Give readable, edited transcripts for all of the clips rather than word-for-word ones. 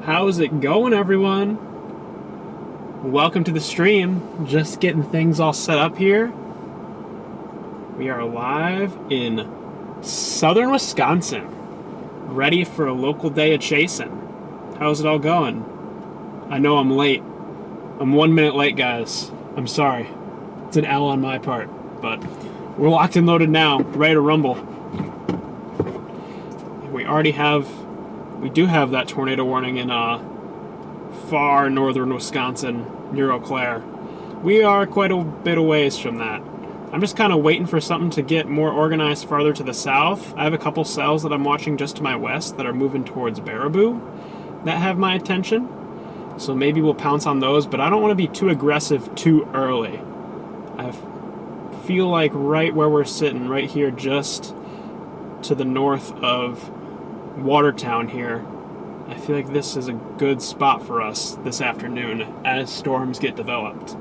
How's it going, everyone? Welcome to the stream. Just getting things all set up here. We are live in southern Wisconsin, ready for a local day of chasing. How's it all going? I know I'm late. I'm 1 minute late, guys. I'm sorry. It's an L on my part, but we're locked and loaded now, ready to rumble. We do have that tornado warning in far northern Wisconsin, near Eau Claire. We are quite a bit a ways from that. I'm just kind of waiting for something to get more organized farther to the south. I have a couple cells that I'm watching just to my west that are moving towards Baraboo that have my attention. So maybe we'll pounce on those, but I don't want to be too aggressive too early. I feel like right where we're sitting, right here just to the north of Watertown here, I feel like this is a good spot for us this afternoon as storms get developed.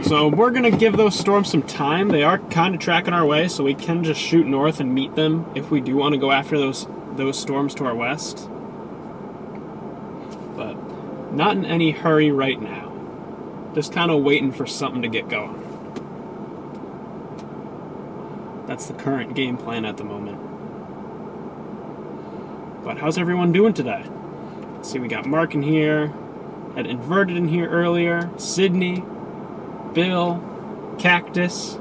So we're going to give those storms some time. They are kind of tracking our way, so we can just shoot north and meet them if we do want to go after those storms to our west. But not in any hurry right now. Just kind of waiting for something to get going. That's the current game plan at the moment. But how's everyone doing today? Let's see, we got Mark in here, had Inverted in here earlier, Sydney, Bill, Cactus.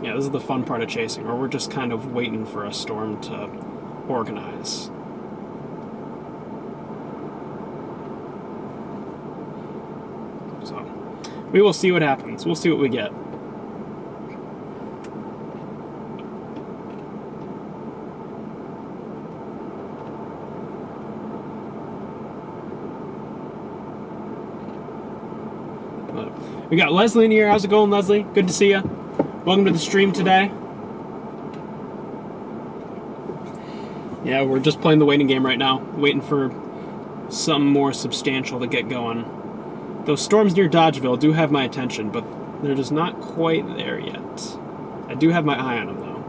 Yeah, this is the fun part of chasing, or we're just kind of waiting for a storm to organize. So, we will see what happens. We'll see what we get. We got Leslie in here. How's it going, Leslie? Good to see you. Welcome to the stream today. Yeah, we're just playing the waiting game right now, waiting for something more substantial to get going. Those storms near Dodgeville do have my attention, but they're just not quite there yet. I do have my eye on them, though.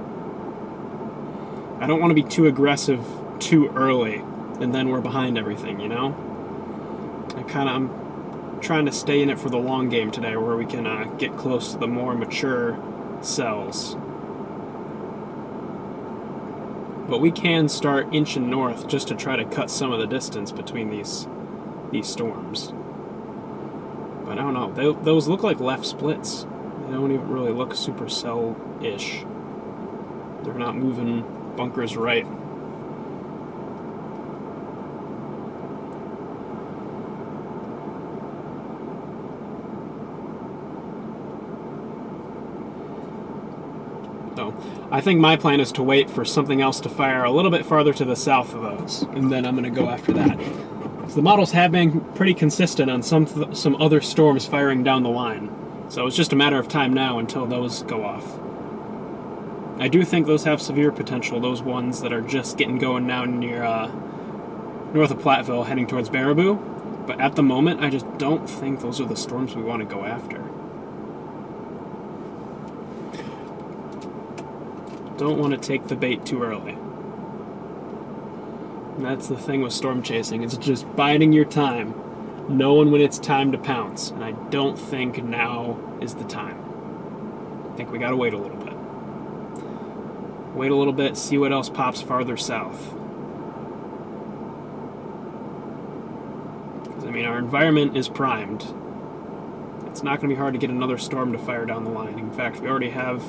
I don't want to be too aggressive too early, and then we're behind everything, you know? I'm trying to stay in it for the long game today, where we can get close to the more mature cells. But we can start inching north just to try to cut some of the distance between these storms. But I don't know, those look like left splits. They don't even really look super cell-ish. They're not moving bunkers right. So I think my plan is to wait for something else to fire a little bit farther to the south of those, and then I'm going to go after that. So the models have been pretty consistent on some other storms firing down the line, so it's just a matter of time now until those go off. I do think those have severe potential, those ones that are just getting going now near north of Platteville heading towards Baraboo, but at the moment I just don't think those are the storms we want to go after. Don't want to take the bait too early. And that's the thing with storm chasing, it's just biding your time, knowing when it's time to pounce, and I don't think now is the time. I think we gotta wait a little bit. Wait a little bit, see what else pops farther south. Because, I mean, our environment is primed. It's not going to be hard to get another storm to fire down the line. In fact, we already have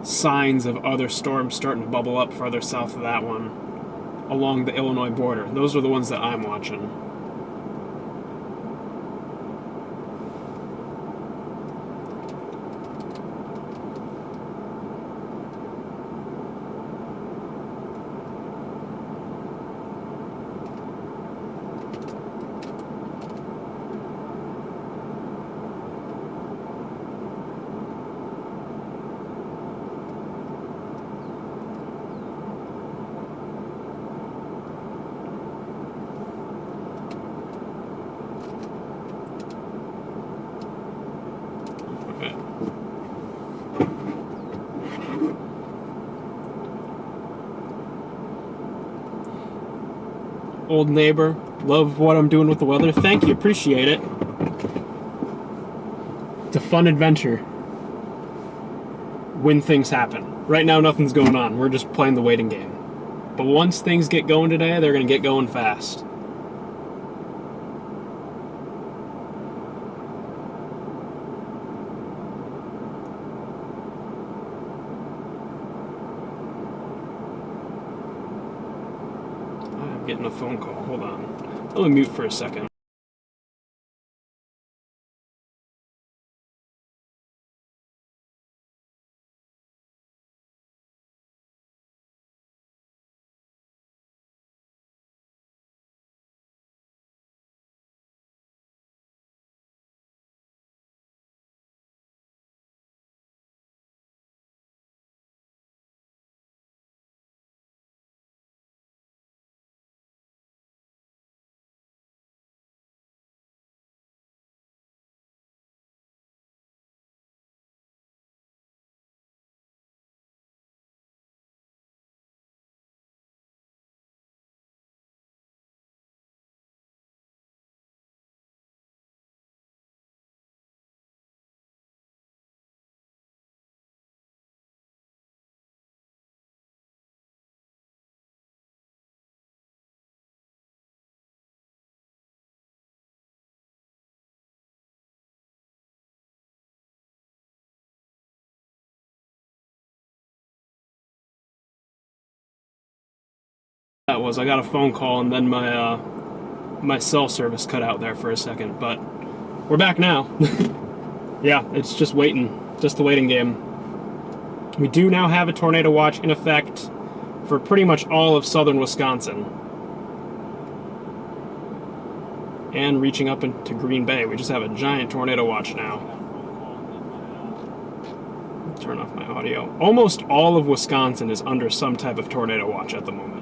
signs of other storms starting to bubble up farther south of that one, along the Illinois border. Those are the ones that I'm watching. old neighbor. Love what I'm doing with the weather. Thank you, appreciate it. It's a fun adventure when things happen. Right now, nothing's going on. We're just playing the waiting game. But once things get going today, they're going to get going fast. I'm getting a phone call. Hold on. Let me mute for a second. That was, I got a phone call and then my cell service cut out there for a second, but we're back now. Yeah, it's just waiting, just the waiting game. We do now have a tornado watch in effect for pretty much all of southern Wisconsin. And reaching up into Green Bay, we just have a giant tornado watch now. Turn off my audio. Almost all of Wisconsin is under some type of tornado watch at the moment.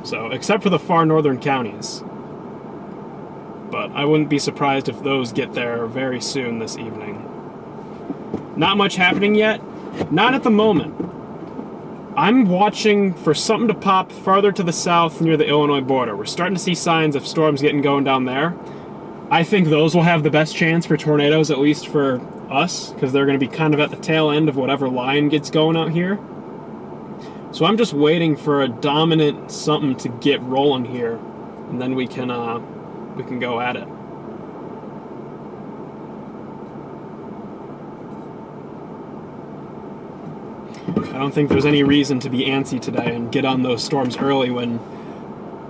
So, except for the far northern counties. But I wouldn't be surprised if those get there very soon this evening. Not much happening yet. Not at the moment. I'm watching for something to pop farther to the south near the Illinois border. We're starting to see signs of storms getting going down there. I think those will have the best chance for tornadoes, at least for us, because they're going to be kind of at the tail end of whatever line gets going out here. So I'm just waiting for a dominant something to get rolling here, and then we can go at it. I don't think there's any reason to be antsy today and get on those storms early when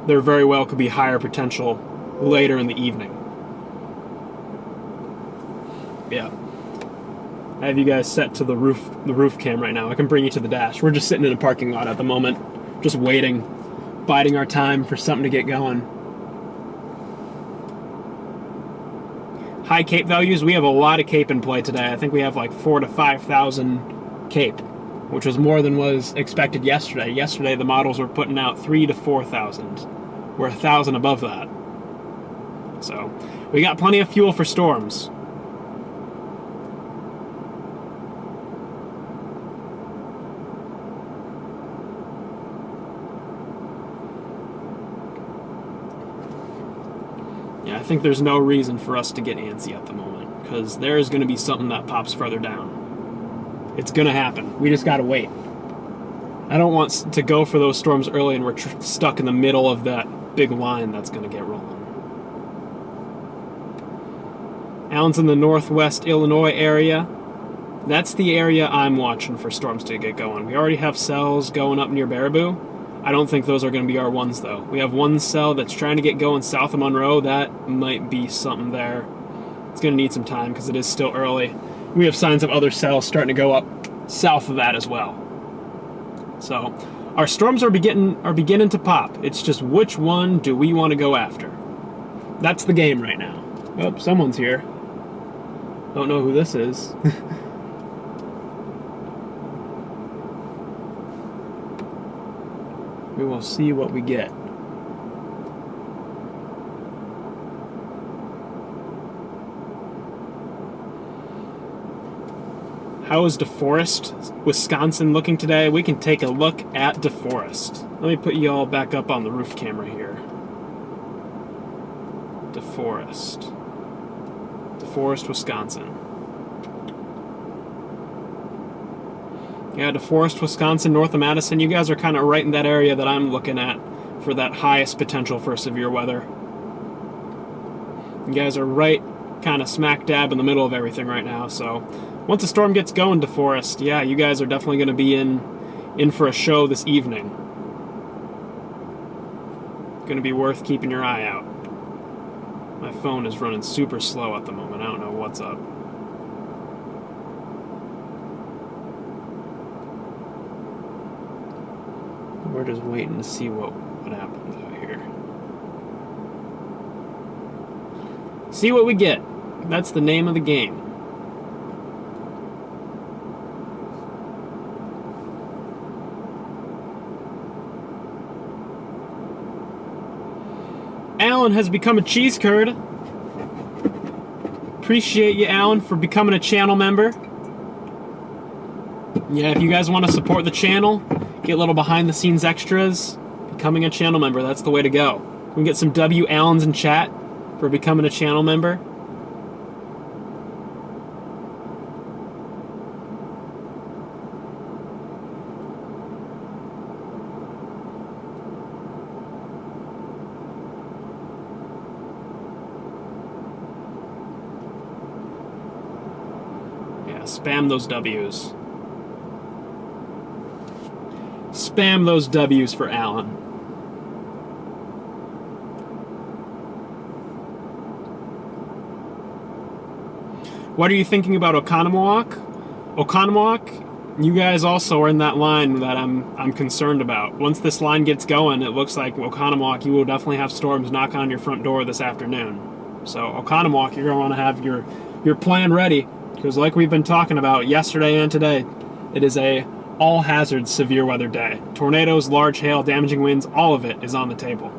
there very well could be higher potential later in the evening. Yeah. I have you guys set to the roof cam right now. I can bring you to the dash. We're just sitting in a parking lot at the moment, just waiting, biding our time for something to get going. High CAPE values, we have a lot of CAPE in play today. I think we have like 4,000 to 5,000 CAPE, which was more than was expected yesterday. Yesterday the models were putting out 3,000 to 4,000. We're 1,000 above that. So we got plenty of fuel for storms. Yeah, I think there's no reason for us to get antsy at the moment, because there is going to be something that pops further down. It's going to happen. We just got to wait. I don't want to go for those storms early and we're stuck in the middle of that big line that's going to get rolling. Allen's in the northwest Illinois area. That's the area I'm watching for storms to get going. We already have cells going up near Baraboo. I don't think those are going to be our ones, though. We have one cell that's trying to get going south of Monroe. That might be something there. It's going to need some time because it is still early. We have signs of other cells starting to go up south of that as well. So our storms are beginning to pop. It's just which one do we want to go after? That's the game right now. Oh, someone's here. Don't know who this is. We will see what we get. How is DeForest, Wisconsin looking today? We can take a look at DeForest. Let me put you all back up on the roof camera here. DeForest, Wisconsin. Yeah, DeForest, Wisconsin, north of Madison. You guys are kind of right in that area that I'm looking at for that highest potential for severe weather. You guys are right kind of smack dab in the middle of everything right now. So once the storm gets going, DeForest, yeah, you guys are definitely going to be in for a show this evening. Going to be worth keeping your eye out. My phone is running super slow at the moment. I don't know what's up. We're just waiting to see what happens out here. See what we get. That's the name of the game. Alan has become a cheese curd. Appreciate you, Alan, for becoming a channel member. Yeah, if you guys want to support the channel, get little behind-the-scenes extras, becoming a channel member, that's the way to go. We can get some W. Allens in chat for becoming a channel member. Yeah, spam those W's. Spam those W's for Alan. What are you thinking about Oconomowoc? Oconomowoc, you guys also are in that line that I'm concerned about. Once this line gets going, it looks like Oconomowoc, you will definitely have storms knocking on your front door this afternoon. So Oconomowoc, you're going to want to have your plan ready, because like we've been talking about yesterday and today, it is a all hazards severe weather day. Tornadoes, large hail, damaging winds, all of it is on the table.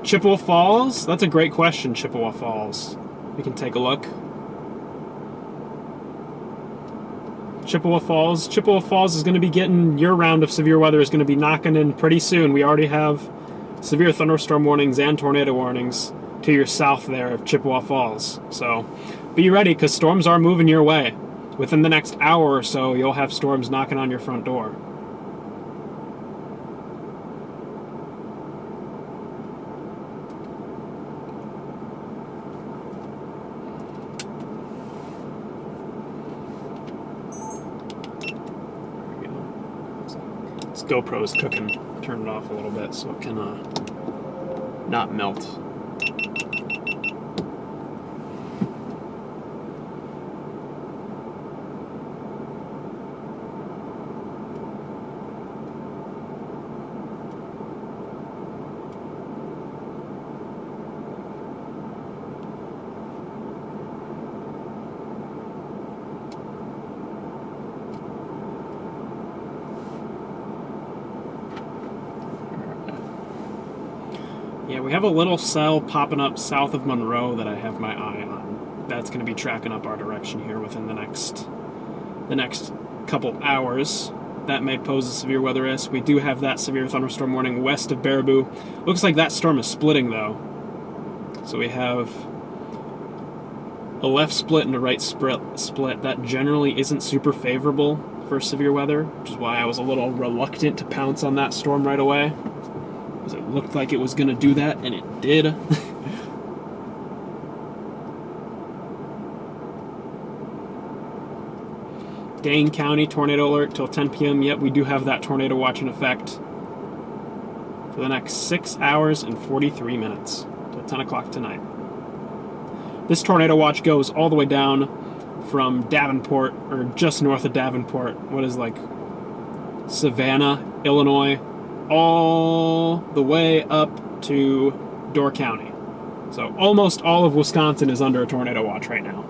Chippewa Falls? That's a great question, Chippewa Falls. We can take a look. Chippewa Falls is going to be getting, your round of severe weather is going to be knocking in pretty soon. We already have severe thunderstorm warnings and tornado warnings to your south there of Chippewa Falls. So be ready, because storms are moving your way. Within the next hour or so, you'll have storms knocking on your front door. GoPro's cooking. Turn it off a little bit so it can not melt. Yeah, we have a little cell popping up south of Monroe that I have my eye on. That's going to be tracking up our direction here within the next couple hours. That may pose a severe weather risk. We do have that severe thunderstorm warning west of Baraboo. Looks like that storm is splitting though. So we have a left split and a right split. That generally isn't super favorable for severe weather, which is why I was a little reluctant to pounce on that storm right away. It looked like it was going to do that, and it did. Dane County tornado alert till 10 p.m. Yep, we do have that tornado watch in effect for the next 6 hours and 43 minutes till 10 o'clock tonight. This tornado watch goes all the way down from Davenport, or just north of Davenport, what is like Savannah, Illinois, all the way up to Door County. So almost all of Wisconsin is under a tornado watch right now.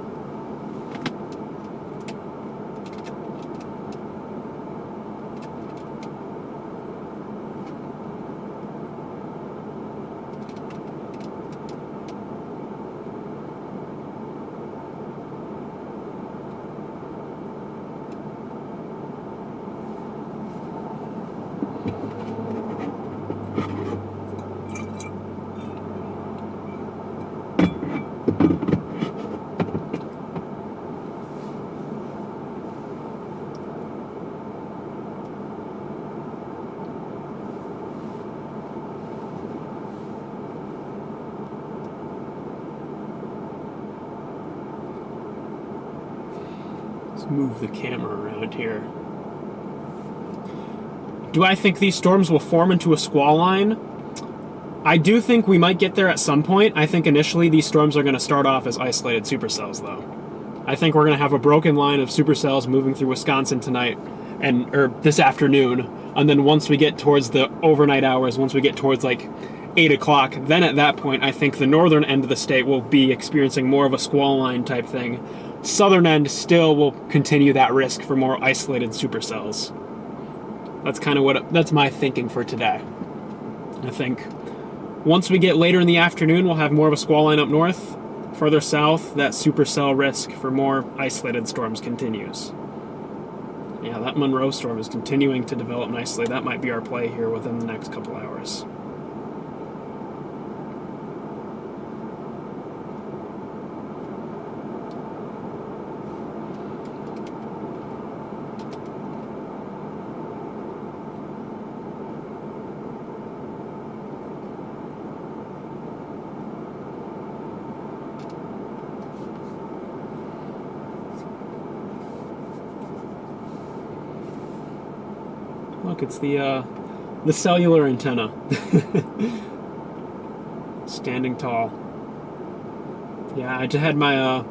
Move the camera around here. Do I think these storms will form into a squall line? I do think we might get there at some point. I think initially these storms are going to start off as isolated supercells, though. I think we're going to have a broken line of supercells moving through Wisconsin tonight, or this afternoon, and then once we get towards the overnight hours, once we get towards like 8 o'clock, then at that point I think the northern end of the state will be experiencing more of a squall line type thing. Southern end still will continue that risk for more isolated supercells. That's my thinking for today. I think once we get later in the afternoon, we'll have more of a squall line up north. Further south, that supercell risk for more isolated storms continues. Yeah, that Monroe storm is continuing to develop nicely. That might be our play here within the next couple hours. Look, it's the cellular antenna. Standing tall. Yeah, I just had my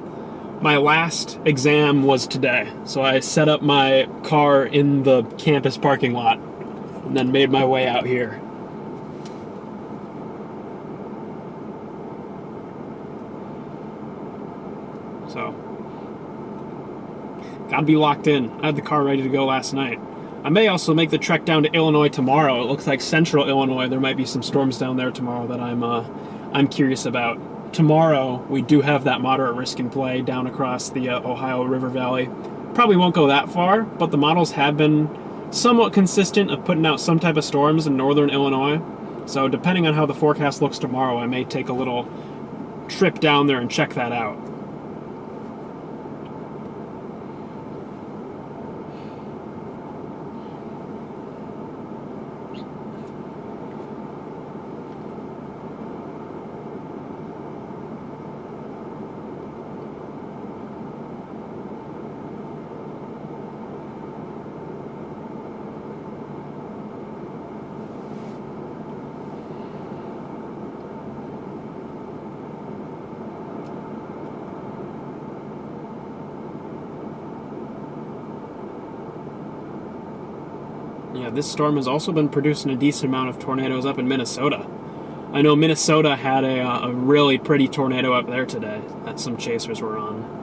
last exam was today, so I set up my car in the campus parking lot and then made my way out here. So, gotta be locked in. I had the car ready to go last night. I may also make the trek down to Illinois tomorrow. It looks like central Illinois, there might be some storms down there tomorrow that I'm curious about. Tomorrow, we do have that moderate risk in play down across the Ohio River Valley. Probably won't go that far, but the models have been somewhat consistent of putting out some type of storms in northern Illinois. So depending on how the forecast looks tomorrow, I may take a little trip down there and check that out. Yeah, this storm has also been producing a decent amount of tornadoes up in Minnesota. I know Minnesota had a really pretty tornado up there today that some chasers were on.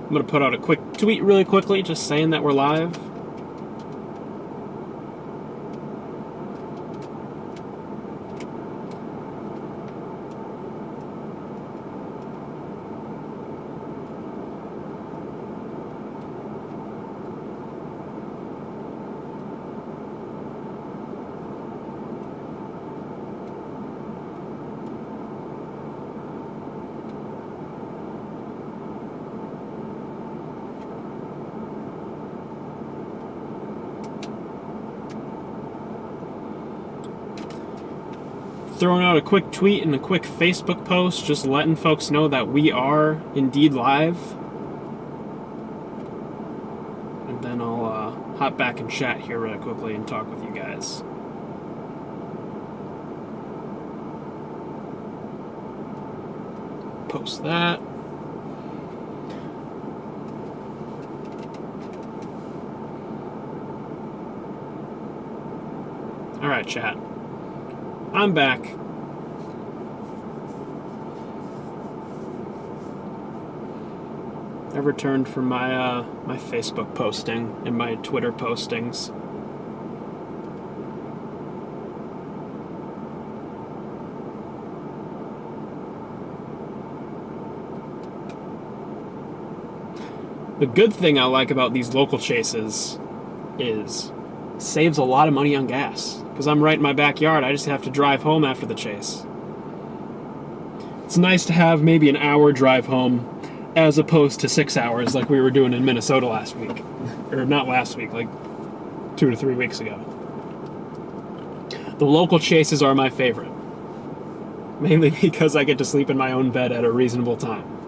I'm going to put out a quick tweet really quickly just saying that we're live. throwing out a quick tweet and a quick Facebook post, just letting folks know that we are indeed live. And then I'll hop back and chat here really quickly and talk with you guys. Post that. Alright, chat. I'm back. I've returned from my my Facebook posting and my Twitter postings. The good thing I like about these local chases is it saves a lot of money on gas. Because I'm right in my backyard, I just have to drive home after the chase. It's nice to have maybe an hour drive home as opposed to 6 hours like we were doing in Minnesota last week. Or not last week, like 2 to 3 weeks ago. The local chases are my favorite. Mainly because I get to sleep in my own bed at a reasonable time.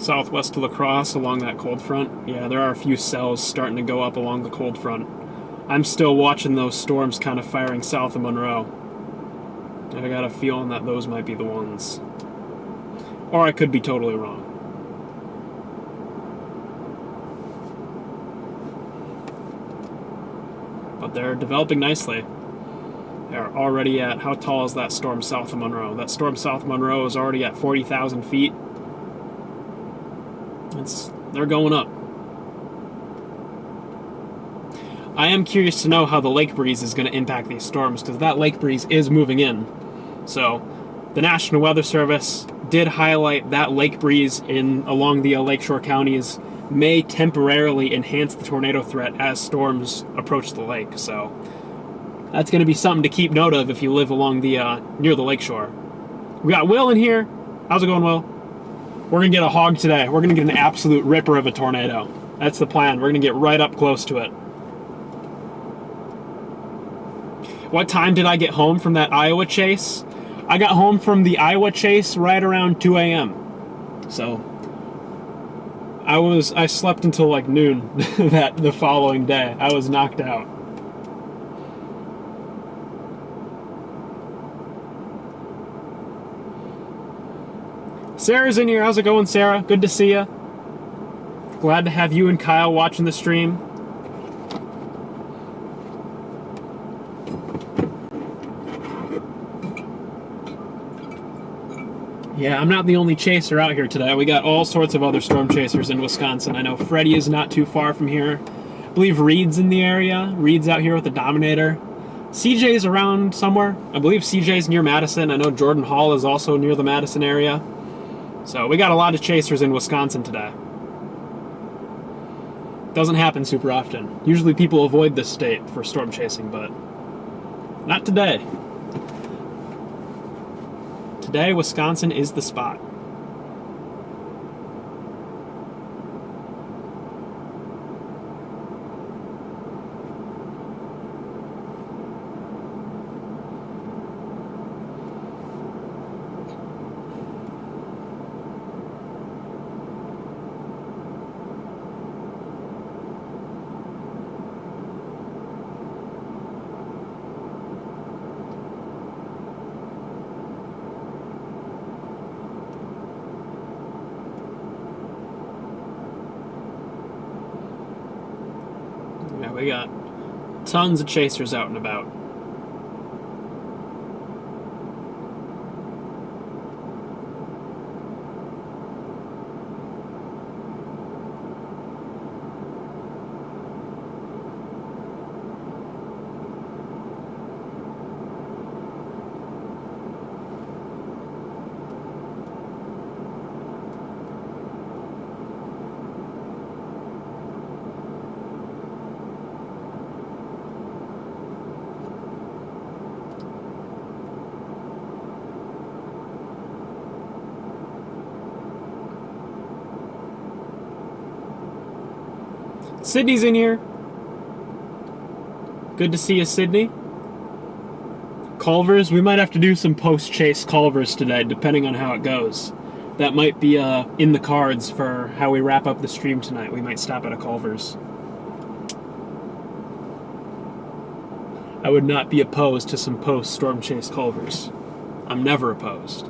Southwest of La Crosse along that cold front. Yeah, there are a few cells starting to go up along the cold front. I'm still watching those storms kind of firing south of Monroe. And I got a feeling that those might be the ones. Or I could be totally wrong. But they're developing nicely. They're already at, how tall is that storm south of Monroe? That storm south of Monroe is already at 40,000 feet. They're going up. I am curious to know how the lake breeze is going to impact these storms, because that lake breeze is moving in. So, the National Weather Service did highlight that lake breeze along the lakeshore counties may temporarily enhance the tornado threat as storms approach the lake. So, that's going to be something to keep note of if you live along the near the lakeshore. We got Will in here. How's it going, Will? We're going to get a hog today. We're going to get an absolute ripper of a tornado. That's the plan. We're going to get right up close to it. What time did I get home from that Iowa chase? I got home from the Iowa chase right around 2 a.m. So, I slept until like noon the following day. I was knocked out. Sarah's in here. How's it going, Sarah? Good to see you. Glad to have you and Kyle watching the stream. Yeah, I'm not the only chaser out here today. We got all sorts of other storm chasers in Wisconsin. I know Freddie is not too far from here. I believe Reed's in the area. Reed's out here with the Dominator. CJ's around somewhere. I believe CJ's near Madison. I know Jordan Hall is also near the Madison area. So we got a lot of chasers in Wisconsin today. Doesn't happen super often. Usually people avoid this state for storm chasing, but not today. Today, Wisconsin is the spot. Yeah, we got tons of chasers out and about. Sydney's in here. Good to see you, Sydney. Culvers, we might have to do some post-chase Culvers today, depending on how it goes. That might be in the cards for how we wrap up the stream tonight. We might stop at a Culvers. I would not be opposed to some post-storm chase Culvers. I'm never opposed.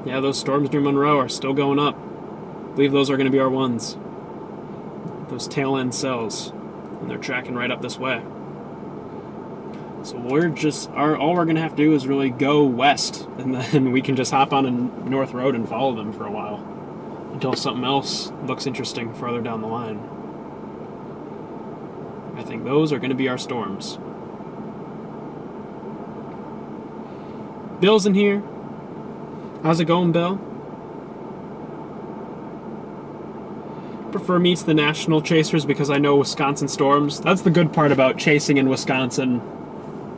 Yeah, those storms near Monroe are still going up. I believe those are going to be our ones. Those tail end cells. And they're tracking right up this way. So we're just, all we're going to have to do is really go west. And then we can just hop on a North Road and follow them for a while. Until something else looks interesting further down the line. I think those are going to be our storms. Bill's in here. How's it going, Bill? Prefer me to the national chasers because I know Wisconsin storms. That's the good part about chasing in Wisconsin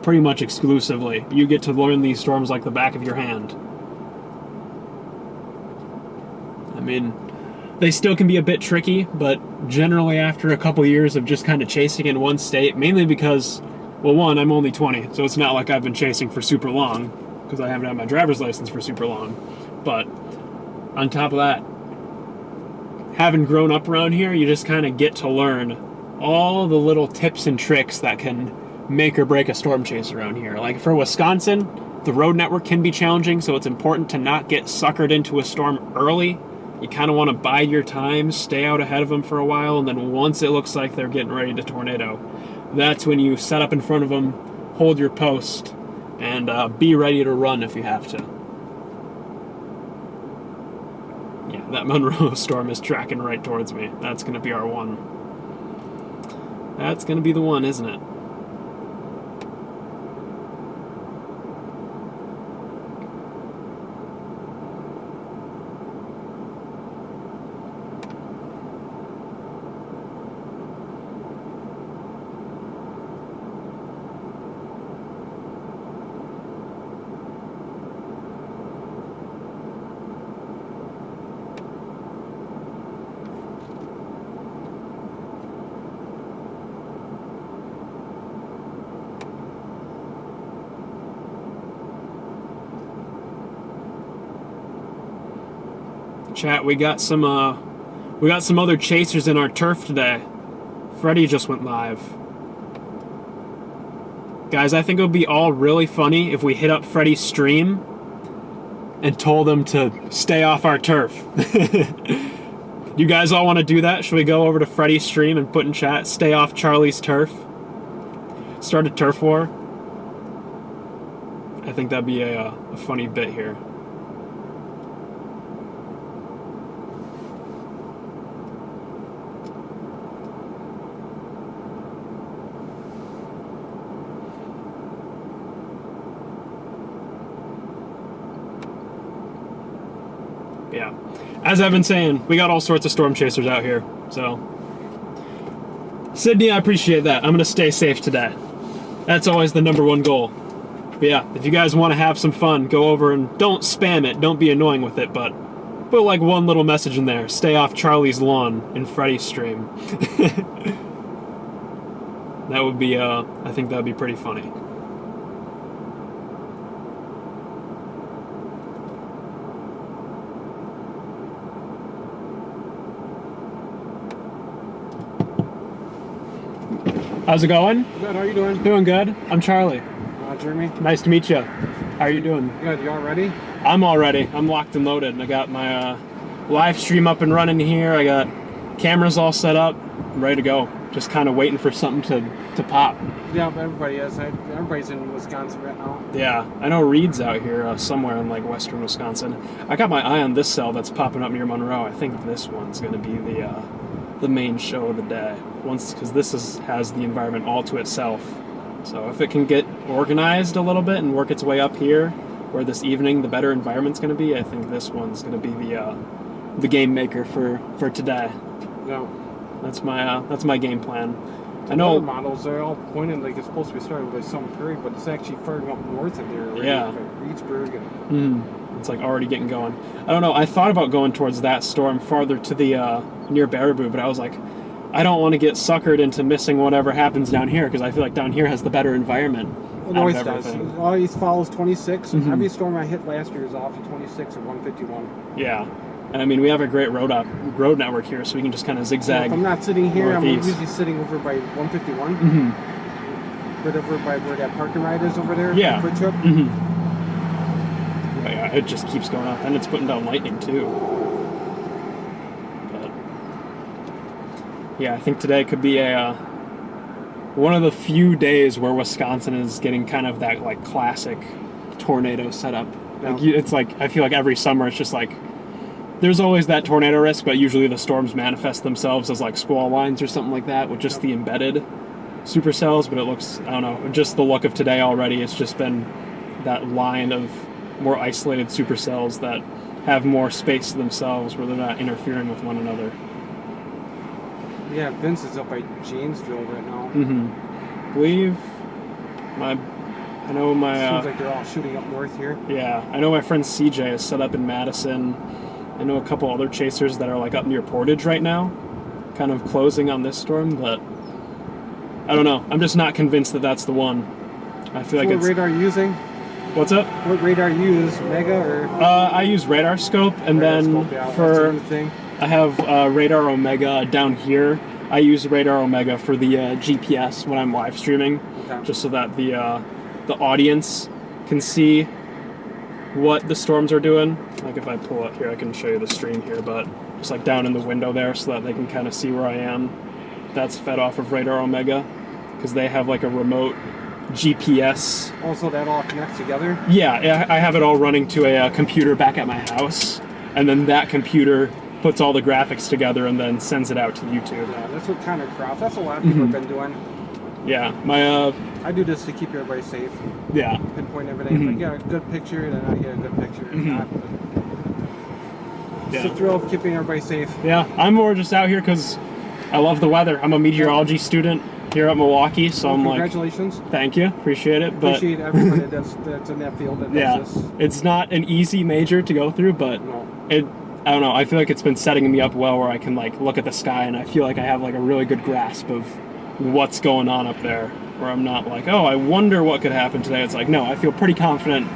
pretty much exclusively. You get to learn these storms like the back of your hand. I mean, they still can be a bit tricky, but generally after a couple years of just kind of chasing in one state, mainly because, well, one, I'm only 20, so it's not like I've been chasing for super long, because I haven't had my driver's license for super long. But on top of that, having grown up around here, you just kind of get to learn all the little tips and tricks that can make or break a storm chase around here. Like for Wisconsin, the road network can be challenging, so it's important to not get suckered into a storm early. You kind of want to bide your time, stay out ahead of them for a while, and then once it looks like they're getting ready to tornado, that's when you set up in front of them, hold your post, and be ready to run if you have to. Yeah, that Monroe storm is tracking right towards me. That's going to be our one. That's going to be the one, isn't it? Chat, we got some other chasers in our turf today. Freddie just went live. Guys, I think it would be all really funny if we hit up Freddie's stream and told him to stay off our turf. You guys all want to do that? Should we go over to Freddie's stream and put in chat, stay off Charlie's turf? Start a turf war? I think that'd be a funny bit here. Yeah, as I've been saying, we got all sorts of storm chasers out here, so. Sydney, I appreciate that. I'm going to stay safe today. That's always the #1 goal. But yeah, if you guys want to have some fun, go over and don't spam it, don't be annoying with it, but put like one little message in there. Stay off Charlie's lawn in Freddie's stream. That would be, I think that would be pretty funny. How's it going? Good, how are you doing? Doing good. I'm Charlie. Jeremy. Nice to meet you. How are you doing? Good, you all ready? I'm all ready. I'm locked and loaded. I got my live stream up and running here. I got cameras all set up. I'm ready to go. Just kind of waiting for something to pop. Yeah, everybody is. Everybody's in Wisconsin right now. Yeah, I know Reed's out here somewhere in like western Wisconsin. I got my eye on this cell that's popping up near Monroe. I think this one's going to be the main show of the day. Because this has the environment all to itself. So if it can get organized a little bit and work its way up here, where this evening the better environment's going to be, I think this one's going to be the game maker for today. No. That's my game plan. I Other know models, they're all pointing like it's supposed to be starting with some Prairie, but it's actually further up north of there. Right? Yeah. Like Reedsburg and it's like already getting going. I don't know. I thought about going towards that storm farther to the near Baraboo, but I was like, I don't want to get suckered into missing whatever happens down here because I feel like down here has the better environment. It always does. It always follows 26. Every storm I hit last year is off of 26 or 151. Yeah. And I mean, we have a great road network here, so we can just kind of zigzag. So if I'm not sitting here, northeast. I'm usually sitting over by 151. Right over by where that parking ride is over there. Yeah. Quick Trip. Yeah, it just keeps going up, and it's putting down lightning too. But yeah, I think today could be one of the few days where Wisconsin is getting kind of that like classic tornado setup. Like it's like I feel like every summer it's just like there's always that tornado risk, but usually the storms manifest themselves as like squall lines or something like that with just the embedded supercells. But it looks, I don't know, just the look of today already, it's just been that line of more isolated supercells that have more space to themselves where they're not interfering with one another. Yeah, Vince is up by Janesville right now. I believe I know my seems like they're all shooting up north here. Yeah, I know my friend CJ is set up in Madison. I know a couple other chasers that are like up near Portage right now, kind of closing on this storm, but I don't know. I'm just not convinced that that's the one. I feel like what it's... radar are you using? What's up? What radar you use? Mega or? I use radar scope, and radar then scope, yeah, for that's a new thing. I have radar Omega down here. I use radar Omega for the GPS when I'm live streaming, just so that the audience can see what the storms are doing. Like if I pull up here, I can show you the stream here, but just like down in the window there so that they can kind of see where I am. That's fed off of radar Omega because they have like a remote GPS. Also, that all connects together? Yeah, I have it all running to a computer back at my house, and then that computer puts all the graphics together and then sends it out to YouTube. Yeah, that's what kind of craft. That's what a lot of people have been doing. Yeah, my I do this to keep everybody safe. Yeah. Pinpoint everything. If I get a good picture, then I get a good picture. If not, it's a thrill of keeping everybody safe. Yeah, I'm more just out here because I love the weather. I'm a meteorology student here at Milwaukee, so I'm like... Congratulations. Thank you. Appreciate it. But appreciate everybody that's in that field that does this. It's not an easy major to go through, but I don't know, I feel like it's been setting me up well where I can like look at the sky and I feel like I have like a really good grasp of what's going on up there, where I'm not like, oh, I wonder what could happen today. It's like, no, I feel pretty confident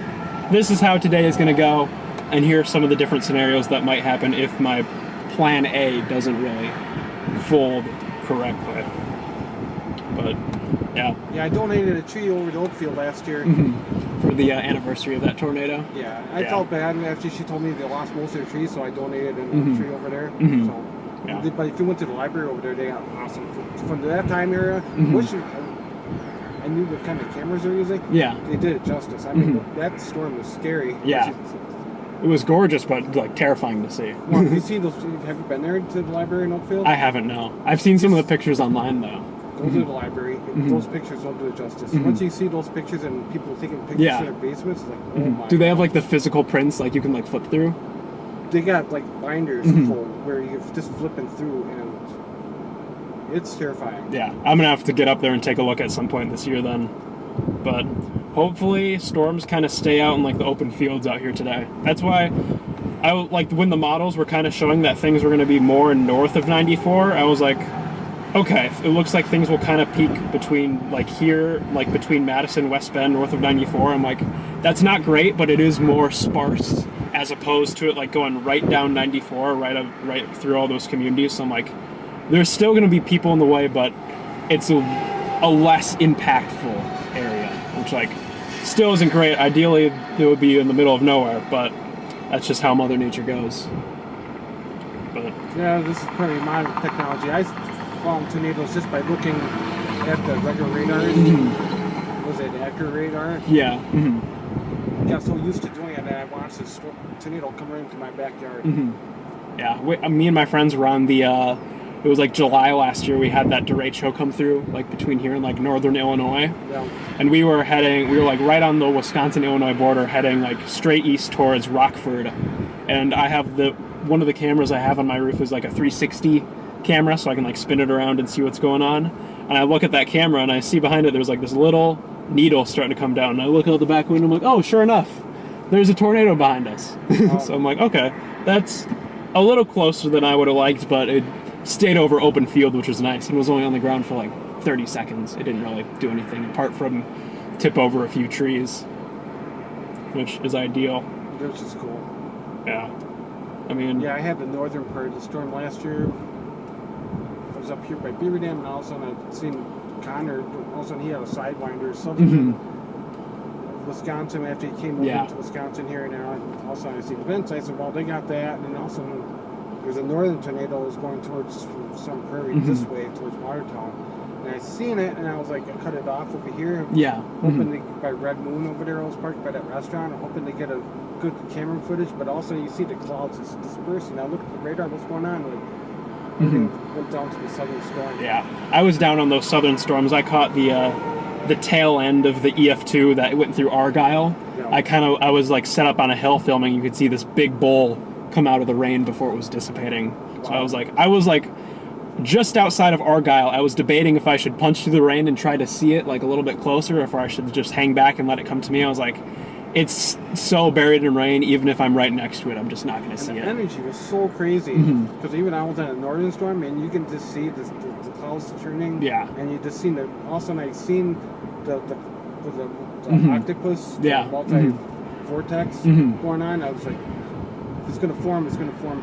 this is how today is going to go, and here are some of the different scenarios that might happen if my plan A doesn't really fold correctly. But yeah, I donated a tree over to Oakfield last year for the anniversary of that tornado. Yeah, I felt bad after she told me they lost most of their trees, so I donated a tree over there. So, but if you went to the library over there, they got awesome from that time era. I knew what kind of cameras they're using. Yeah, they did it justice. I mean, that storm was scary. Yeah. It was gorgeous, but like terrifying to see. Well, have you seen those? Have you been there to the library in Oakfield? I haven't. No, I've seen some of the pictures online though. Go to the library. Those pictures don't do it justice. Once you see those pictures and people taking pictures in their basements, it's like, oh my. Do they have like the physical prints, like you can like flip through? They got like binders full where you're just flipping through, and it's terrifying. Yeah, I'm gonna have to get up there and take a look at some point this year then. But hopefully storms kind of stay out in like the open fields out here today. That's why I like when the models were kind of showing that things were going to be more north of 94. I was like, okay, it looks like things will kind of peak between like here, like between Madison, West Bend, north of 94. I'm like, that's not great, but it is more sparse as opposed to it like going right down 94, right through all those communities. So I'm like, there's still going to be people in the way, but it's a less impactful area, which like still isn't great. Ideally, it would be in the middle of nowhere, but that's just how Mother Nature goes. But yeah, this is pretty modern technology. I found tornadoes just by looking at the regular radars. Was it accurate radar? Yeah. I got so used to doing it that I watched this tornado come right into my backyard. Yeah, me and my friends were on the it was like July last year, we had that derecho come through, like between here and like northern Illinois. Yeah. And we were like right on the Wisconsin-Illinois border, heading like straight east towards Rockford. And I have one of the cameras I have on my roof is like a 360 camera, so I can like spin it around and see what's going on. And I look at that camera and I see behind it there's like this little needle starting to come down. And I look out the back window and I'm like, oh, sure enough, there's a tornado behind us. So I'm like, okay, that's a little closer than I would have liked, but it stayed over open field, which was nice, and was only on the ground for like 30 seconds. It didn't really do anything apart from tip over a few trees, which is ideal. Which is cool. Yeah. I mean... Yeah, I had the northern part of the storm last year. I was up here by Beaver Dam, and all of a sudden I'd seen Connor, all of a sudden he had a Sidewinder, southern Wisconsin, after he came over to Wisconsin here, and all of a sudden I see the vents. I said, well, they got that, and then all of a sudden there's a northern tornado that was going towards from some prairie this way towards Watertown. And I seen it, and I was like, I cut it off over here. Yeah. Hoping to, by Red Moon over there, I was parked by that restaurant, hoping to get a good camera footage, but also you see the clouds just dispersing. I look at the radar, what's going on? Like, everything went down to the southern storm. Yeah. I was down on those southern storms. I caught the tail end of the EF2 that went through Argyle. Yeah. I was like set up on a hill filming. You could see this big bowl come out of the rain before it was dissipating. Wow. So I was like just outside of Argyle. I was debating if I should punch through the rain and try to see it like a little bit closer, or if I should just hang back and let it come to me. I was like, it's so buried in rain, even if I'm right next to it, I'm just not going to see it. The energy was so crazy, because even I was in a northern storm, and you can just see the clouds turning. Yeah. And you just seen all of a sudden I seen the octopus, the multi-vortex going on. I was like, if it's going to form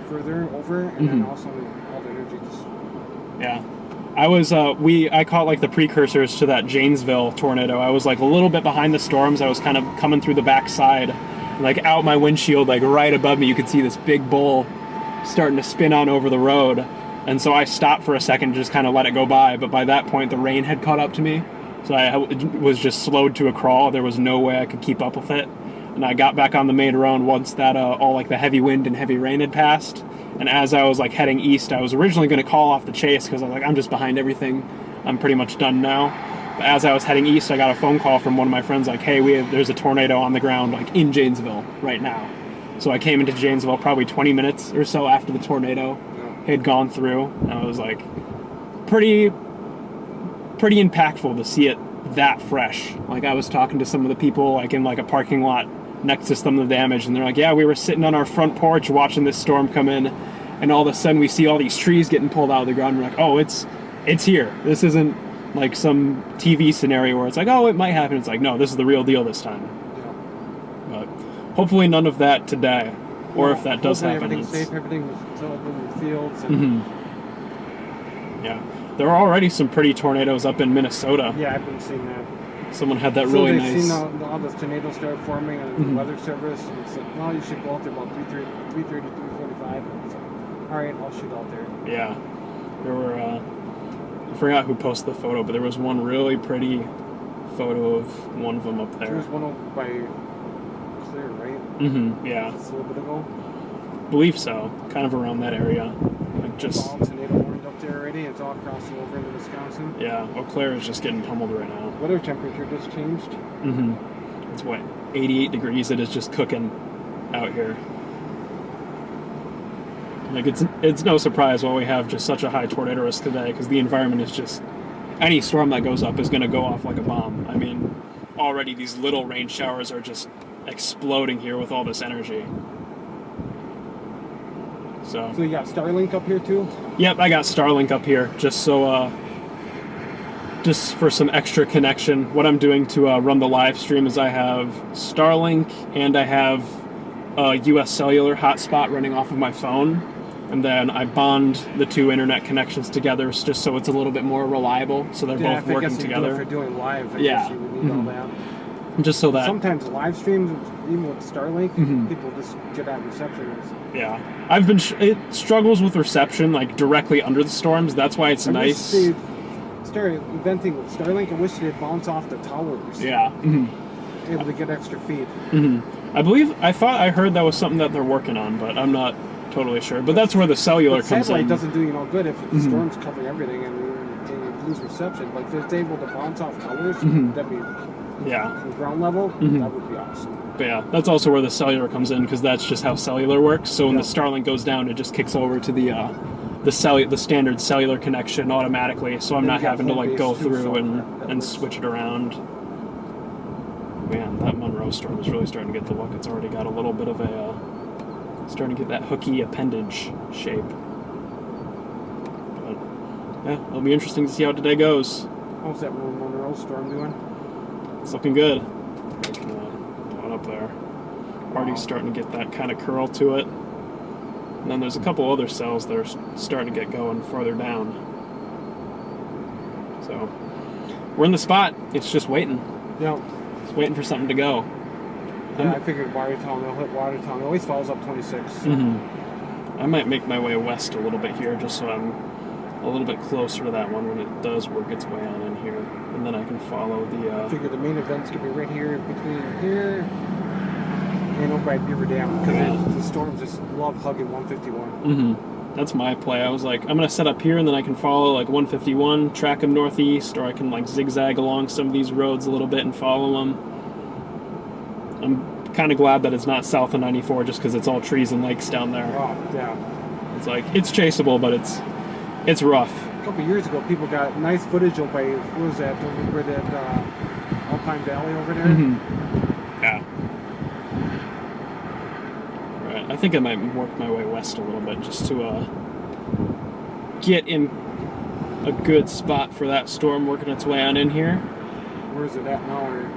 further over, and then all of a sudden all the energy just... Yeah. I caught like the precursors to that Janesville tornado. I was like a little bit behind the storms. I was kind of coming through the backside, like out my windshield, like right above me. You could see this big bowl starting to spin on over the road. And so I stopped for a second, just kind of let it go by. But by that point, the rain had caught up to me. So I was just slowed to a crawl. There was no way I could keep up with it. And I got back on the main road once that all like the heavy wind and heavy rain had passed. And as I was like heading east, I was originally going to call off the chase because I was like, I'm just behind everything. I'm pretty much done now. But as I was heading east, I got a phone call from one of my friends like, hey, there's a tornado on the ground like in Janesville right now. So I came into Janesville probably 20 minutes or so after the tornado had gone through. And I was like, pretty impactful to see it that fresh. Like I was talking to some of the people like in like a parking lot next to some of the damage, and they're like, yeah, we were sitting on our front porch watching this storm come in, and all of a sudden we see all these trees getting pulled out of the ground. We're like, oh, it's here. This isn't like some TV scenario where it's like, oh, it might happen. It's like, no, this is the real deal this time. Yeah. But hopefully none of that today, or if that does happen, everything's safe, everything's still up in the fields. And yeah, there are already some pretty tornadoes up in Minnesota. Yeah, I've been seeing that. Someone had that really nice... Seen all the tornadoes start forming on the weather service, and it's like, no, you should go out there about 3:30, 3:45. And it's like, all right, I'll shoot out there. Yeah. There were, I forgot who posted the photo, but there was one really pretty photo of one of them up there. There was one over by Clear, right? Yeah. Just a little bit ago? Believe so. Kind of around that area. Like just... It's all tornado warned up there already. It's all crossing over into Wisconsin. Yeah. Eau Claire is just getting pummeled right now. Weather temperature just changed. It's what, 88 degrees. It is just cooking out here. Like it's no surprise why we have just such a high tornado risk today, because the environment is just, any storm that goes up is going to go off like a bomb. I mean, already these little rain showers are just exploding here with all this energy. So you got Starlink up here too? Yep, I got Starlink up here just so just for some extra connection. What I'm doing to run the live stream is I have Starlink and I have a US Cellular hotspot running off of my phone, and then I bond the two internet connections together just so it's a little bit more reliable, so they're both working together. If you're doing live, I guess you would need all that. Just so that sometimes live streams, even with Starlink, people just get out reception. Yeah, I've been. It struggles with reception like directly under the storms. That's why it's nice. They started inventing with Starlink. I wish they'd bounce off the towers. Yeah. Able to get extra feed. I thought I heard that was something that they're working on, but I'm not totally sure. But that's where the cellular comes satellite in. doesn't do you no good if the storm's covering everything and you lose reception. But if it's able to bounce off towers, that'd be from ground level. That would be awesome. But yeah, that's also where the cellular comes in because that's just how cellular works. So when the Starlink goes down, it just kicks over to the standard cellular connection automatically. So I'm not having to like go through and switch it around. Man, that Monroe storm is really starting to get the look. It's already got a little bit of a starting to get that hooky appendage shape. But yeah, it'll be interesting to see how today goes. How's that Monroe storm doing? It's looking good. Going up there. Already starting to get that kind of curl to it. And then there's a couple other cells that are starting to get going farther down. So we're in the spot. It's just waiting. Yeah. It's waiting for something to go. Yeah, I figured Watertown. They'll hit Watertown. It always follows up 26. I might make my way west a little bit here just so I'm a little bit closer to that one when it does work its way on in here. And then I can follow the... I figure the main event's going to be right here between here and over by Beaver Dam because the storms just love hugging 151. That's my play. I was like, I'm going to set up here and then I can follow like 151, track them northeast, or I can like zigzag along some of these roads a little bit and follow them. I'm kind of glad that it's not south of 94 just because it's all trees and lakes down there. Oh, yeah. It's like, it's chaseable, but it's rough. A couple of years ago, people got nice footage over by, what was that, over where that Alpine Valley over there? Yeah. Right. I think I might work my way west a little bit just to get in a good spot for that storm working its way on in here. Where is it at now? Or?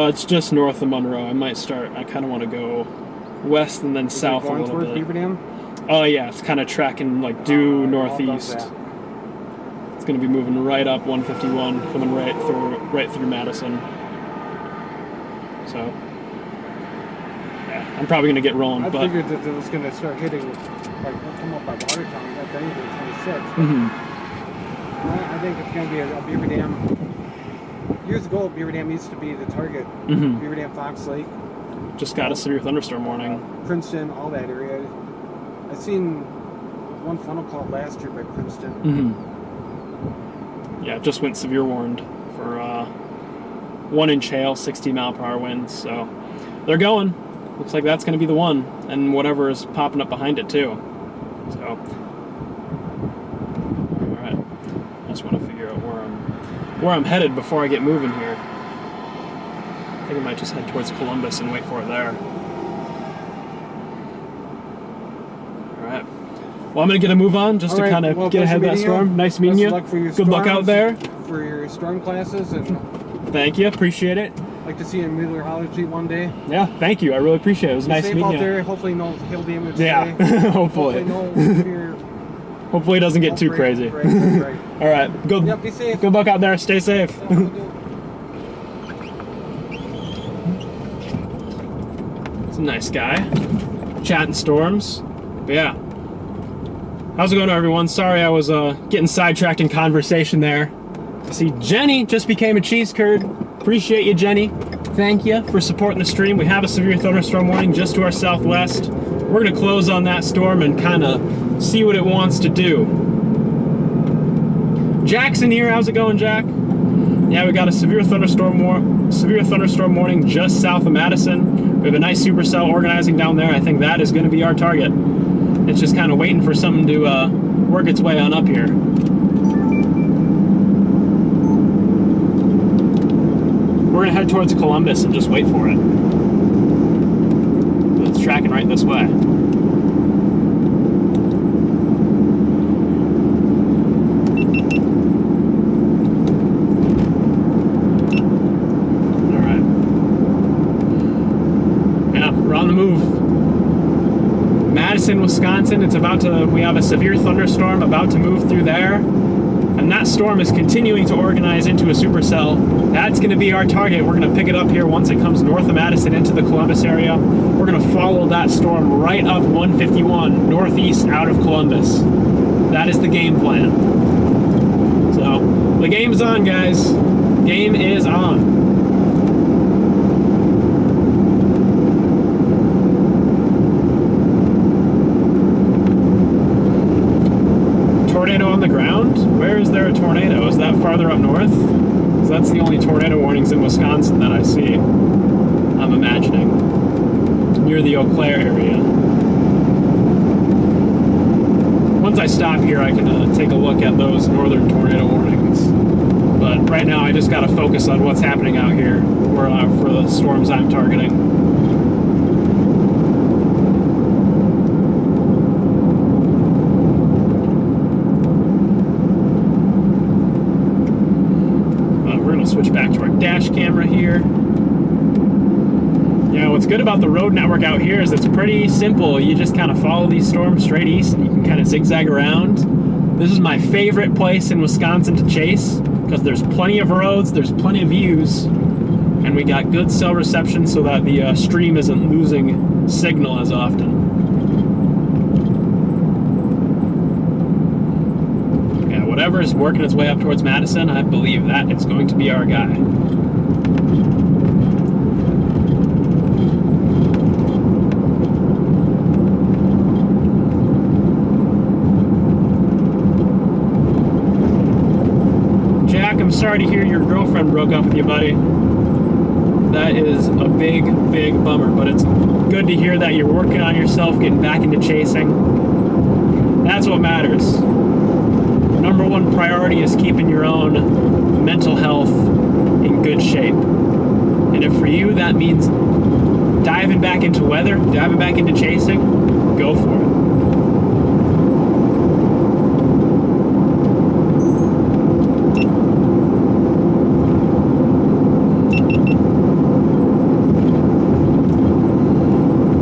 It's just north of Monroe. I might start. I kind of want to go west and then south a little bit. Beaver Dam? Oh yeah, it's kind of tracking like due northeast. It's going to be moving right up 151, coming right through Madison. So yeah, I'm probably going to get rolling. I figured that it was going to start hitting, like come up by Watertown at the end of 26. I think it's going to be a Beaver Dam. Years ago, Beaver Dam used to be the target. Beaver Dam, Fox Lake. Just got a severe thunderstorm warning. Princeton, all that area. I seen one funnel cloud last year by Princeton. Yeah, just went severe warned for 1 inch hail, 60 mile per hour winds. So they're going. Looks like that's going to be the one, and whatever is popping up behind it too. So, all right. I just want to figure out where I'm headed before I get moving here. I think I might just head towards Columbus and wait for it there. All right. Well, I'm going to get a move on just to kind of get ahead of that storm. Nice meeting you. Good luck out there. For your storm classes. And thank you. Appreciate it. Like to see you in meteorology one day. Yeah, thank you. I really appreciate it. It was nice meeting you. Out there. Hopefully no hail damage today. Hopefully. Hopefully it doesn't get too crazy. Right. All right. Yep, be safe. Good luck out there. Stay safe. He's a nice guy. Chatting storms. But yeah. How's it going, everyone? Sorry I was getting sidetracked in conversation there. See, Jenny just became a cheese curd. Appreciate you, Jenny. Thank you for supporting the stream. We have a severe thunderstorm warning just to our southwest. We're going to close on that storm and kind of see what it wants to do. Jackson here. How's it going, Jack? Yeah, we got a severe thunderstorm warning just south of Madison. We have a nice supercell organizing down there. I think that is going to be our target. It's just kind of waiting for something to work its way on up here. We're going to head towards Columbus and just wait for it. It's tracking right this way. Alright. Yeah, we're on the move. Madison, Wisconsin, we have a severe thunderstorm about to move through there. And that storm is continuing to organize into a supercell. That's going to be our target. We're going to pick it up here once it comes north of Madison into the Columbus area. We're going to follow that storm right up 151 northeast out of Columbus. That is the game plan. So, the game is on, guys. Game is on. tornado on the ground? Where is there a tornado? Is that farther up north? Because that's the only tornado warnings in Wisconsin that I see, I'm imagining. Near the Eau Claire area. Once I stop here, I can take a look at those northern tornado warnings. But right now, I just got to focus on what's happening out here for the storms I'm targeting. Switch back to our dash camera here. Yeah, what's good about the road network out here is it's pretty simple. You just kind of follow these storms straight east and you can kind of zigzag around. This is my favorite place in Wisconsin to chase because there's plenty of roads, there's plenty of views, and we got good cell reception so that the stream isn't losing signal as often. Whatever is working its way up towards Madison, I believe that is going to be our guy. Jack, I'm sorry to hear your girlfriend broke up with you, buddy. That is a big, big bummer, but it's good to hear that you're working on yourself, getting back into chasing. That's what matters. Number one priority is keeping your own mental health in good shape. And if for you that means diving back into weather, diving back into chasing, go for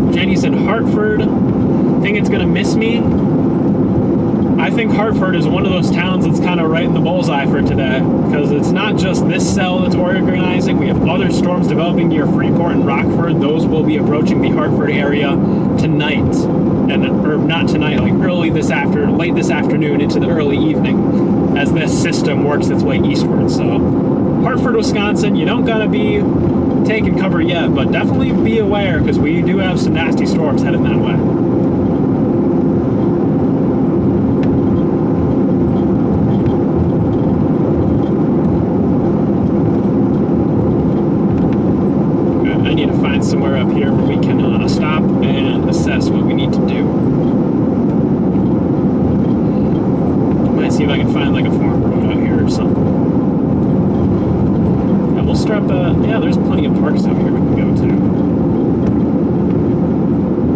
it. Jenny's in Hartford. Think it's gonna miss me? I think Hartford is one of those towns that's kind of right in the bullseye for today, because it's not just this cell that's organizing. We have other storms developing near Freeport and Rockford. Those will be approaching the Hartford area tonight, or not tonight, like late this afternoon into the early evening, as this system works its way eastward. So, Hartford, Wisconsin, you don't gotta be taking cover yet, but definitely be aware because we do have some nasty storms heading that way. Somewhere up here where we can stop and assess what we need to do. Might see if I can find like a farm road out here or something. Yeah, we'll start yeah, there's plenty of parks out here we can go to.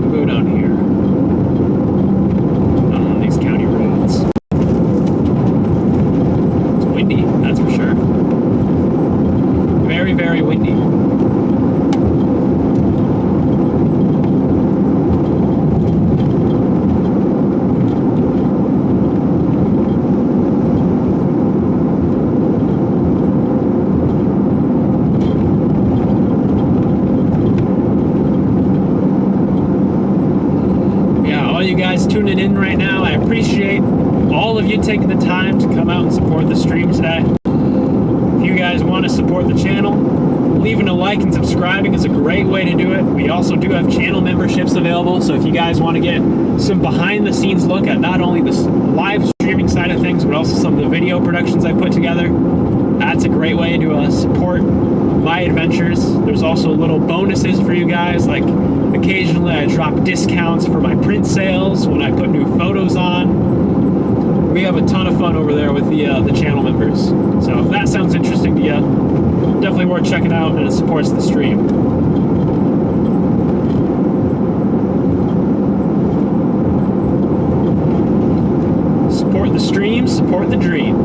We'll go down here. On these county roads. It's windy, that's for sure. Very, very windy. Tuning in right now. I appreciate all of you taking the time to come out and support the stream today. If you guys want to support the channel, leaving a like and subscribing is a great way to do it. We also do have channel memberships available, so if you guys want to get some behind the scenes look at not only the live streaming side of things, but also some of the video productions I put together, that's a great way to support my adventures. There's also little bonuses for you guys, like occasionally I drop discounts for my print sales when I put new photos on. We have a ton of fun over there with the channel members. So if that sounds interesting to you, definitely worth checking out, and it supports the stream. Support the stream, support the dream.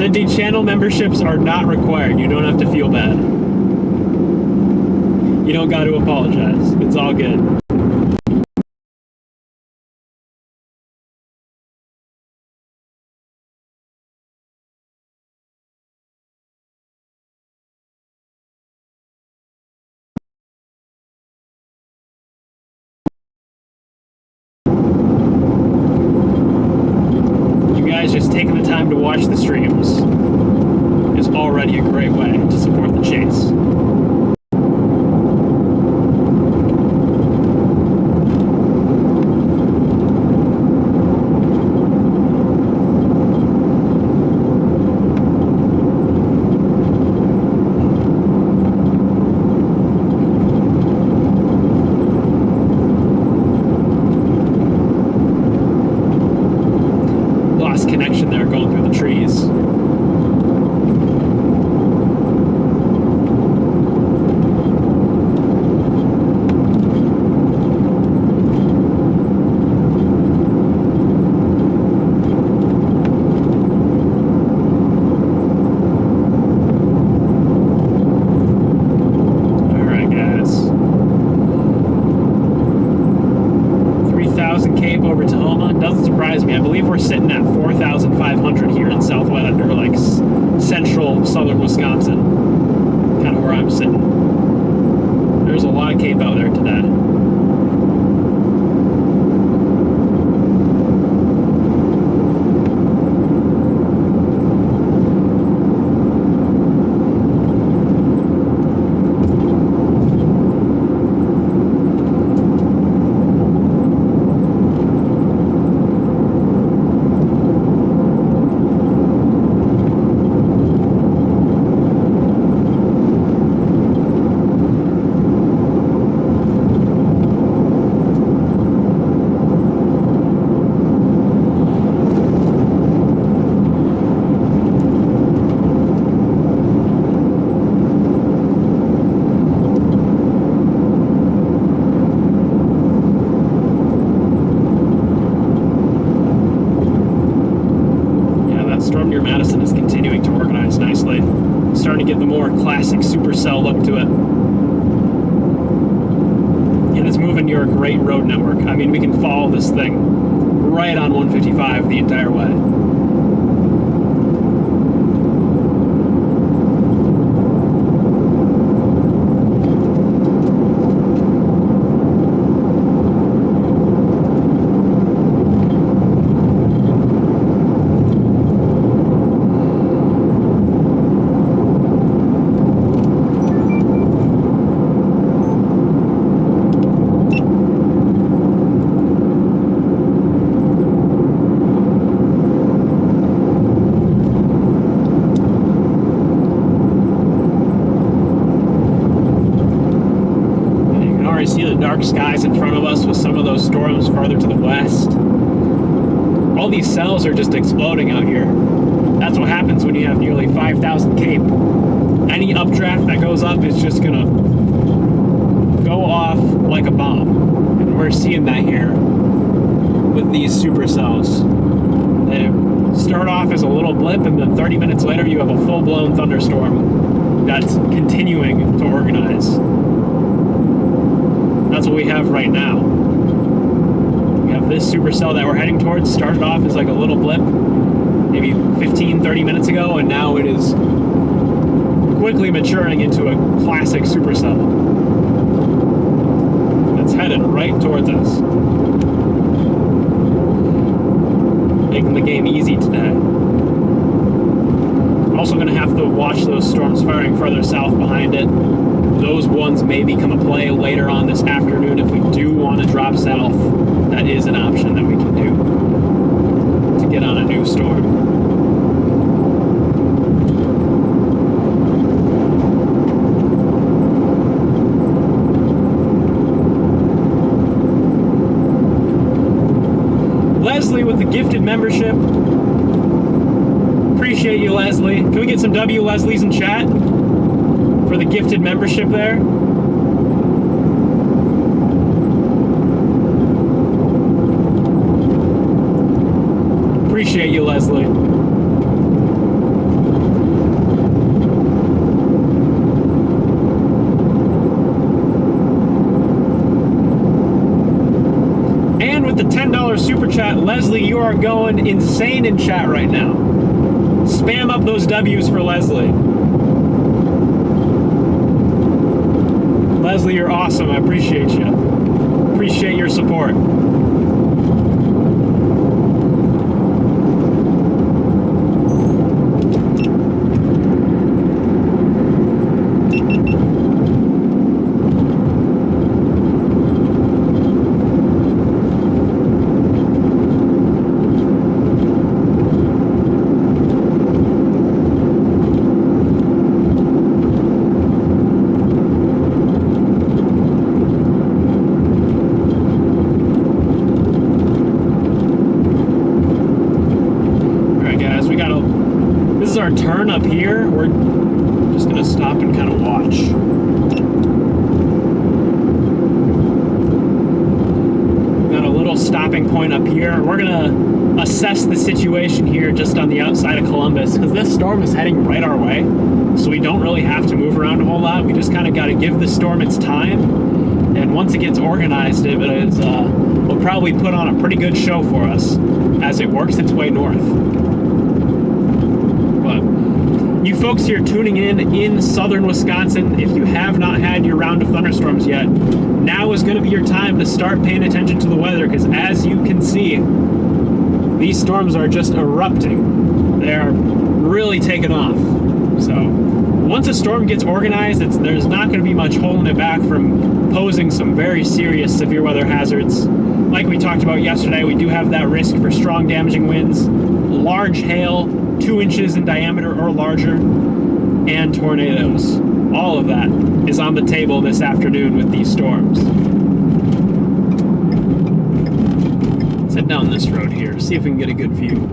Wendy, channel memberships are not required. You don't have to feel bad. You don't got to apologize. It's all good. Just taking the time to watch the streams is already a great way to support the chase. Connection there going through the trees. Alright guys. 3,000 Cape over Tahoma. Doesn't surprise me. I believe we're sitting at 4,500 here in southwest, or like central southern Wisconsin. Kind of where I'm sitting. There's a lot of Cape out there today. Madison is continuing to organize nicely. Starting to get the more classic supercell look to it. And it's moving near a great road network. I mean, we can follow this thing right on 155 the entire way. See the dark skies in front of us with some of those storms farther to the west. All these cells are just exploding out here. That's what happens when you have nearly 5,000 Cape. Any updraft that goes up is just gonna go off like a bomb. And we're seeing that here with these supercells. They start off as a little blip, and then 30 minutes later you have a full-blown thunderstorm that's continuing to organize. That's what we have right now. We have this supercell that we're heading towards. Started off as like a little blip maybe 15, 30 minutes ago, and now it is quickly maturing into a classic supercell. It's headed right towards us. Making the game easy today. We're also going to have to watch those storms firing further south behind it. Those ones may become a play later on this afternoon if we do want to drop south. That is an option that we can do to get on a new storm. Leslie with the gifted membership. Appreciate you, Leslie. Can we get some W Leslies in chat for the gifted membership there? Appreciate you, Leslie. with the $10 super chat. Leslie, you are going insane in chat right now. Spam up those W's for Leslie. Leslie, you're awesome. I appreciate you. Appreciate your support. Our turn up here. We're just gonna stop and kind of watch. Got a little stopping point up here. We're gonna assess the situation here just on the outside of Columbus, because this storm is heading right our way, so we don't really have to move around a whole lot. We just kind of got to give the storm its time, and once it gets organized, will probably put on a pretty good show for us as it works its way north. You folks here tuning in southern Wisconsin, if you have not had your round of thunderstorms yet, now is going to be your time to start paying attention to the weather, because as you can see, these storms are just erupting. They are really taking off. So once a storm gets organized, there's not going to be much holding it back from posing some very serious severe weather hazards. Like we talked about yesterday, we do have that risk for strong damaging winds, large hail, 2 inches in diameter or larger, and tornadoes. All of that is on the table this afternoon with these storms. Let's head down this road here, see if we can get a good view.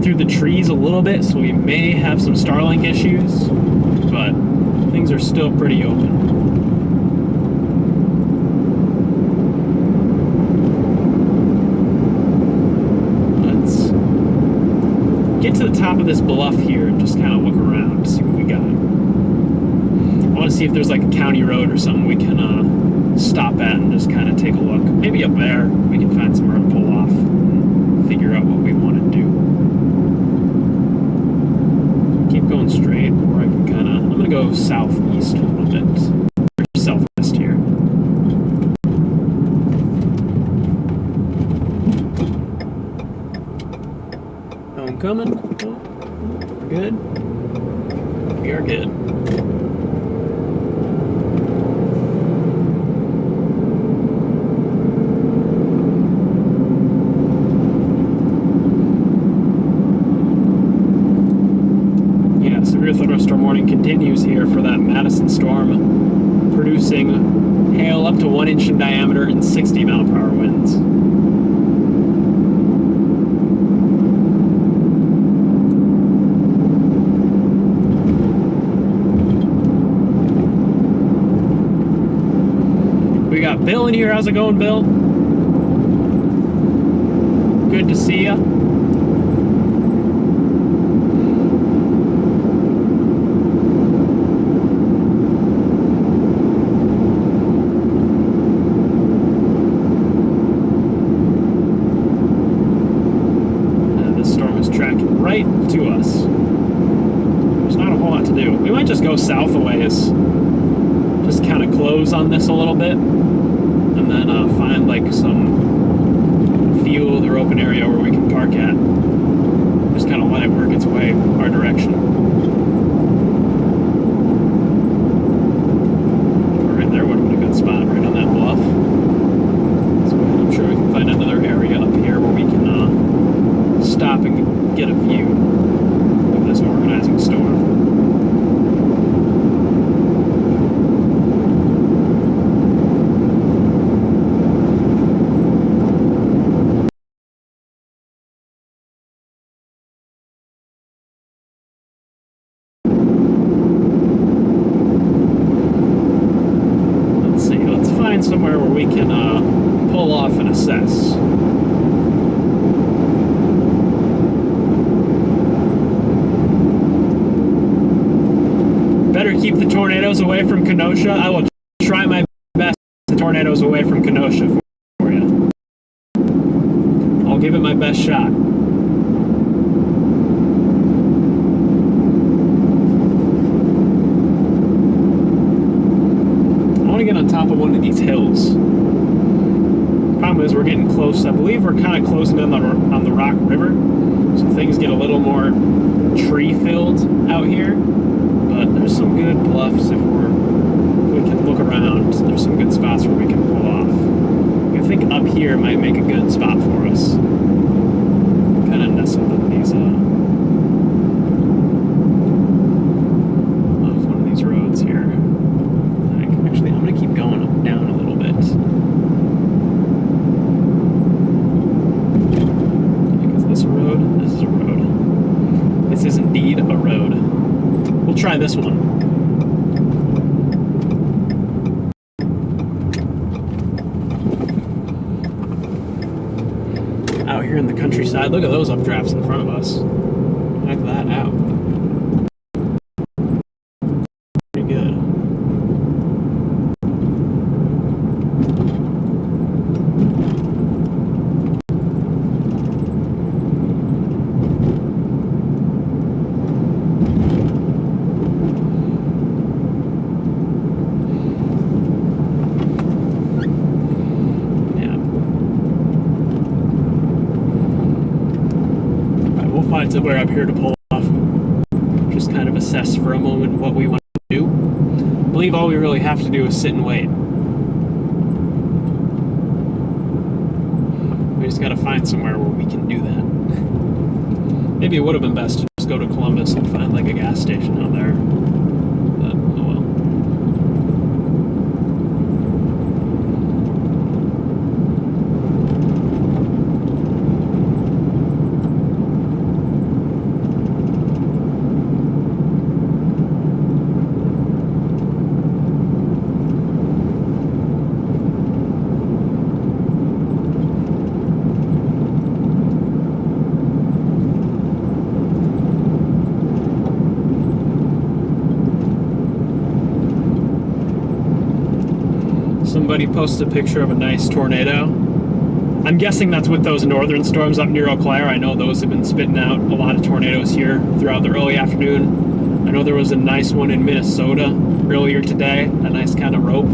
Through the trees a little bit, so we may have some Starlink issues, but things are still pretty open. Let's get to the top of this bluff here and just kind of look around, see what we got. I want to see if there's like a county road or something we can stop at and just kind of take a look. Maybe up there we can find somewhere to pull off and figure out what we want to do. Keep going straight, or I can kind of, I'm going to go southeast a little bit, or southwest here. I'm coming. Oh, good. We are good. Thunderstorm warning continues here for that Madison storm, producing hail up to 1 inch in diameter and 60 mile-per-hour winds. We got Bill in here. How's it going, Bill? Good to see ya. Right to us. There's not a whole lot to do. We might just go south a ways. Just kind of close on this a little bit, and then find like some field or open area where we can park at. Just kind of let it work its way our direction. Right there would have been a good spot, right on that bluff. So I'm sure we can find another area up here where we can stop and get a view of this organizing storm. assess. Better keep the tornadoes away from Kenosha. I will try my best to keep the tornadoes away from Kenosha for you. I'll give it my best shot. I want to get on top of one of these hills. Problem is, we're getting close. I believe we're kind of closing in on the Rock River, so things get a little more tree-filled out here. But there's some good bluffs if we can look around. There's some good spots where we can pull off. I think up here might make a good spot for us. Kind of nestled in these off one of these roads here. Actually, I'm gonna keep going up down a little bit. Is this a road? This is a road. This is indeed a road. We'll try this one. Out here in the countryside, look at those updrafts in front of us. Check that out. Pretty good. Find somewhere up here to pull off. Just kind of assess for a moment what we want to do. I believe all we really have to do is sit and wait. We just gotta find somewhere where we can do that. Maybe it would have been best to just go to Columbus and find like a gas station out there. But, oh well. Somebody posted a picture of a nice tornado. I'm guessing that's with those northern storms up near Eau Claire. I know those have been spitting out a lot of tornadoes here throughout the early afternoon. I know there was a nice one in Minnesota earlier today, a nice kind of rope.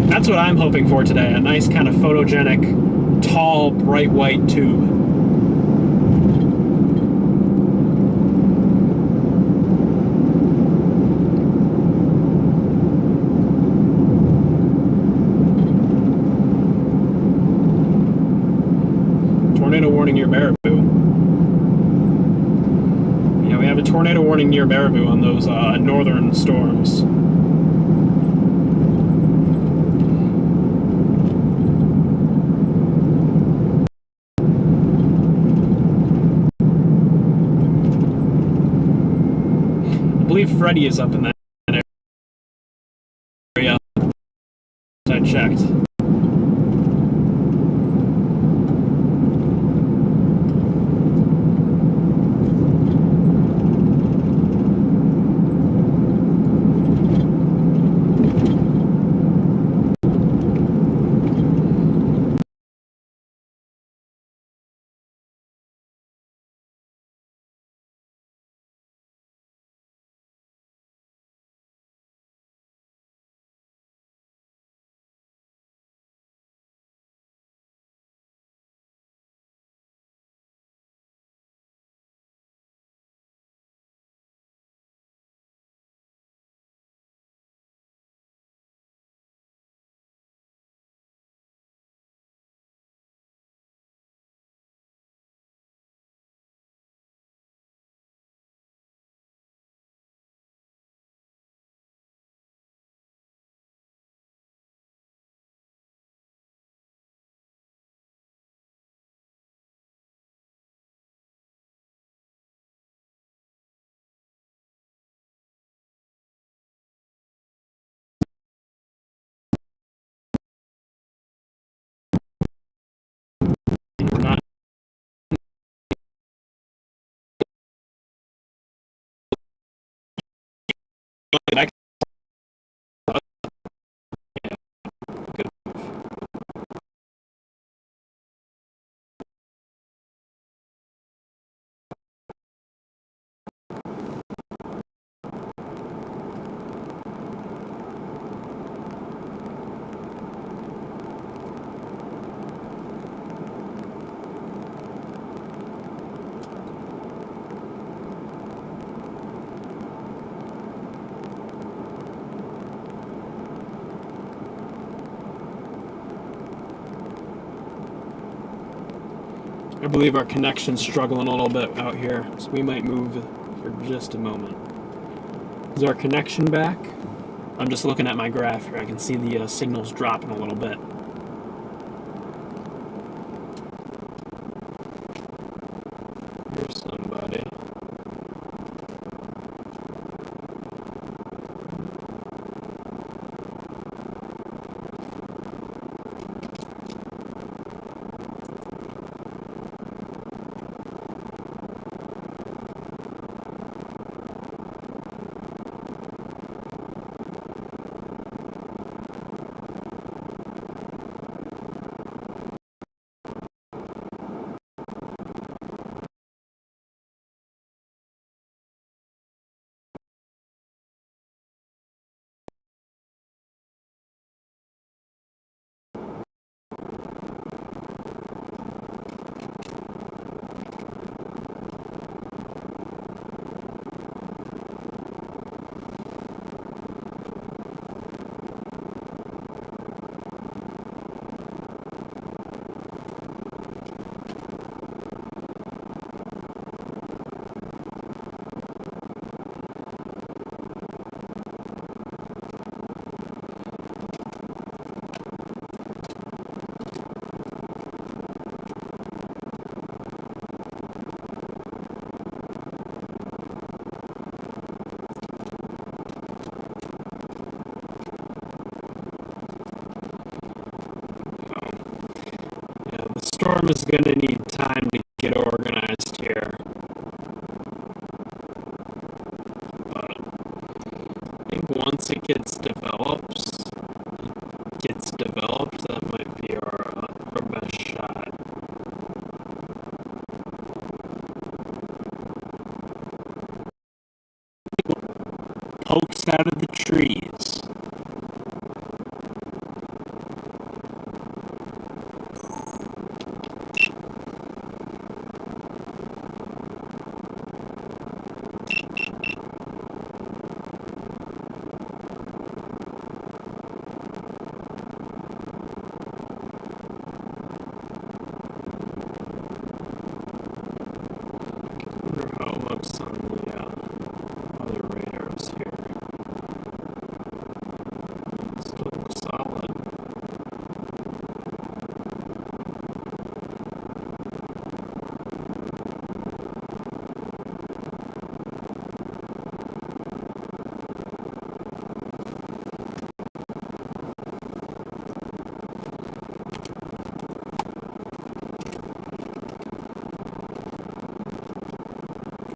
That's what I'm hoping for today, a nice kind of photogenic, tall, bright white tube. Tornado warning near Baraboo. Yeah, we have a tornado warning near Baraboo on those northern storms. I believe Freddie is up in that area. I checked. I believe our connection's struggling a little bit out here, so we might move for just a moment. Is our connection back? I'm just looking at my graph here. I can see the signals dropping a little bit. Here's somebody. Storm is going to need time to get organized here. But I think once it gets developed, that might be our best shot. Pokes out of the trees.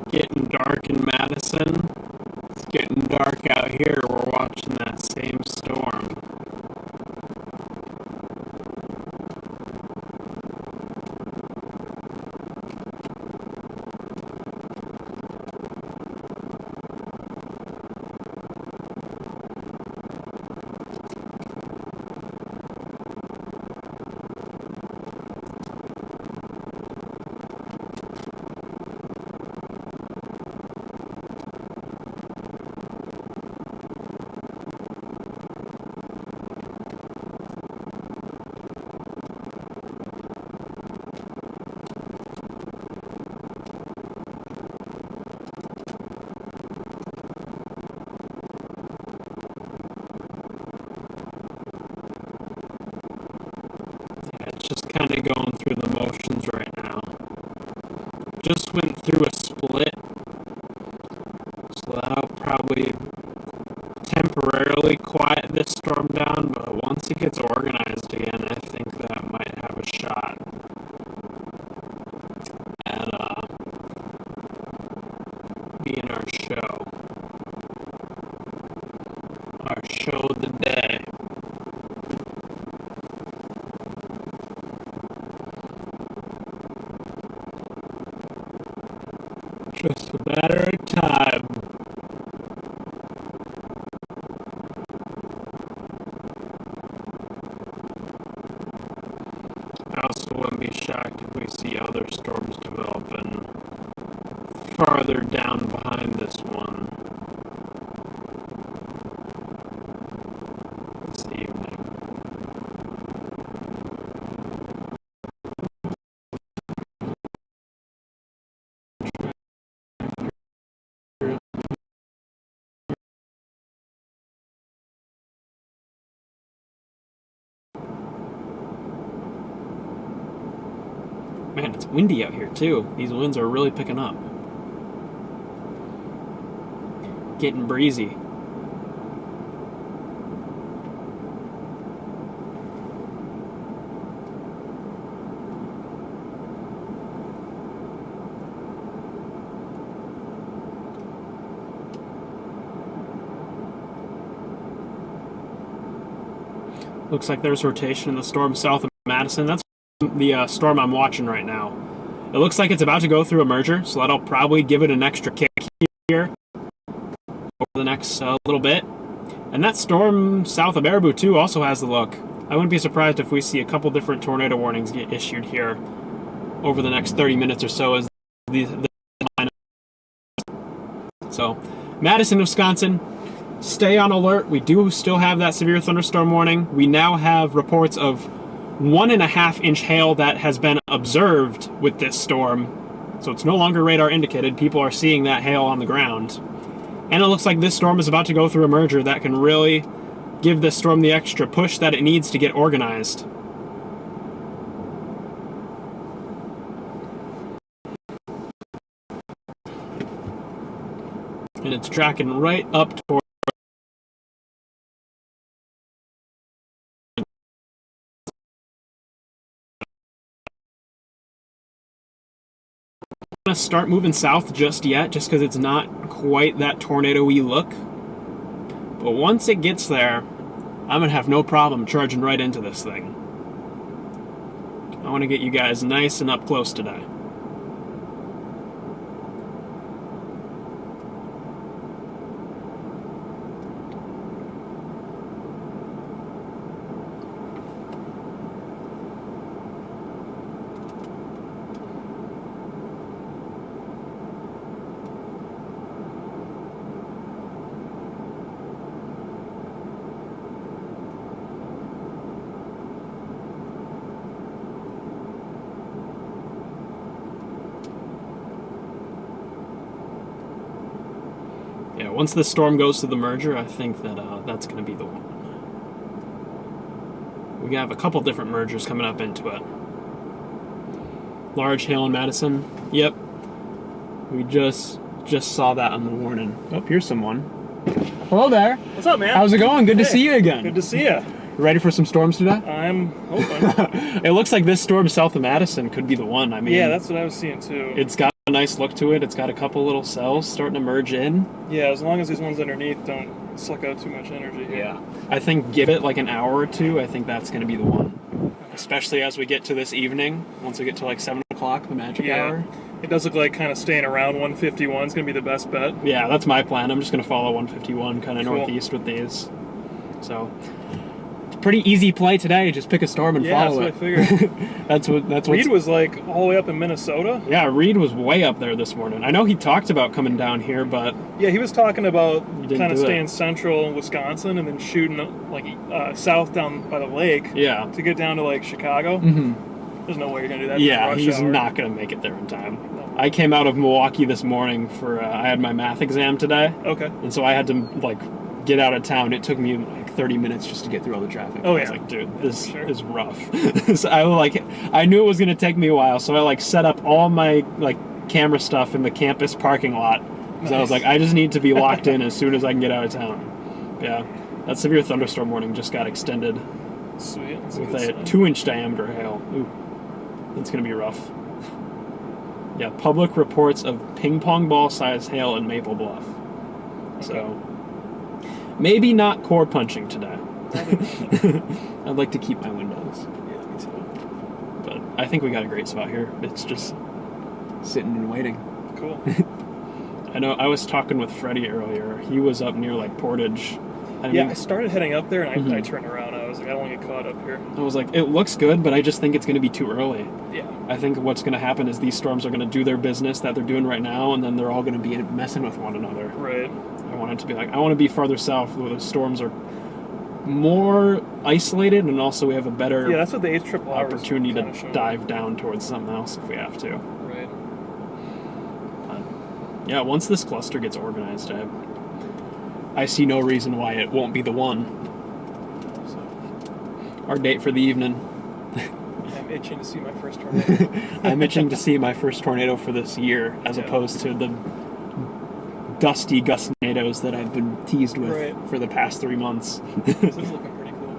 Getting dark in Madison. It's getting dark out here. We're watching that same storm. Just kind of going through the motions right now. Just went through a split, so that'll probably temporarily quiet this storm down, but once it gets organized again, I think that might have a shot at being our show. just a matter of time. I also wouldn't be shocked if we see other storms developing farther down behind this one this evening. Man, it's windy out here too. These winds are really picking up. Getting breezy. Looks like there's rotation in the storm south of Madison. That's the storm I'm watching right now. It looks like it's about to go through a merger, so that'll probably give it an extra kick here over the next little bit. And that storm south of Baraboo too also has the look. I wouldn't be surprised if we see a couple different tornado warnings get issued here over the next 30 minutes or so as the so Madison, Wisconsin, stay on alert. We do still have that severe thunderstorm warning. We now have reports of 1.5 inch hail that has been observed with this storm. So it's no longer radar indicated. People are seeing that hail on the ground. And it looks like this storm is about to go through a merger that can really give this storm the extra push that it needs to get organized. And it's tracking right up toward start moving south just yet, just because it's not quite that tornado-y look. But once it gets there, I'm gonna have no problem charging right into this thing. I want to get you guys nice and up close today. Yeah, once this storm goes to the merger, I think that that's going to be the one. We have a couple different mergers coming up into it. Large hail in Madison. Yep. We just saw that on the warning. Oh, here's someone. Hello there. What's up, man? How's it going? Good to see you again. Good to see you. Ready for some storms today? I'm hoping. It looks like this storm south of Madison could be the one. I mean, yeah, that's what I was seeing too. It's got a nice look to it. It's got a couple little cells starting to merge in. Yeah, as long as these ones underneath don't suck out too much energy here. Yeah. I think give it like an hour or two, I think that's going to be the one. Especially as we get to this evening, once we get to like 7 o'clock, the magic hour. It does look like kind of staying around 151 is going to be the best bet. Yeah, that's my plan. I'm just going to follow 151 kind of Cool. northeast with these. So, it's a pretty easy play today. Just pick a storm and follow it. Yeah, that's what I figured. that's what. Reed was like all the way up in Minnesota. Yeah, Reed was way up there this morning. I know he talked about coming down here, but yeah, he was talking about didn't kind of do it. staying central Wisconsin and then shooting like south down by the lake. Yeah. To get down to like Chicago. Mm-hmm. There's no way you're gonna do that. Yeah, rush he's hour. not going to make it there in time. No. I came out of Milwaukee this morning for I had my math exam today, Okay. and so I had to like get out of town. It took me like 30 minutes just to get through all the traffic. Oh, I was yeah. like, dude, this Sure. is rough. So I knew it was going to take me a while, so I like set up all my like camera stuff in the campus parking lot. So I was Nice. like, I just need to be locked in as soon as I can get out of town. Yeah, that severe thunderstorm warning just got extended Sweet. That's a with good a sign. 2-inch diameter hail. Ooh, it's going to be rough. Yeah, public reports of ping pong ball size hail in Maple Bluff. So, maybe not core punching today. I'd like to keep my windows. Yeah, me too. But I think we got a great spot here. It's just sitting and waiting. Cool. I know I was talking with Freddie earlier. He was up near like Portage. I started heading up there and I turned around. I was like, I don't want to get caught up here. I was like, it looks good, but I just think it's going to be too early. Yeah. I think what's going to happen is these storms are going to do their business that they're doing right now, and then they're all going to be messing with one another. Right. I want it to be like, I want to be farther south where the storms are more isolated, and also we have a better that's what the AARR opportunity to dive down towards something else if we have to. Right. Yeah, once this cluster gets organized, I see no reason why it won't be the one. So, our date for the evening. I'm itching to see my first tornado. I'm itching to see my first tornado for this year, as opposed to the dusty gust-nados that I've been teased with for the past 3 months. This is looking pretty cool.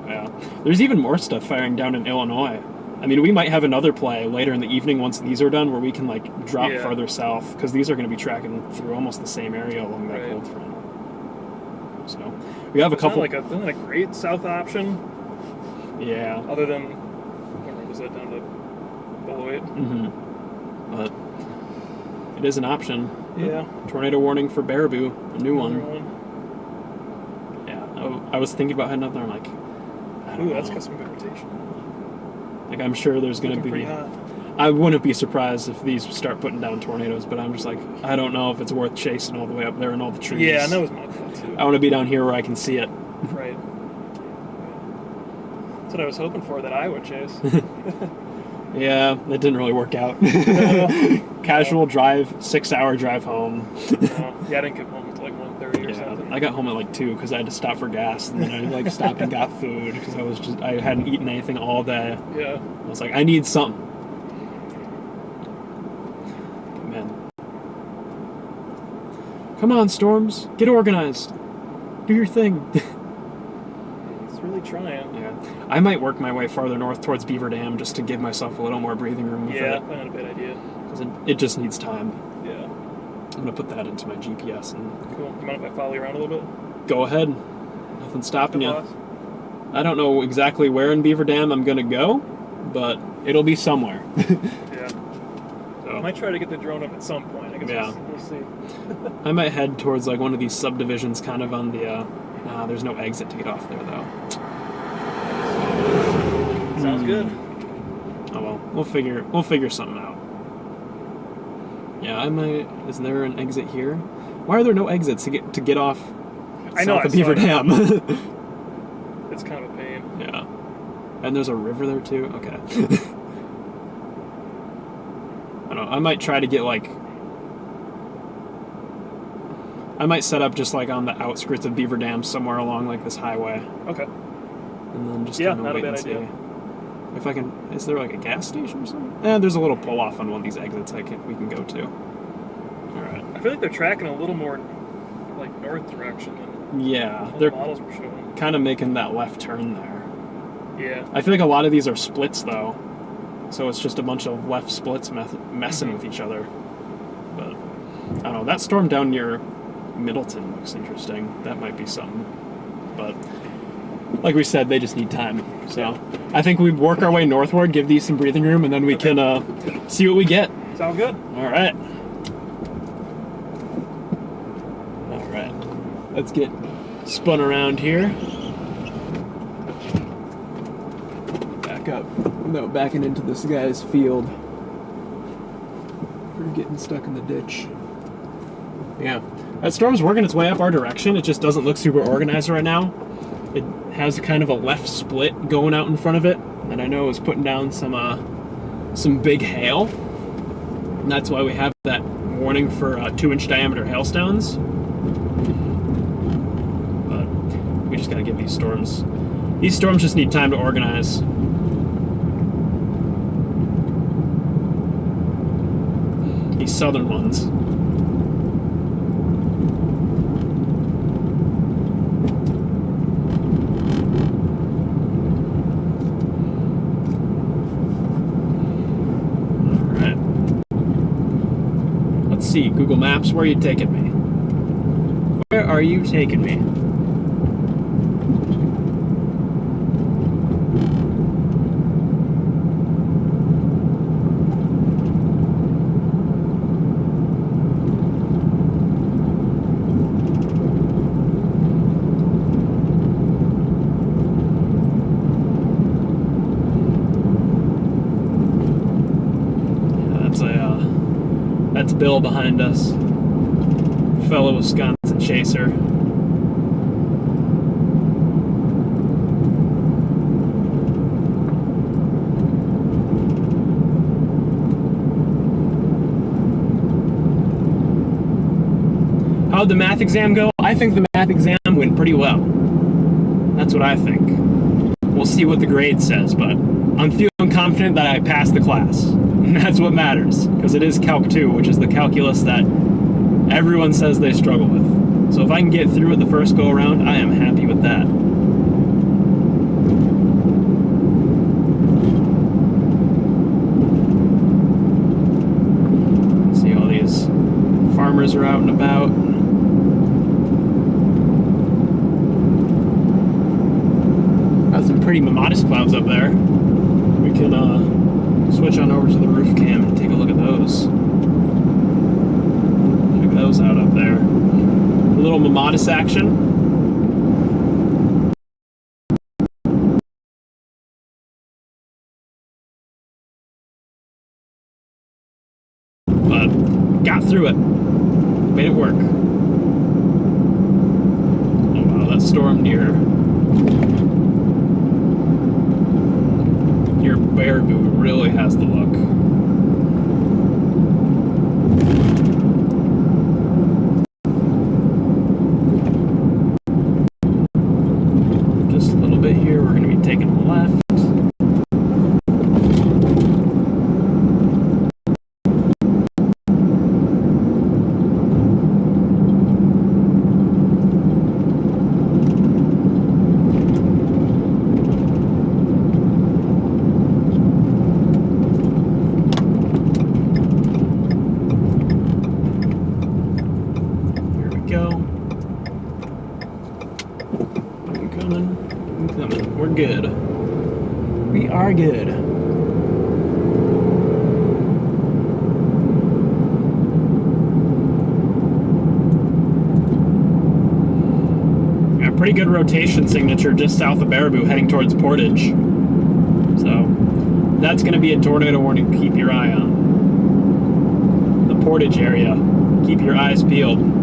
Yeah. There's even more stuff firing down in Illinois. I mean, we might have another play later in the evening once these are done where we can, like, drop farther south, because these are going to be tracking through almost the same area along that cold front. So, we have a couple... Isn't that a great south option? Yeah. Other than, where was that, down to Beloit? Mm-hmm. But it is an option. Yeah. Tornado warning for Baraboo, a new one. One. Yeah. I was thinking about heading up there. I'm like, I don't know. That's got some good rotation. Like, I'm sure there's going to be... Pretty hot. I wouldn't be surprised if these start putting down tornadoes, but I'm just like, I don't know if it's worth chasing all the way up there in all the trees. Yeah, and that was my thought too. I want to be down here where I can see it. Right. That's what I was hoping for, that I would chase. Yeah, that didn't really work out. Casual drive, 6-hour drive home. Yeah, I didn't get home until like 1:30 or something. I got home at like 2 because I had to stop for gas, and then I like stopped and got food because I hadn't eaten anything all day. Yeah. I was like, I need something. Man. Come on, Storms. Get organized. Do your thing. It's really trying. Yeah. I might work my way farther north towards Beaver Dam just to give myself a little more breathing room with it. Yeah, that's not a bad idea. Because it just needs time. Yeah. I'm going to put that into my GPS. And Cool. You mind if I follow you around a little bit? Go ahead. Nothing stopping you. Boss? I don't know exactly where in Beaver Dam I'm going to go, but it'll be somewhere. Yeah. So, I might try to get the drone up at some point. I guess we'll see. I might head towards like one of these subdivisions kind of on the... there's no exit to get off there, though. Sounds good. Oh well, we'll figure something out. Yeah, I might. Is there an exit here? Why are there no exits to get off south of Beaver Dam? It's kind of a pain. Yeah, and there's a river there too. Okay. I don't know. I might try to get like. I might set up just like on the outskirts of Beaver Dam somewhere along like this highway. Okay. And then just not kind of a wait bad and see. idea. If I can, is there like a gas station or something? There's a little pull off on one of these exits we can go to. All right. I feel like they're tracking a little more like north direction than they're the models were showing. kind of making that left turn there. Yeah. I feel like a lot of these are splits though, so it's just a bunch of left splits messing with each other. But I don't know. That storm down near Middleton looks interesting. That might be something. But like we said, they just need time. So I think we work our way northward, give these some breathing room, and then we can see what we get. Sound good? All right. All right. Let's get spun around here. Back up. No, backing into this guy's field. We're getting stuck in the ditch. Yeah. That storm's working its way up our direction. It just doesn't look super organized right now. It has kind of a left split going out in front of it that I know is putting down some big hail. And that's why we have that warning for 2-inch diameter hailstones. But we just gotta give these storms just need time to organize. These southern ones. See, Google Maps, where are you taking me? Where are you taking me? Bill behind us. Fellow Wisconsin chaser. How'd the math exam go? I think the math exam went pretty well. That's what I think. We'll see what the grade says, but I'm feeling confident that I passed the class. And that's what matters, because it is Calc 2, which is the calculus that everyone says they struggle with. So if I can get through it the first go around, I am happy with that. See, all these farmers are out and about. Got some pretty modest clouds up there. We can switch on over to the roof cam and take a look at those. Check those out up there. A little Mamatis action. But got through it. Made it work. Oh wow, that storm near Baraboo really has the look. Just a little bit here, we're going to be taking a left. We're good. We are good. Got a pretty good rotation signature just south of Baraboo heading towards Portage. So that's going to be a tornado warning to keep your eye on. The Portage area. Keep your eyes peeled.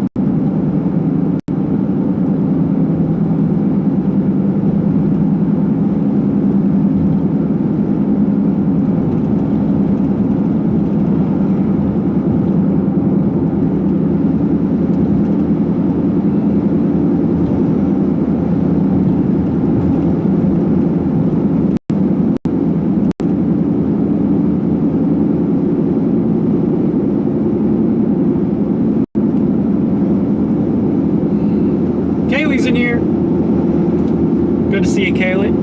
Kaylee's in here. Good to see you, Kaylee.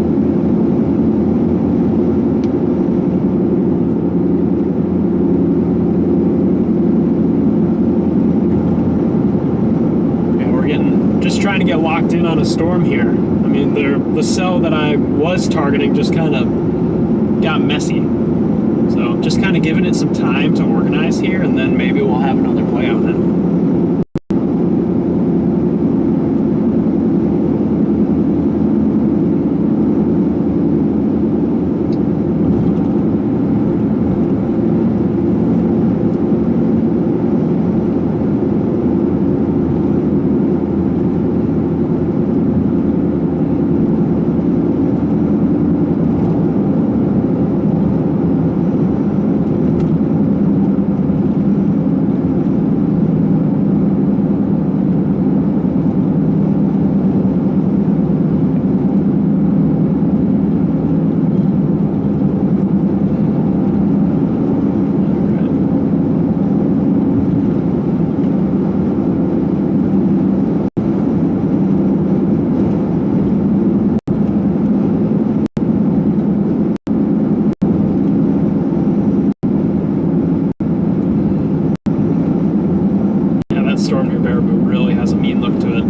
Yeah, we're just trying to get locked in on a storm here. I mean, the cell that I was targeting just kind of got messy. So just kind of giving it some time to organize here, and then maybe we'll have another play on it. Storm near Baraboo really has a mean look to it.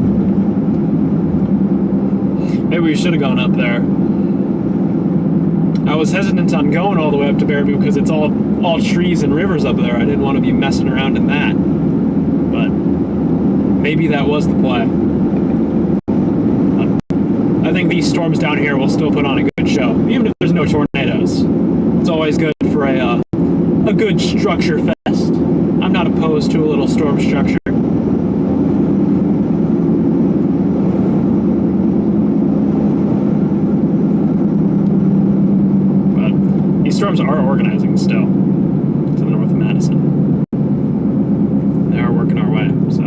Maybe we should have gone up there. I was hesitant on going all the way up to Baraboo because it's all trees and rivers up there. I didn't want to be messing around in that. But maybe that was the play. I think these storms down here will still put on a good show, even if there's no tornadoes. It's always good for a good structure fest. I'm not opposed opposed to a little storm structure. But these storms are organizing still to the north of Madison. They are working our way, so.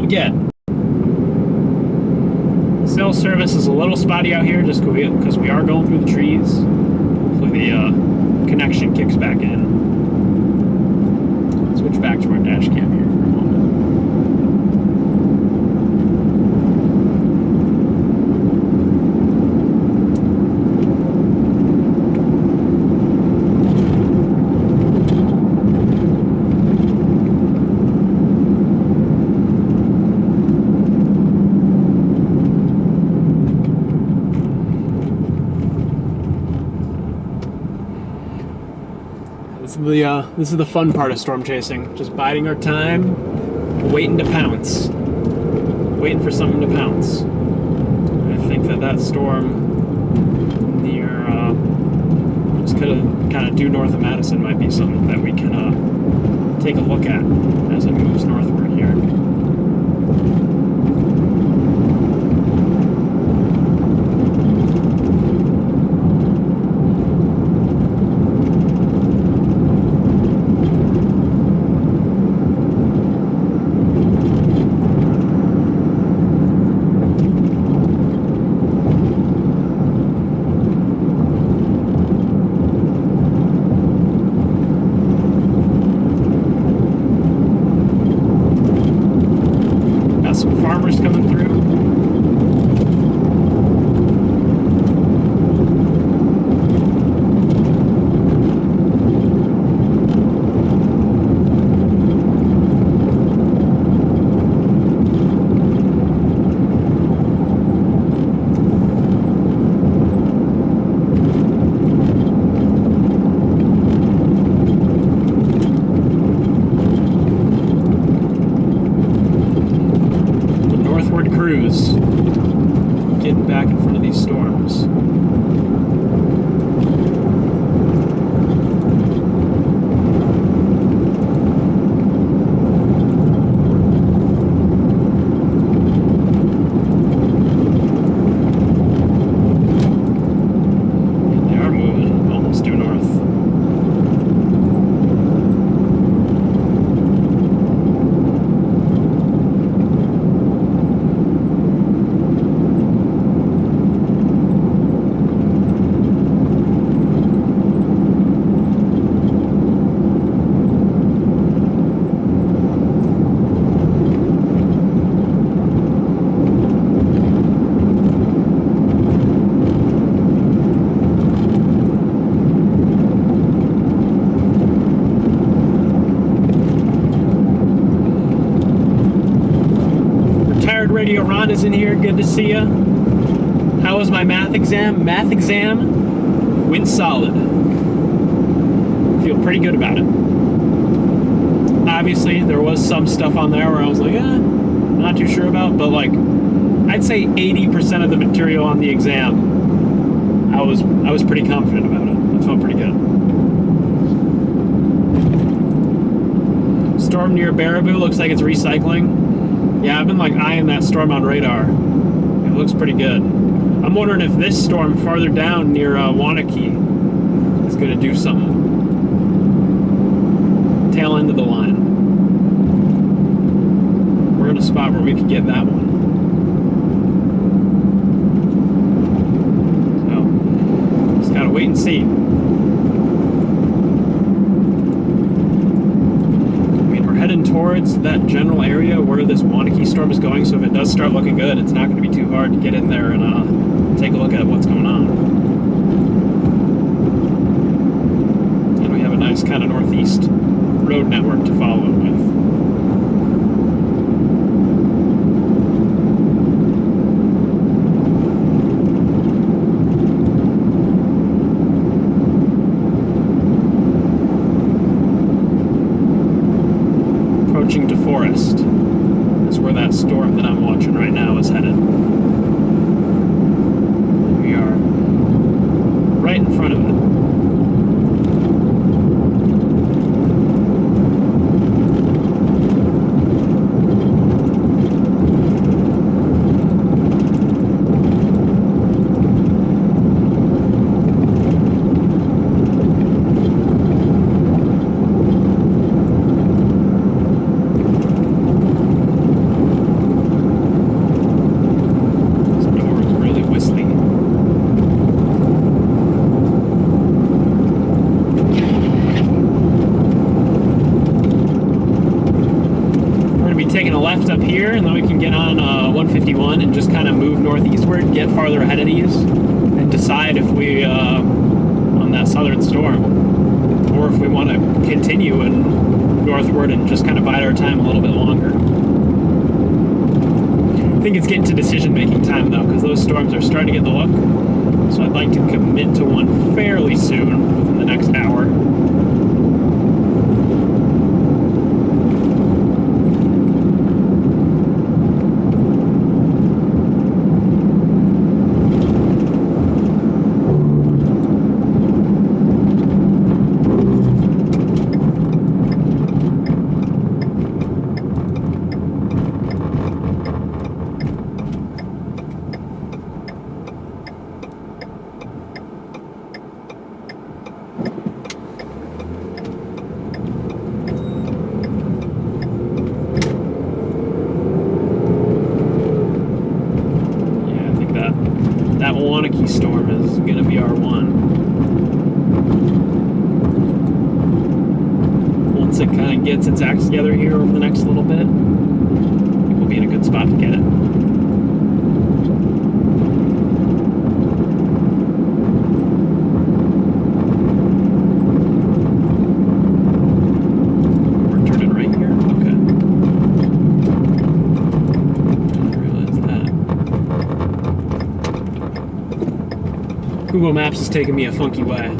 Again, cell service is a little spotty out here just because we are going through the trees. Hopefully the connection kicks back in. Switch back to our dash cam here for a moment. This is the fun part of storm chasing. Just biding our time, waiting to pounce. Waiting for something to pounce. I think that storm near, just kind of due north of Madison might be something that we can take a look at as it moves northward here. Coming through. Cruise, getting back in front of these storms. They are moving almost due north. Radio Ron is in here. Good to see you. How was my math exam? Math exam went solid. Feel pretty good about it. Obviously, there was some stuff on there where I was like, not too sure about, but like, I'd say 80% of the material on the exam, I was pretty confident about it. I felt pretty good. Storm near Baraboo looks like it's recycling. Yeah, I've been like eyeing that storm on radar. It looks pretty good. I'm wondering if this storm farther down near Wanakee is going to do something. Tail end of the line. We're in a spot where we could get that one. So, just gotta wait and see. Heading towards that general area where this Wanakee storm is going, so if it does start looking good, it's not going to be too hard to get in there and take a look at what's going on. And we have a nice kind of northeast road network to follow it with. that storm that I'm watching right now is headed. We are right in front of it. Taking a left up here, and then we can get on 151 and just kind of move northeastward, get farther ahead of these, and decide if we on that southern storm, or if we want to continue and northward and just kind of bide our time a little bit longer. I think it's getting to decision-making time though, because those storms are starting to get the look. So I'd like to commit to one fairly soon, within the next hour. Storm is going to be our one. Once it kind of gets its acts together here over the next little bit, I think we'll be in a good spot to get it. We're turning right here? Okay. Didn't realize that. Google Maps is taking me a funky way.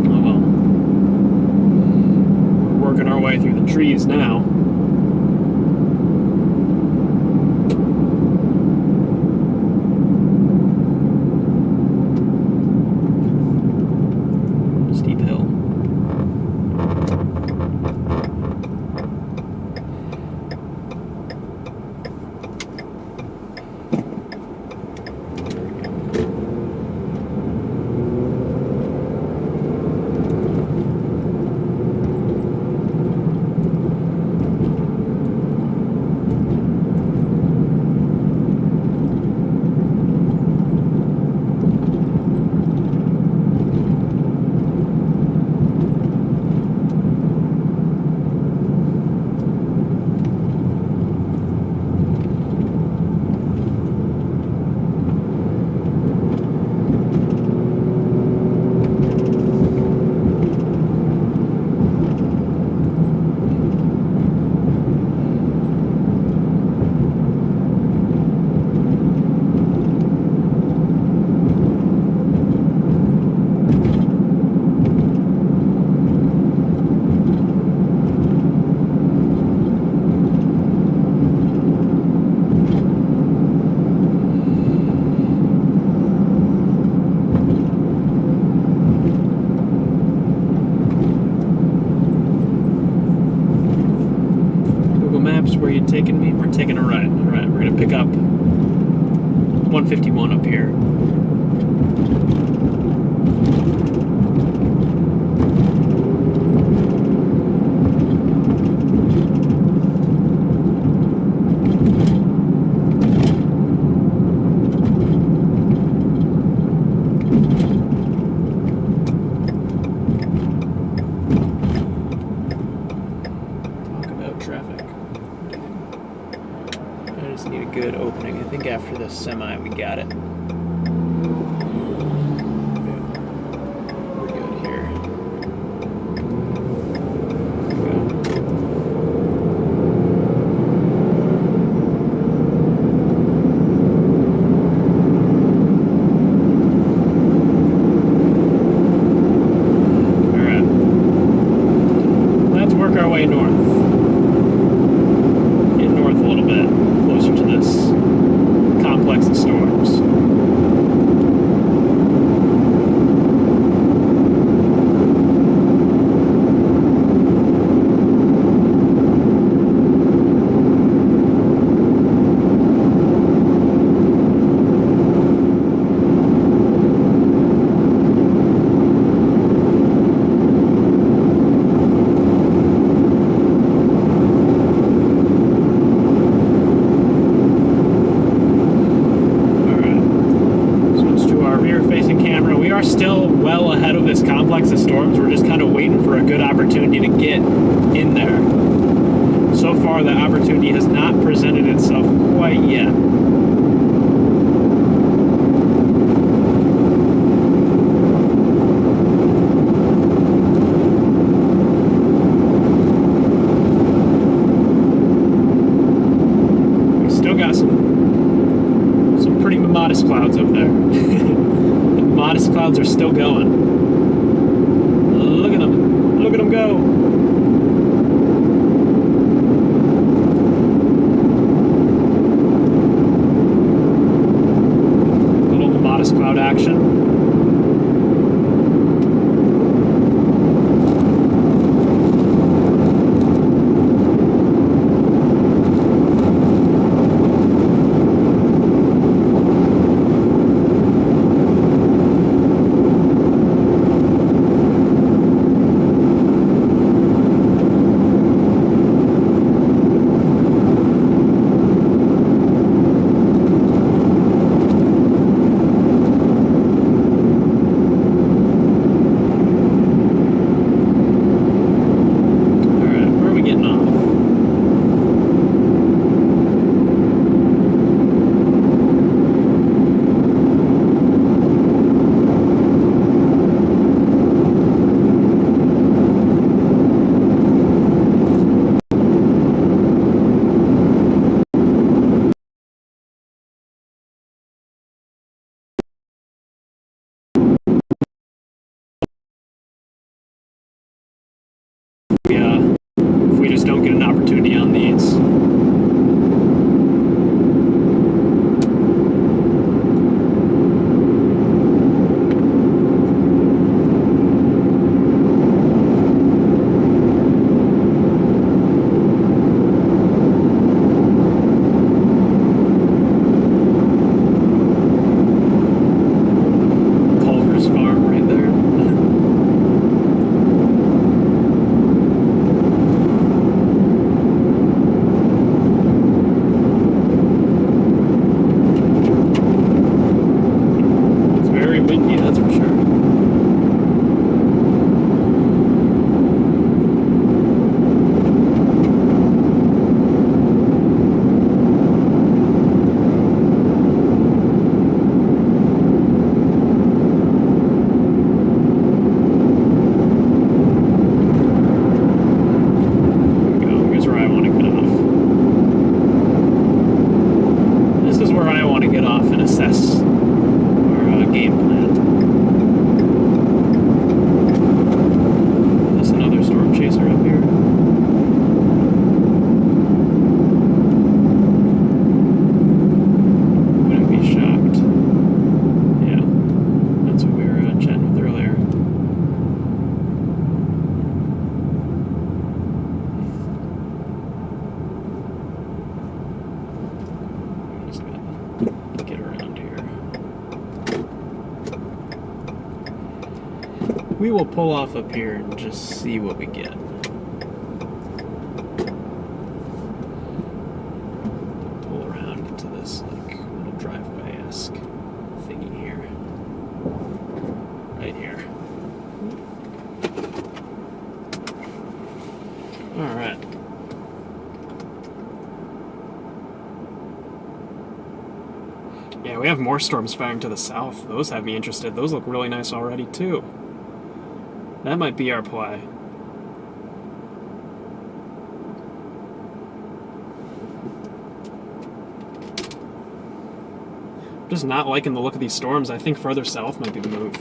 Oh well. We're working our way through the trees now. Where you taking me? We're taking a right. All right, we're gonna pick up 151 up here. Good opening. I think after the semi we got it. We're good here. complex of storms, we're just kind of waiting for a good opportunity to get in there. So far, the opportunity has not presented itself quite yet. We still got some pretty modest clouds up there. The modest clouds are still going. Look at them. Look at them go. Cloud action. If we just don't get an opportunity on these. Culver's Farm right there. Windy, that's for sure. Here's where I want to get off. This is where I want to get off and assess our game plan. There's another storm chaser up here. Wouldn't be shocked. Yeah, that's what we were chatting with earlier. Just gotta get around here. We will pull off up here and just see what we get. Pull around into this like little driveway-esque thingy here. Right here. Alright. Yeah, we have more storms firing to the south. Those have me interested. Those look really nice already, too. That might be our play. I'm just not liking the look of these storms. I think further south might be the move.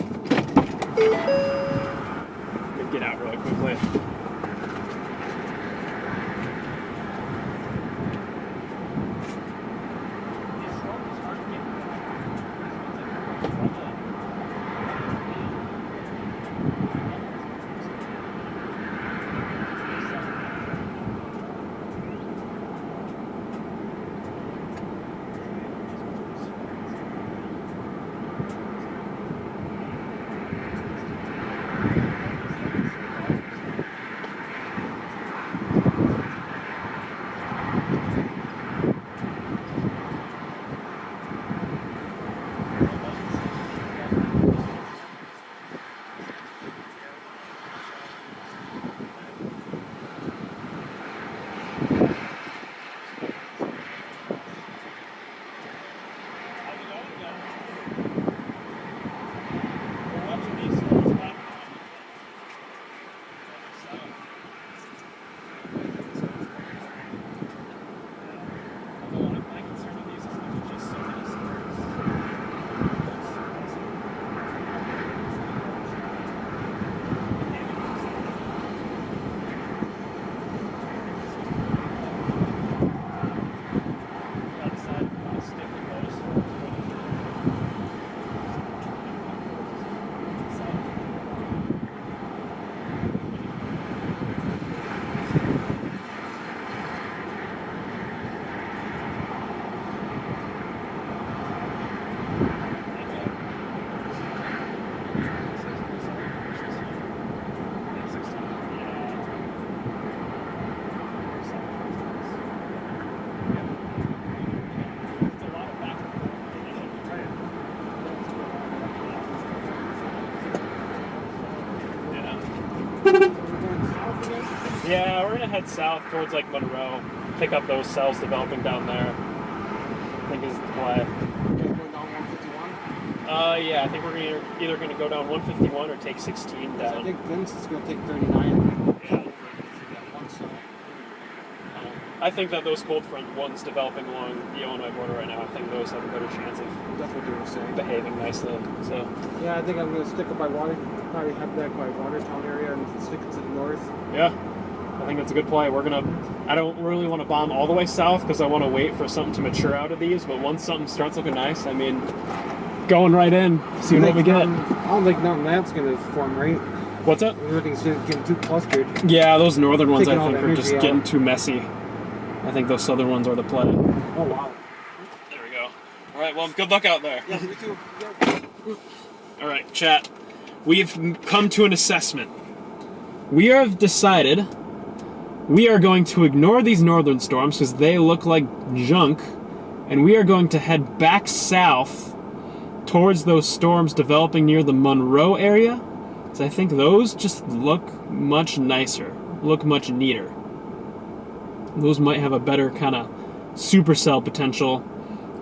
Get out really quickly. Yeah, we're gonna head south towards like Monroe, pick up those cells developing down there. I think is the play. Going down 151. Yeah, I think we're either gonna go down 151 or take 16 down. I think Vince is gonna take 39. Yeah. That one side. I think that those cold front ones developing along the Illinois border right now, I think those have a better chance of That's what they were saying. behaving nicely. So Yeah, I think I'm gonna stick it by water. Probably have that by Watertown area and stick it to the north. yeah, I think that's a good play. I don't really want to bomb all the way south because I want to wait for something to mature out of these. But once something starts looking nice, I mean, going right in, see what we get. I don't think nothing that's gonna form right. What's up? Everything's getting too clustered. Yeah, those northern ones Taking I all think the are just energy getting out. too messy. I think those southern ones are the play. Oh wow. There we go. All right, well, good luck out there. Yeah, me too. All right, chat. We've come to an assessment. We have decided we are going to ignore these northern storms because they look like junk, and we are going to head back south towards those storms developing near the Monroe area. So I think those just look much nicer, look much neater. Those might have a better kind of supercell potential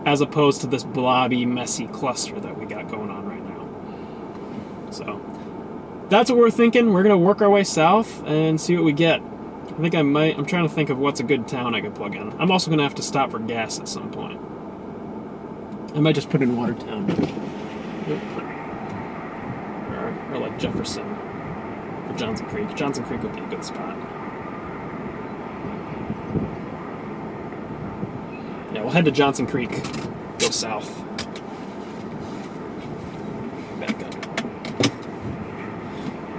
as opposed to this blobby, messy cluster that we got going on right now. So that's what we're thinking. We're going to work our way south and see what we get. I'm trying to think of what's a good town I could plug in. I'm also going to have to stop for gas at some point. I might just put in Watertown. Or like Jefferson. Or Johnson Creek. Johnson Creek would be a good spot. Yeah, we'll head to Johnson Creek. Go south. Back up.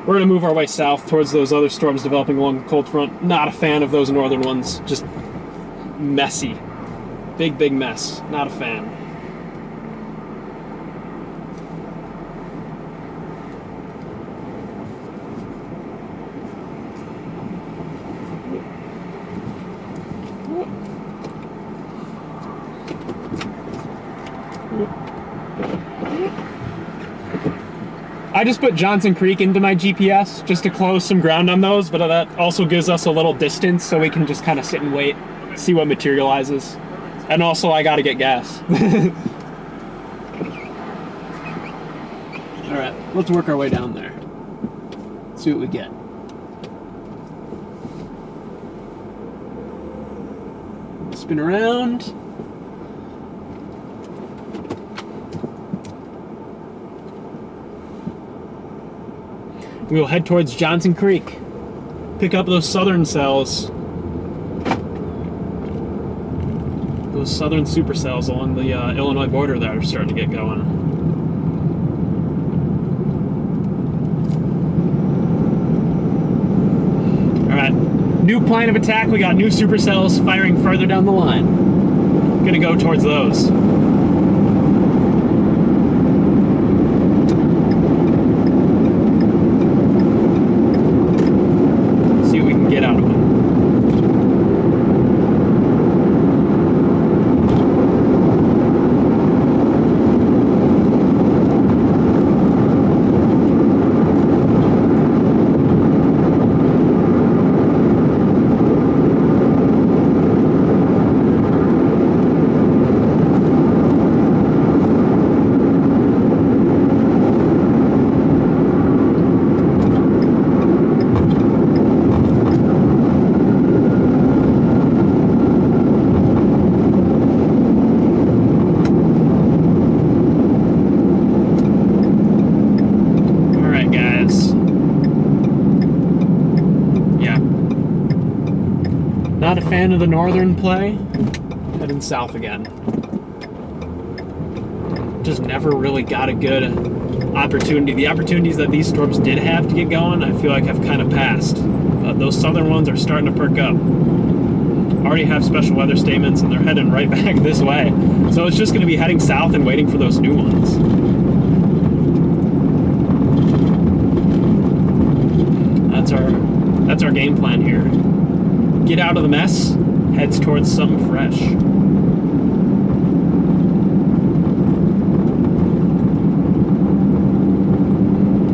We're going to move our way south towards those other storms developing along the cold front. Not a fan of those northern ones. Just messy. Big, big mess. Not a fan. I just put Johnson Creek into my GPS just to close some ground on those, but that also gives us a little distance so we can just kind of sit and wait, see what materializes. And also, I gotta get gas. Alright, let's work our way down there. See what we get. Spin around. We'll head towards Johnson Creek. Pick up those southern cells. Those southern supercells along the Illinois border that are starting to get going. Alright, new plan of attack. We got new supercells firing further down the line. Gonna go towards those. Not a fan of the northern play. Heading south again. Just never really got a good opportunity. The opportunities that these storms did have to get going, I feel like have kind of passed. But those southern ones are starting to perk up. Already have special weather statements and they're heading right back this way. So it's just going to be heading south and waiting for those new ones. That's our game plan here. Get out of the mess, heads towards something fresh.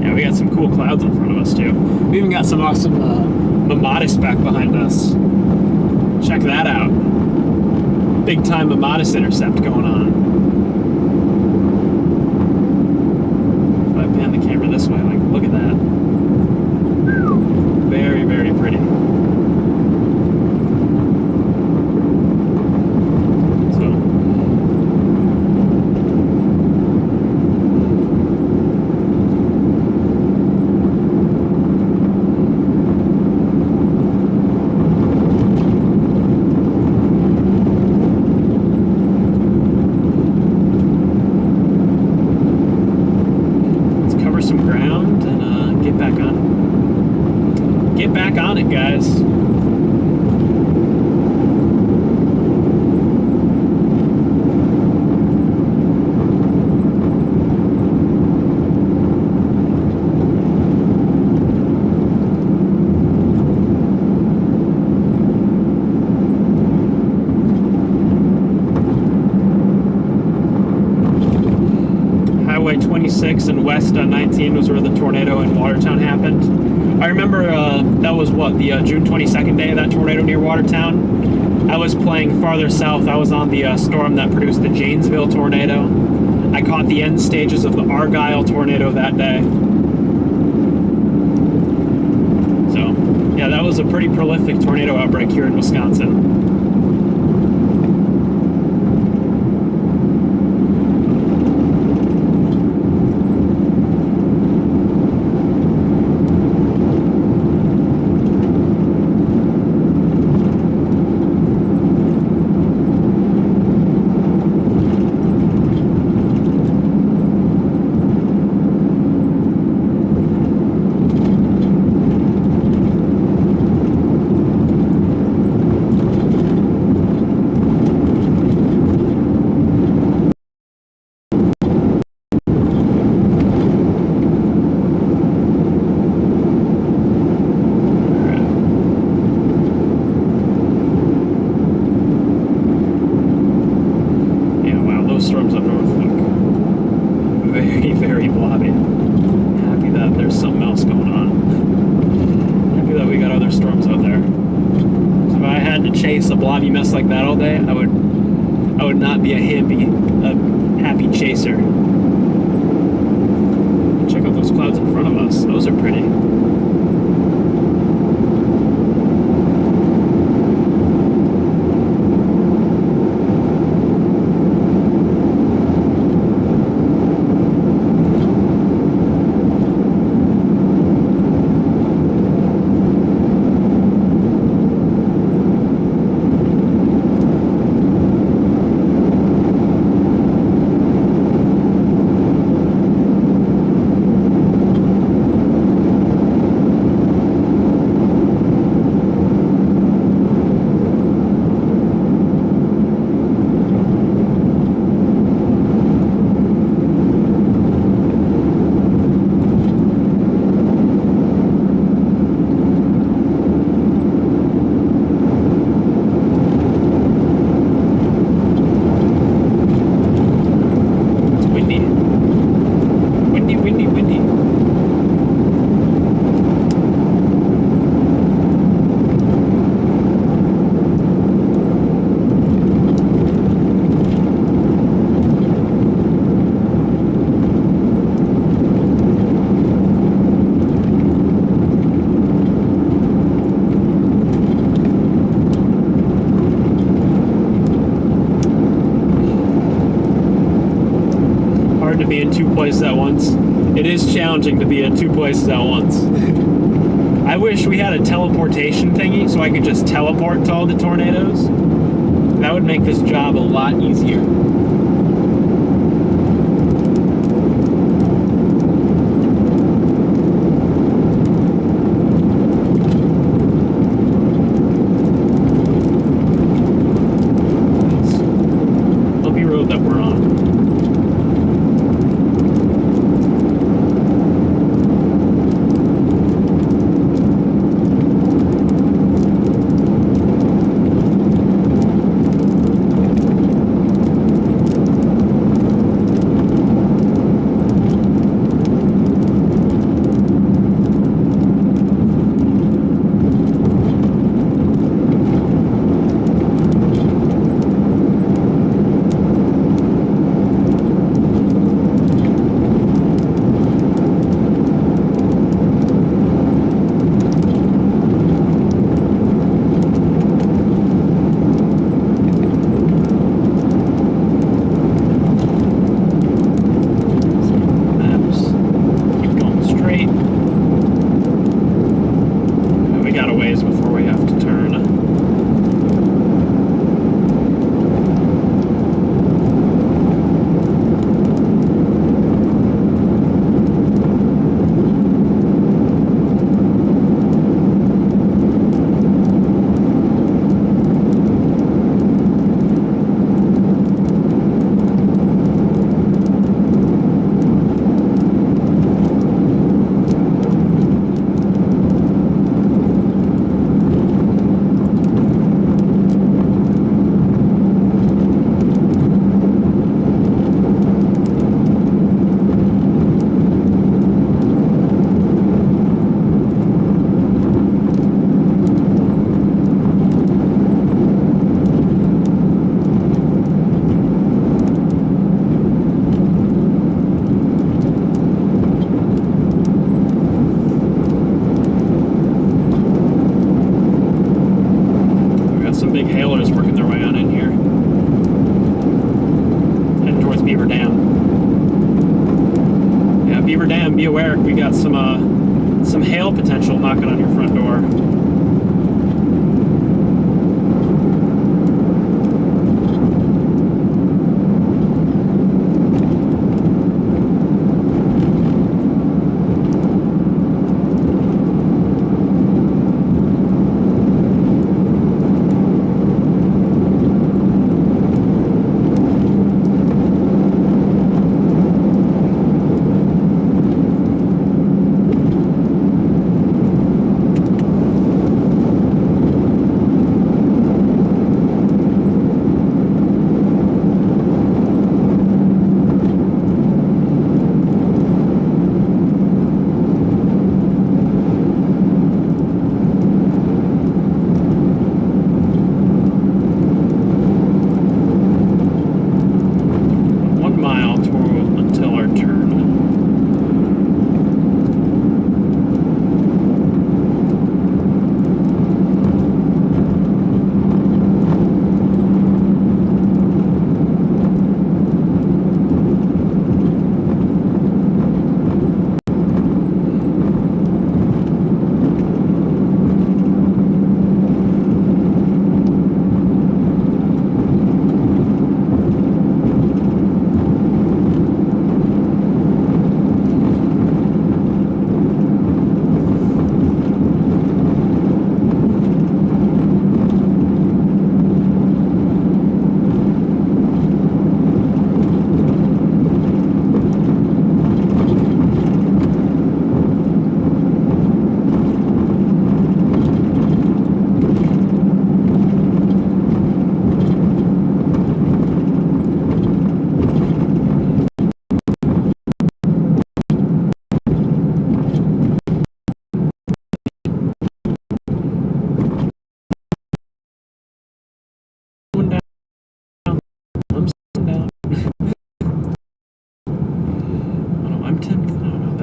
Yeah, we got some cool clouds in front of us too. We even got some awesome Mamatis back behind us. Check that out. Big time Mamatis intercept going on. If I pan the camera this way, like, look at that. Very, very pretty. Guys. Highway 26 and West 19 was where the tornado in Watertown happened. I remember that was what, the June 22nd day of that tornado near Watertown. I was playing farther south. I was on the storm that produced the Janesville tornado. I caught the end stages of the Argyle tornado that day. So, yeah, that was a pretty prolific tornado outbreak here in Wisconsin. Chase a blobby mess like that all day, I would not be a happy chaser. Check out those clouds in front of us. Those are pretty. Be in two places at once. It is challenging to be in two places at once. I wish we had a teleportation thingy so I could just teleport to all the tornadoes. That would make this job a lot easier. Bumpy road that we're on. some big hailers working their way on in here. Heading towards Beaver Dam. Yeah, Beaver Dam, be aware. We got some hail potential knocking on your front door.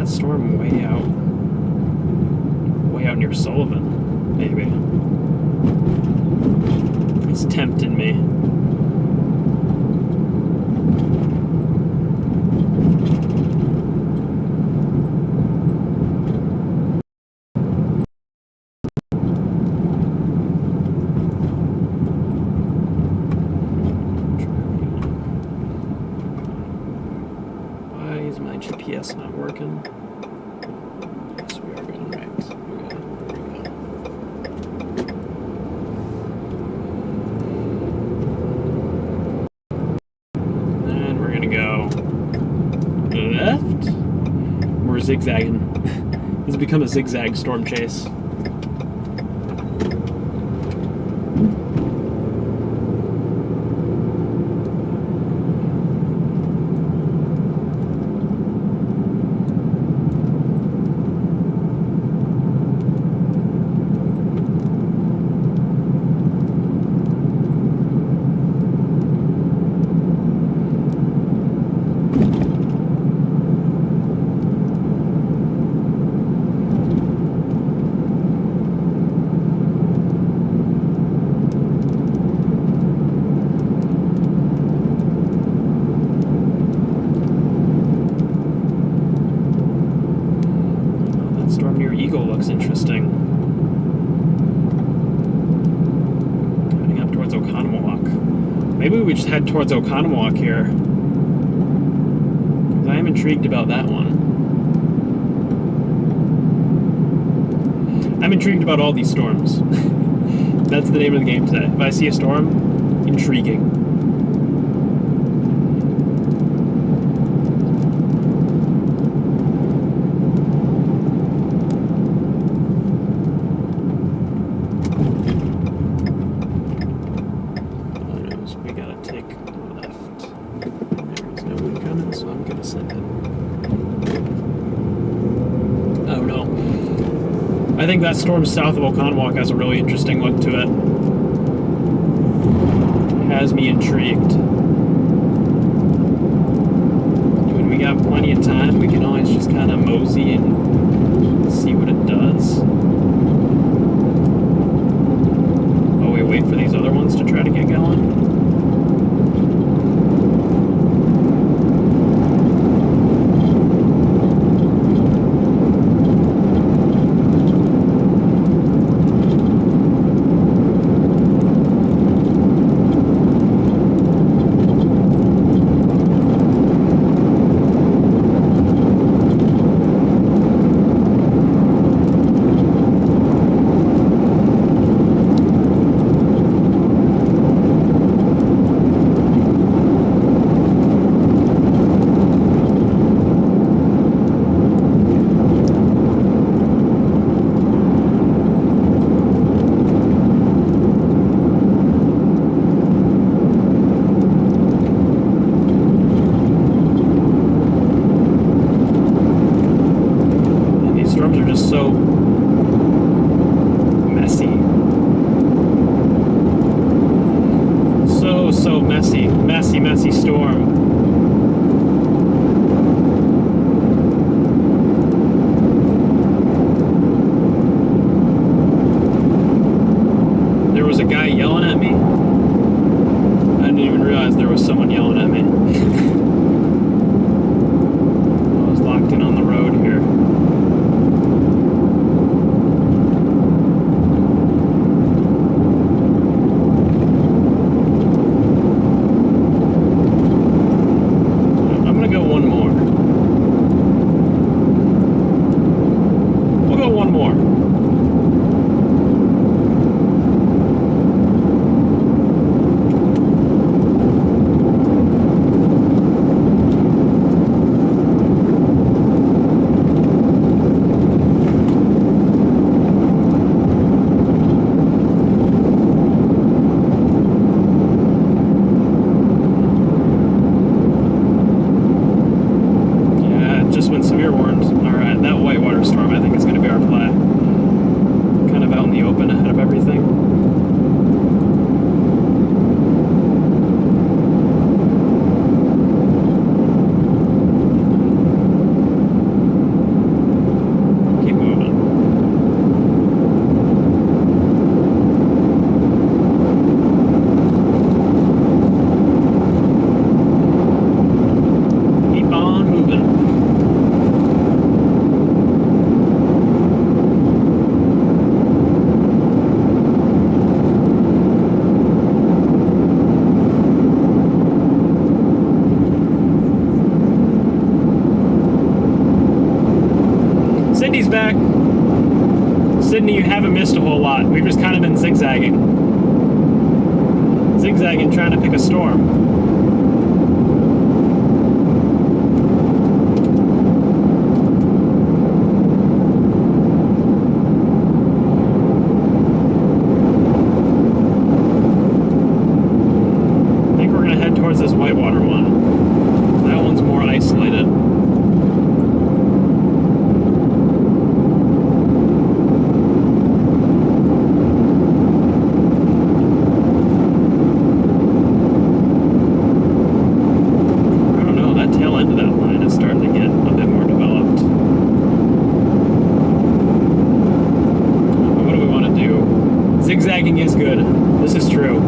Storm way out near Sullivan, maybe. It's tempting me. Why is my GPS not working? Zigzagging. This has become a zigzag storm chase. Looks interesting. Heading up towards Oconomowoc. Maybe we just head towards Oconomowoc here. Because I am intrigued about that one. I'm intrigued about all these storms. That's the name of the game today. If I see a storm, intriguing. I think that storm south of Oconomowoc has a really interesting look to it. Has me intrigued. When we got plenty of time, we can always just kind of mosey and see what it does. Oh, we wait for these other ones. Sydney, you haven't missed a whole lot. We've just kind of been zigzagging. Zigzagging, trying to pick a storm. Towards this whitewater one. That one's more isolated. I don't know, that tail end of that line is starting to get a bit more developed. What do we want to do? Zigzagging is good. This is true.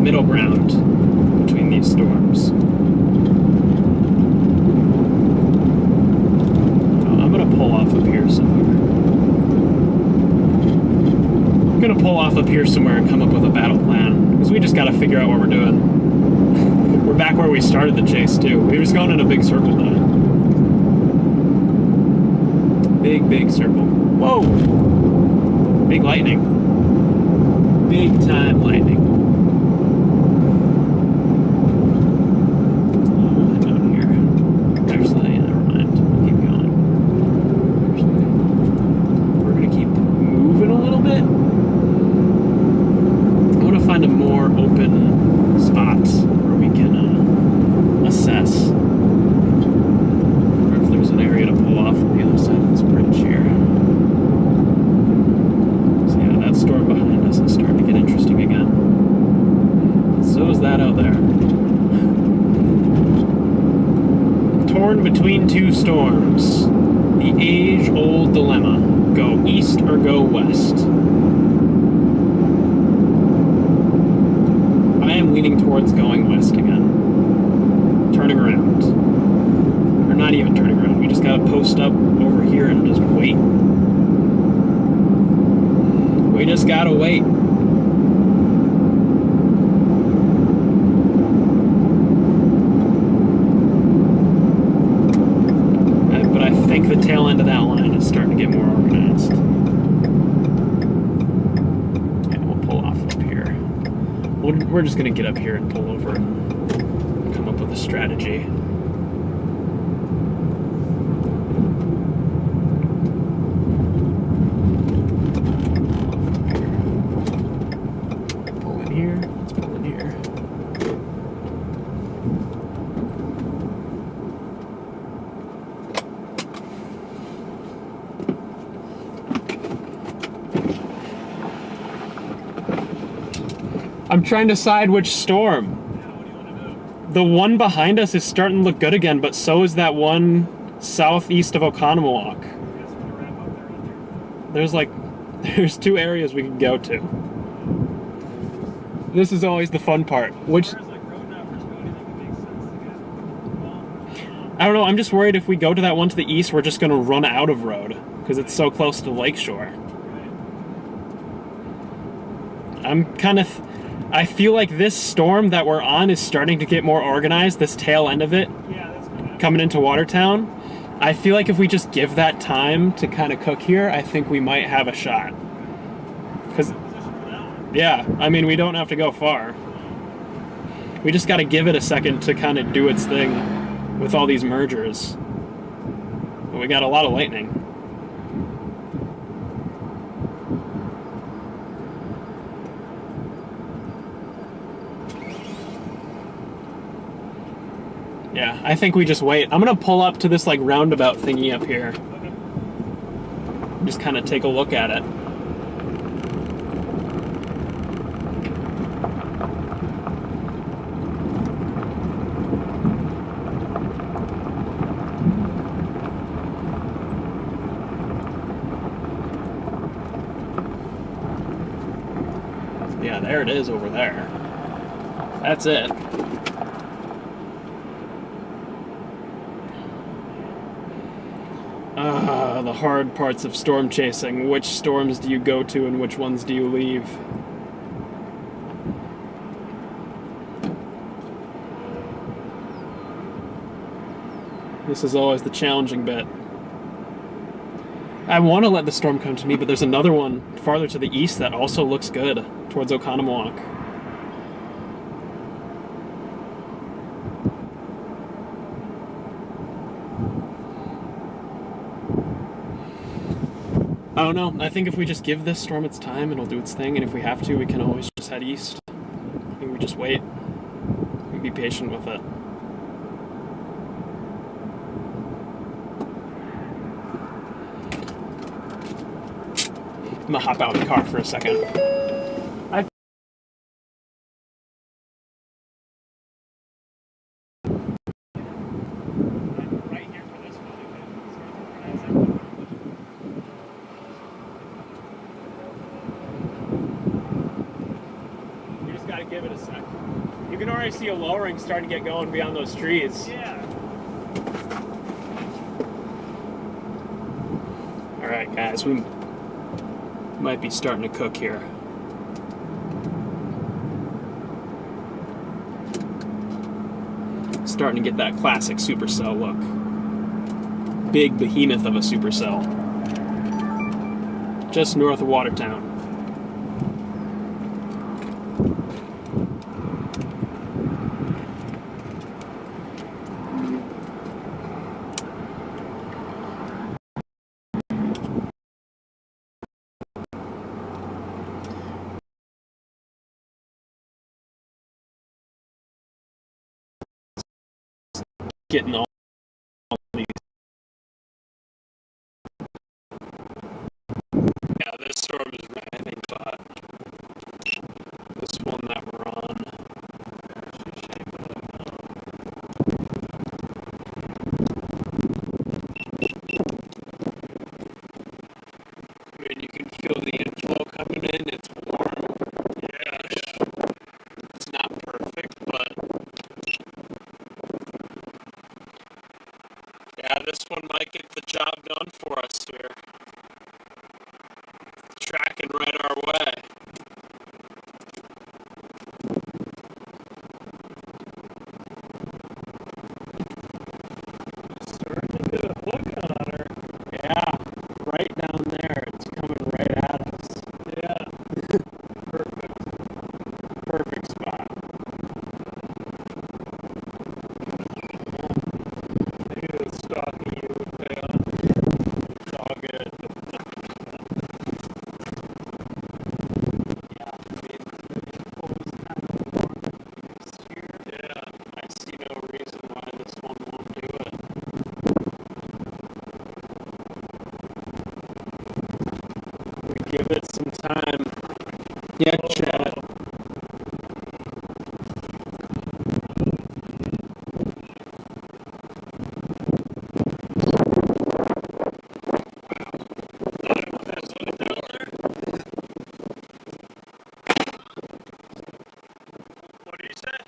Middle ground between these storms. Oh, I'm gonna pull off up here somewhere. I'm gonna pull off up here somewhere and come up with a battle plan, because we just gotta figure out what we're doing. We're back where we started the chase too. We were just going in a big circle now. Big circle. Whoa! Big lightning. Big time lightning. Between two storms, the age-old dilemma: go east or go west. I am leaning towards going west again. Turning around. Or not even turning around. We just gotta post up over here and just wait. We just gotta wait. The tail end of that line is starting to get more organized. Yeah, we'll pull off up here. We're just gonna get up here and pull over and come up with a strategy. Pull in here. Let's pull in here. I'm trying to decide which storm. Yeah, what do you want to do? The one behind us is starting to look good again, but so is that one southeast of Oconomowoc. There's two areas we can go to. This is always the fun part. Which I don't know, I'm just worried if we go to that one to the east, we're just gonna run out of road because it's so close to Lakeshore. I feel like this storm that we're on is starting to get more organized, this tail end of it, coming into Watertown. I feel like if we just give that time to kind of cook here, I think we might have a shot. Because, yeah, I mean, we don't have to go far. We just got to give it a second to kind of do its thing with all these mergers. But we got a lot of lightning. Yeah, I think we just wait. I'm gonna pull up to this like roundabout thingy up here. Just kind of take a look at it. Yeah, there it is over there. That's it. The hard parts of storm chasing. Which storms do you go to and which ones do you leave? This is always the challenging bit. I want to let the storm come to me, but there's another one farther to the east that also looks good, towards Oconomowoc. I don't know. I think if we just give this storm its time, it'll do its thing, and if we have to, we can always just head east. I think we just wait and be patient with it. I'm gonna hop out of the car for a second. You just gotta give it a sec. You can already see a lowering starting to get going beyond those trees. Yeah. Alright guys, we might be starting to cook here. Starting to get that classic supercell look. Big behemoth of a supercell. Just north of Watertown. Getting all these. Yeah, this storm is rising, but this one that we're on. I mean, you can feel the inflow coming in. It's warm. Yeah. It's not perfect, but yeah, this one might get the job done for us here. Tracking right our way. Starting to get a hook on her. Yeah, right down there. It's coming right at us. Yeah. Perfect spot. Maybe the stalking you would pay off. It's all good. Yeah, I mean, yeah, I see no reason why this one won't do it. We give it some time. Yeah, Chad. What do you say?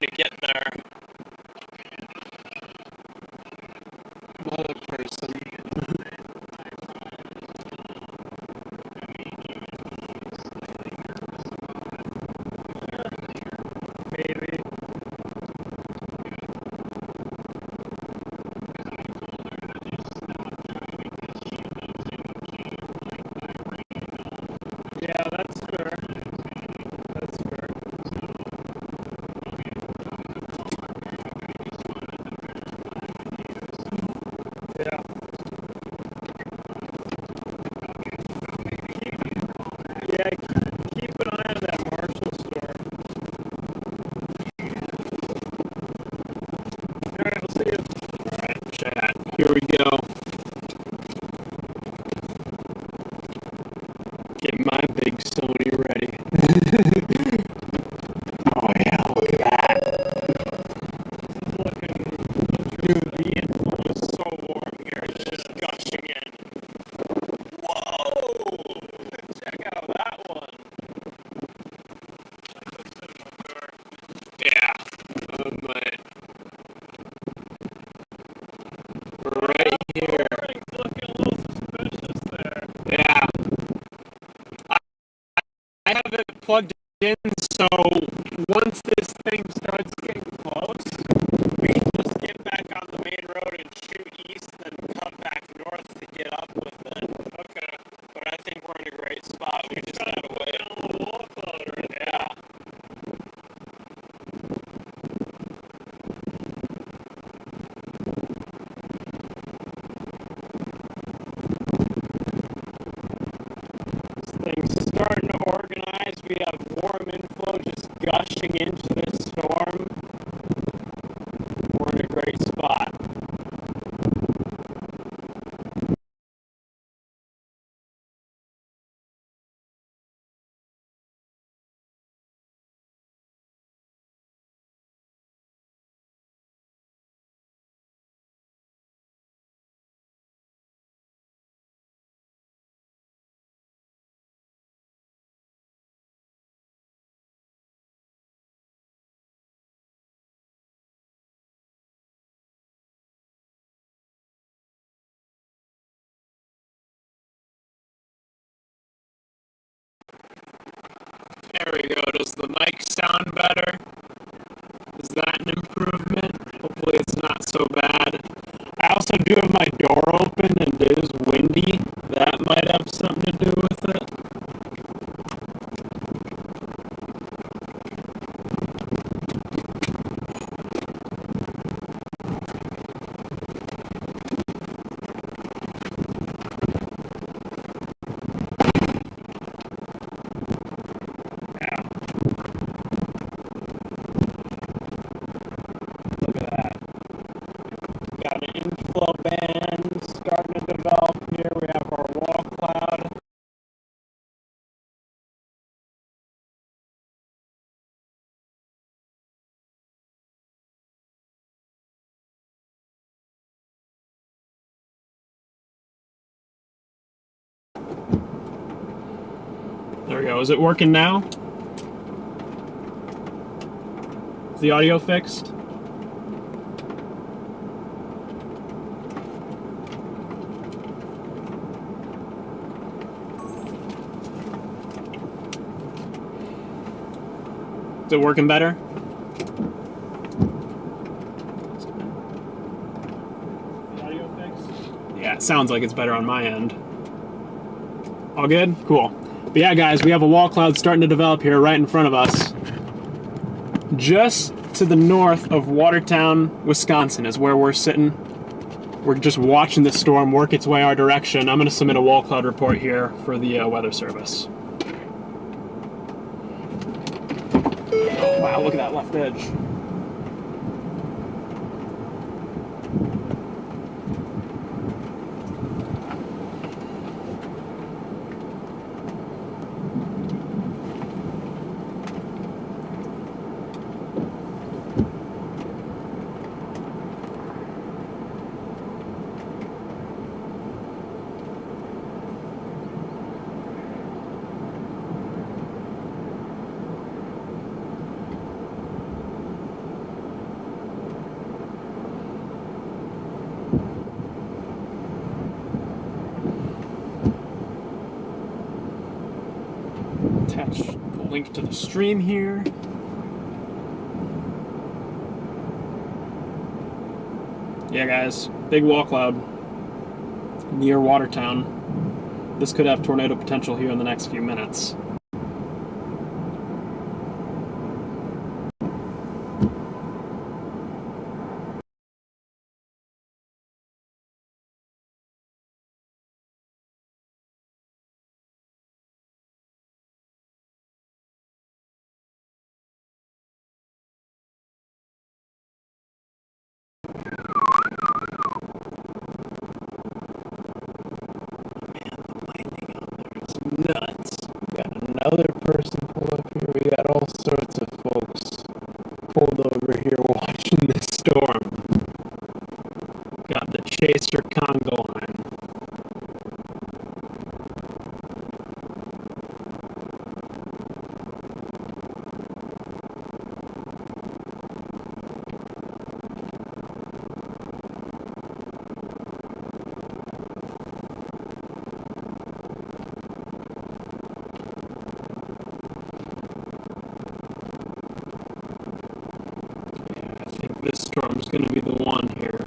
to get there. Another person. Maybe. Yeah, that's fair. That's fair. Yeah. Yeah, keep an eye on that Marshall store. Alright, I'll see you. Alright, chat. Here we go. Get my big Sony ready. Oh yeah, look at that. Dude, the inflow is so warm here. It's just gushing in. Whoa! Check out that one. Yeah. But right here. It's looking a little suspicious there. Yeah. I have it plugged in, so once this thing starts getting close, we can just get back on the main road and shoot east, then come back north to get up with it. Okay. But I think we're in a great spot. We just gotta wait. Yeah. This thing's starting to organize. We have warm inflow just gushing into this storm. We're in a great spot. There we go. Does the mic sound better? Is that an improvement? Hopefully it's not so bad. I also do have my door open and it is windy. That might have something to do with it. Yeah. Look at that. Got an inflow band starting to develop here. We have our wall cloud. There we go. Is it working now? Is the audio fixed? Is it working better? The audio fixed? Yeah, it sounds like it's better on my end. All good? Cool. But yeah, guys, we have a wall cloud starting to develop here right in front of us. Just to the north of Watertown, Wisconsin is where we're sitting. We're just watching the storm work its way our direction. I'm going to submit a wall cloud report here for the Weather Service. Oh, wow, look at that left edge. link to the stream here. Yeah, guys, big wall cloud near Watertown. This could have tornado potential here in the next few minutes. Nuts. We got another person pulled up here. We got all sorts of folks pulled over here watching this storm. Got the chaser conga line. This storm's going to be the one here.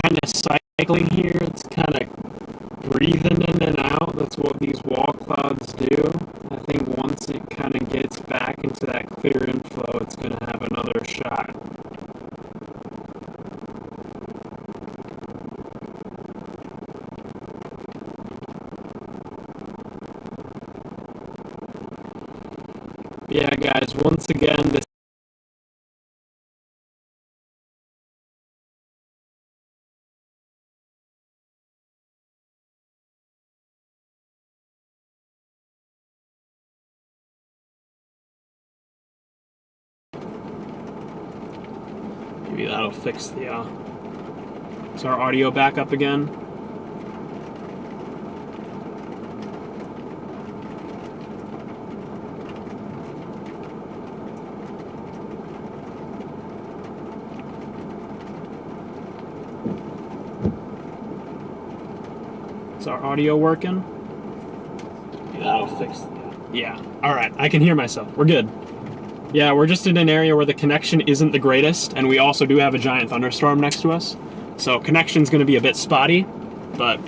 Kind of cycling here. It's kind of breathing in and out. That's what these wall clouds do. I think once it kind of gets back into that clear inflow, it's going to have another shot. Yeah, guys, once again, this maybe that'll fix the, is our audio back up again? Is our audio working? Maybe that'll fix the, yeah. Alright, I can hear myself. We're good. Yeah, we're just in an area where the connection isn't the greatest, and we also do have a giant thunderstorm next to us. So connection's going to be a bit spotty, but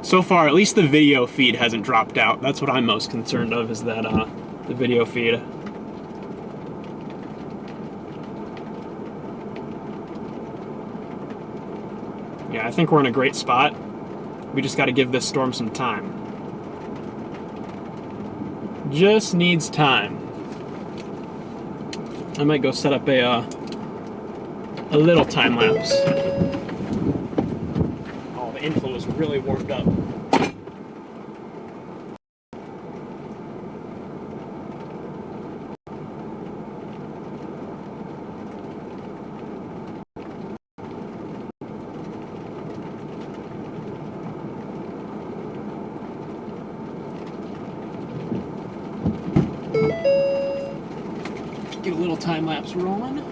so far, at least the video feed hasn't dropped out. That's what I'm most concerned of, is that the video feed. Yeah, I think we're in a great spot. We just got to give this storm some time. Just needs time. I might go set up a little time lapse. Oh, the inflow is really warmed up. Get a little time lapse rolling.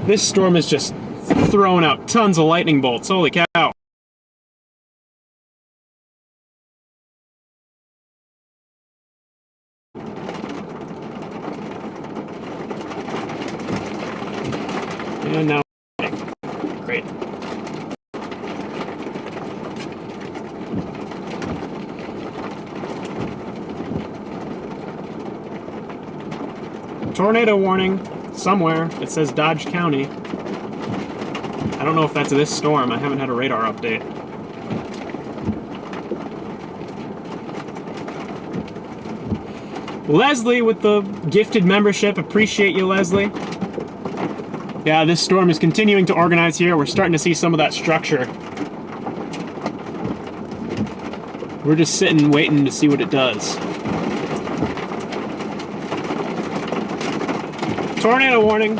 This storm is just throwing out tons of lightning bolts. Holy cow. And now, great. Tornado warning somewhere. It says Dodge County. I don't know if that's this storm. I haven't had a radar update. Leslie with the gifted membership. Appreciate you, Leslie. Yeah, this storm is continuing to organize here. We're starting to see some of that structure. We're just sitting waiting to see what it does. Tornado warning.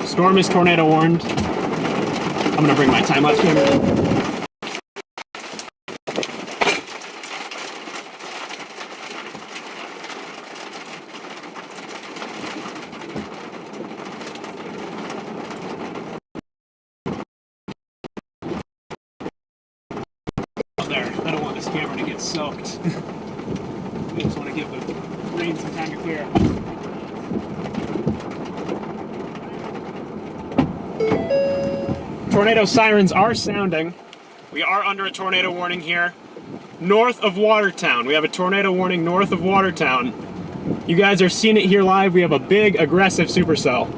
Storm is tornado warned. I'm gonna bring my time-lapse camera in. There, I don't want this camera to get soaked. I just want to give the rain some time to clear. Tornado sirens are sounding. We are under a tornado warning here. North of Watertown. We have a tornado warning north of Watertown. You guys are seeing it here live. We have a big, aggressive supercell.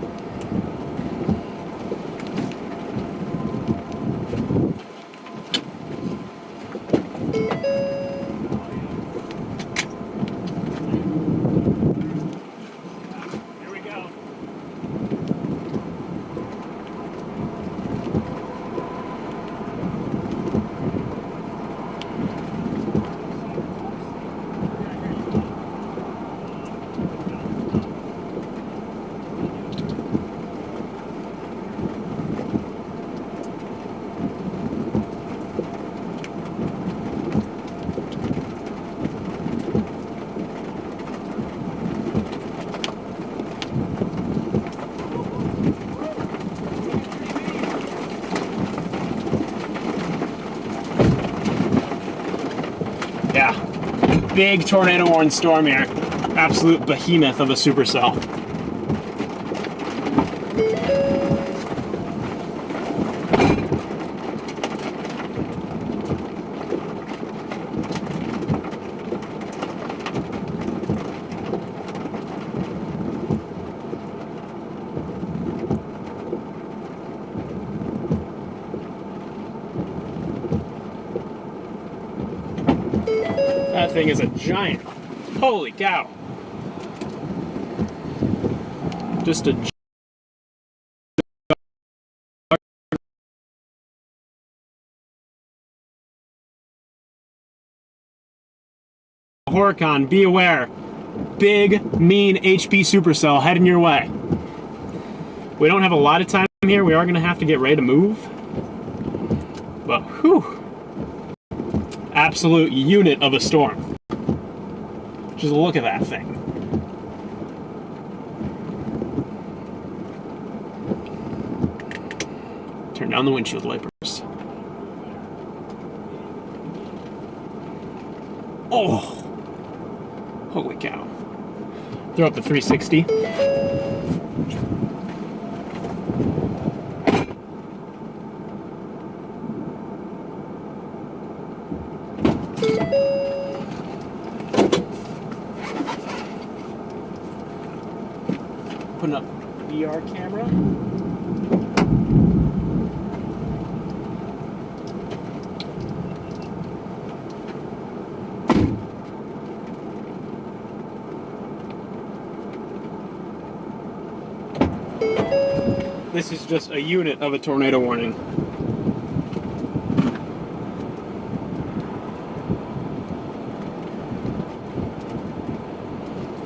Yeah, big tornado warned storm here. Absolute behemoth of a supercell. That thing is a giant. Holy cow. Just a Horicon, be aware. Big, mean HP supercell heading your way. We don't have a lot of time here. We are going to have to get ready to move. But, whew. Absolute unit of a storm. Just look at that thing. Turn down the windshield wipers. Oh! Holy cow. Throw up the 360. Putting up VR camera. This is just a unit of a tornado warning.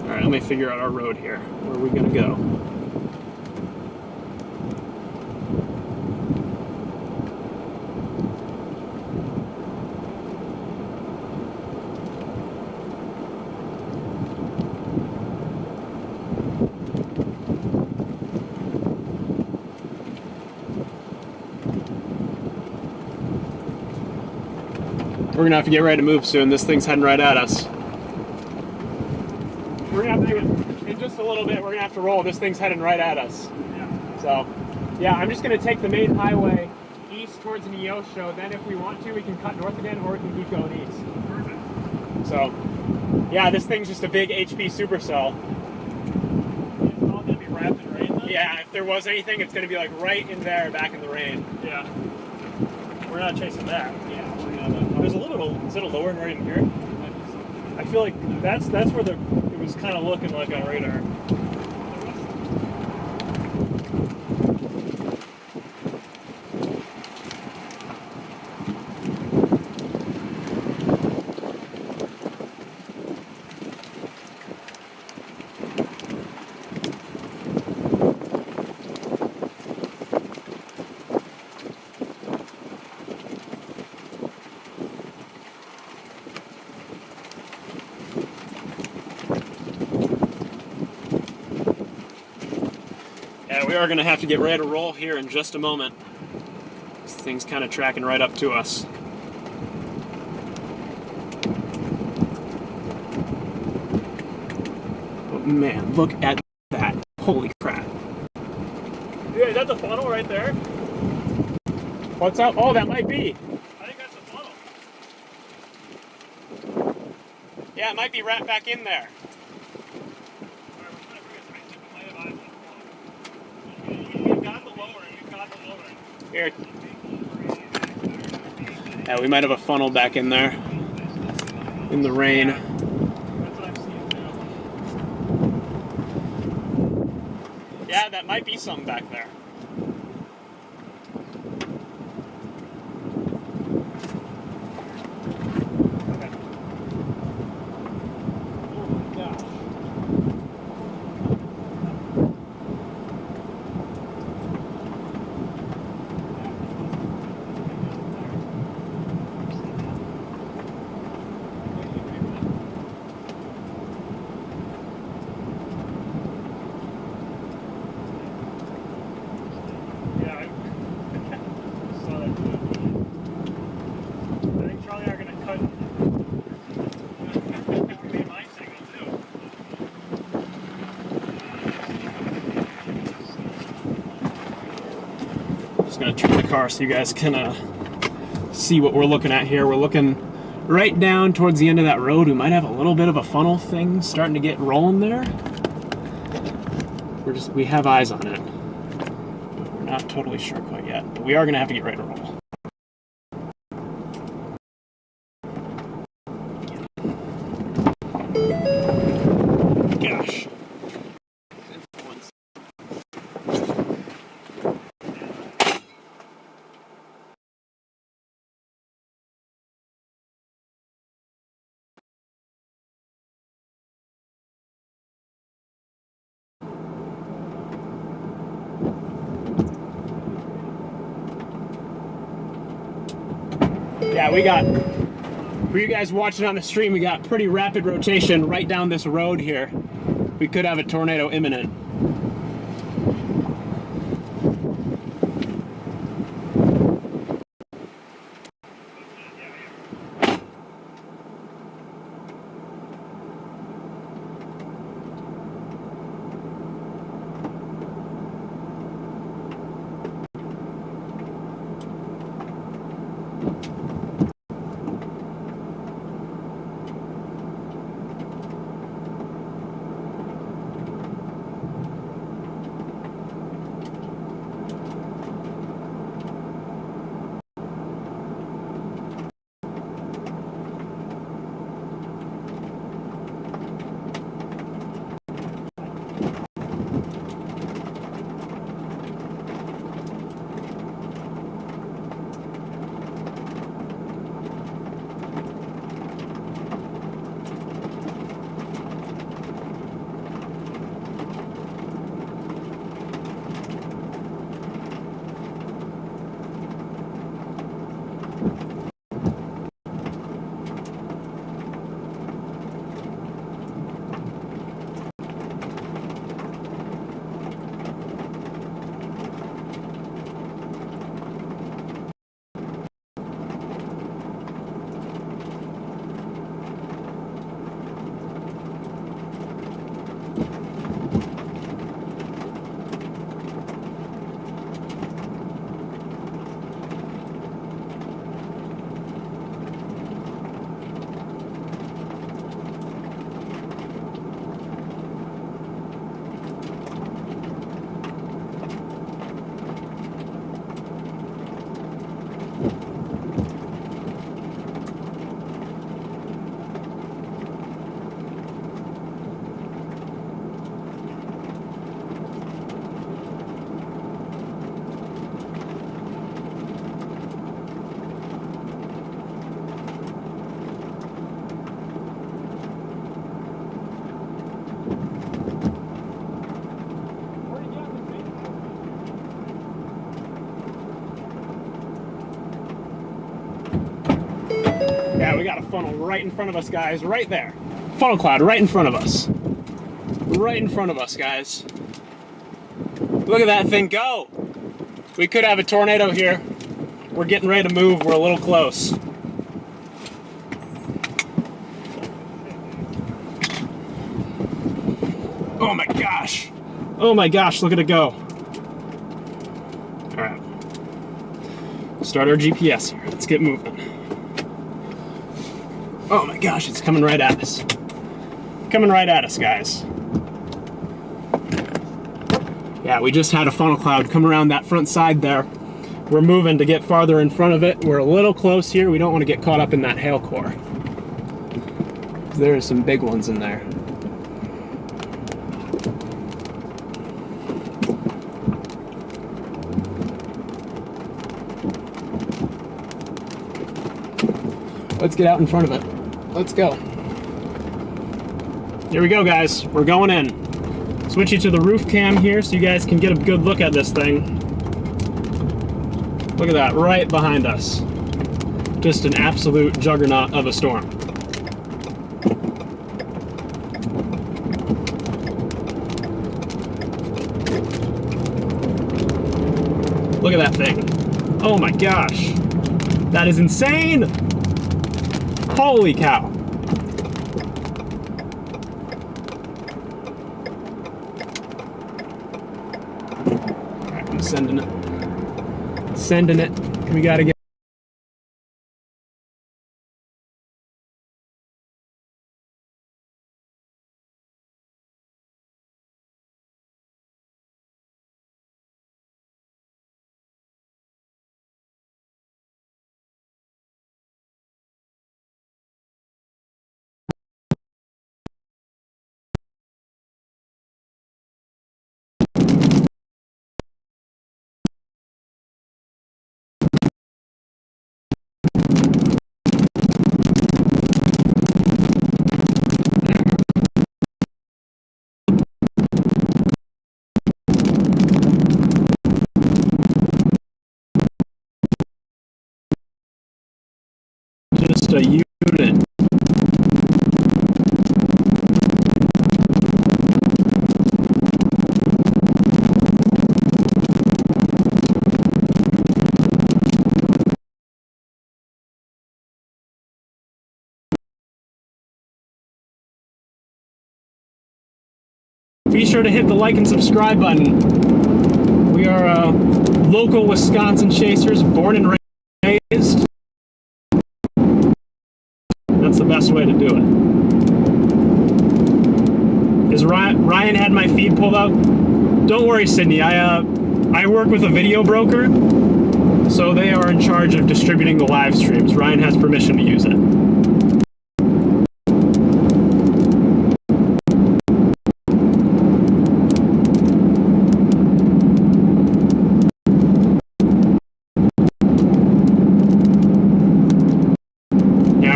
Alright, let me figure out our road here. Where are we gonna go? We're gonna have to get ready to move soon. This thing's heading right at us. We're gonna have to, in just a little bit, we're gonna have to roll. This thing's heading right at us. Yeah. So, yeah, I'm just gonna take the main highway east towards the Neosho. Then if we want to, we can cut north again, or we can keep going east. Perfect. So, yeah, this thing's just a big HP supercell. It's all gonna be wrapped in rain then? Yeah, if there was anything, it's gonna be like right in there, back in the rain. Yeah. We're not chasing that. Yeah. There's a little bit of, is it a lowering right in here? I feel like that's where it was kind of looking like on radar. Yeah, we are going to have to get ready to roll here in just a moment. This thing's kind of tracking right up to us. Oh man, look at that. Holy crap. Yeah, is that the funnel right there? What's up? Oh, that might be. I think that's the funnel. Yeah, it might be right back in there. You've got the lowering, you've got the lowering. Here. Yeah, we might have a funnel back in there. In the rain. That's what I'm seeing too. Yeah, that might be something back there. Okay. Oh my gosh. Yeah, I saw that too. I think Charlie and I are gonna cut. We made my signal too. Just gonna turn the car so you guys can see what we're looking at here. We're looking right down towards the end of that road. We might have a little bit of a funnel thing starting to get rolling there. We have eyes on it. We're not totally sure quite yet, but we are gonna have to get ready to roll. Gosh. Yeah, we got, for you guys watching on the stream, we got pretty rapid rotation right down this road here. We could have a tornado imminent. right, we got a funnel right in front of us, guys, right there. Funnel cloud right in front of us. Right in front of us, guys. Look at that thing go. We could have a tornado here. We're getting ready to move. We're a little close. Oh my gosh. Oh my gosh, look at it go. All right. Start our GPS here. Let's get moving. Oh my gosh, it's coming right at us. Coming right at us, guys. Yeah, we just had a funnel cloud come around that front side there. We're moving to get farther in front of it. We're a little close here. We don't want to get caught up in that hail core. There are some big ones in there. Let's get out in front of it. Let's go. Here we go, guys. We're going in. Switch you to the roof cam here so you guys can get a good look at this thing. Look at that, right behind us. Just an absolute juggernaut of a storm. Look at that thing. Oh my gosh. That is insane! Holy cow. Alright, I'm sending it. Sending it. We gotta get. Just a unit. Be sure to hit the like and subscribe button. We are local Wisconsin chasers, born and raised. That's the best way to do it. Is Ryan had my feed pulled up? Don't worry, Sydney. I work with a video broker, so they are in charge of distributing the live streams. Ryan has permission to use it.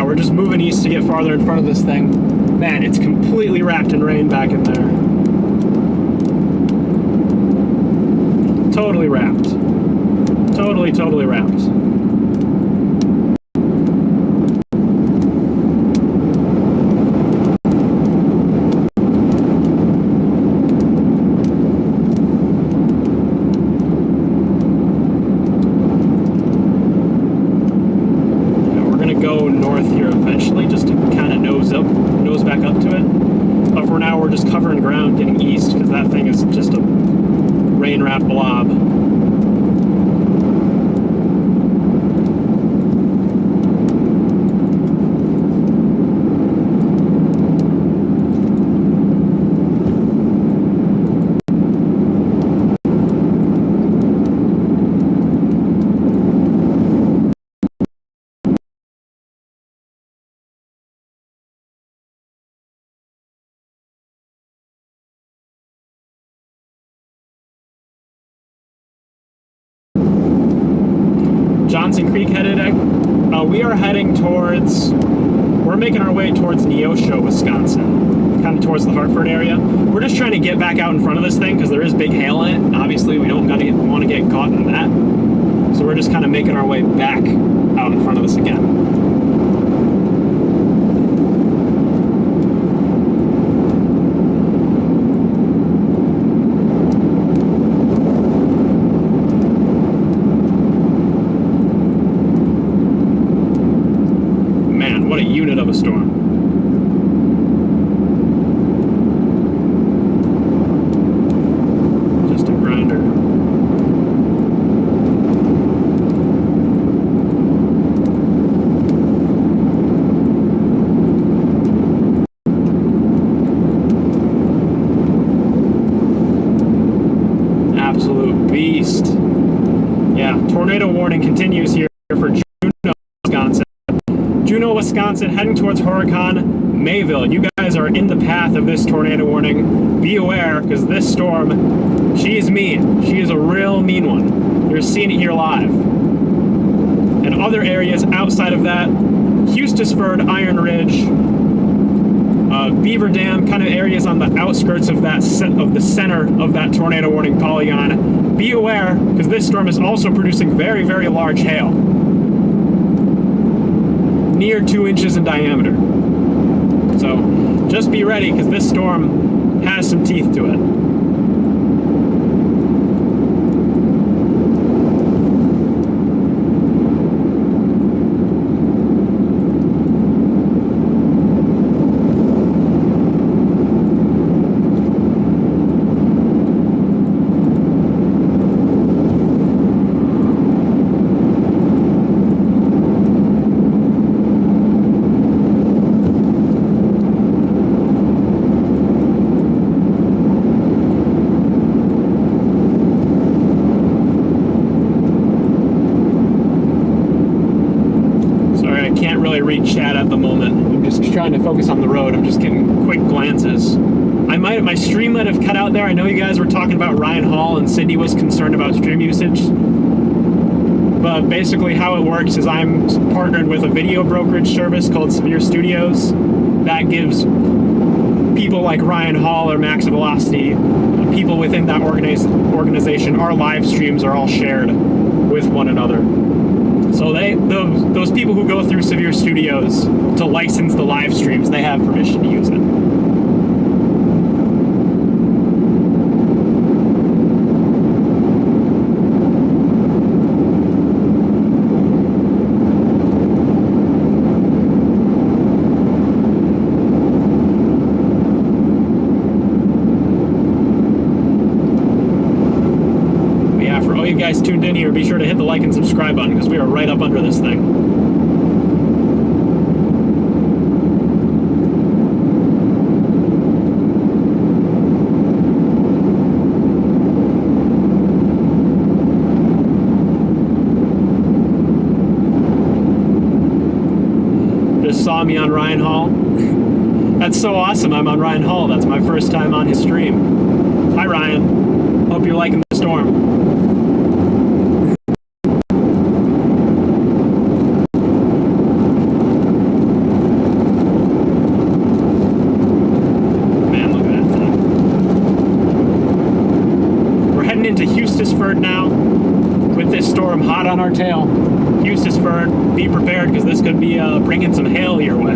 We're just moving east to get farther in front of this thing. Man, it's completely wrapped in rain back in there. Totally wrapped. Totally wrapped. Go north here eventually, just to kind of nose back up to it. But for now, we're just covering ground, getting east, because that thing is just a rain-wrapped blob. Johnson Creek headed. We are heading towards. We're making our way towards Neosho, Wisconsin, kind of towards the Hartford area. We're just trying to get back out in front of this thing because there is big hail in it. Obviously, we don't want to get caught in that. So we're just kind of making our way back out in front of this again. beast. Yeah, tornado warning continues here for Juneau, Wisconsin. Juneau, Wisconsin, heading towards Huracan Mayville. You guys are in the path of this tornado warning. Be aware, because this storm, she is mean. She is a real mean one. You're seeing it here live. And other areas outside of that, Hustisford, Iron Ridge, Beaver Dam, kind of areas on the outskirts of that of the center of that tornado warning polygon. Be aware, because this storm is also producing very, very large hail. Near 2 inches in diameter. So just be ready, because this storm has some teeth to it. Read chat at the moment. I'm just trying to focus on the road. I'm just getting quick glances. My stream might have cut out there. I know you guys were talking about Ryan Hall and Sydney was concerned about stream usage. But basically how it works is I'm partnered with a video brokerage service called Severe Studios that gives people like Ryan Hall or Max Velocity, people within that organization, our live streams are all shared with one another. So those people who go through Severe Studios to license the live streams, they have permission to use it. Guys tuned in here, be sure to hit the like and subscribe button because we are right up under this thing. Just saw me on Ryan Hall. That's so awesome. I'm on Ryan Hall. That's my first time on his stream. Hi Ryan. Hope you're liking the storm. Now, with this storm hot on our tail, Hustisford, be prepared because this could be bringing some hail your way.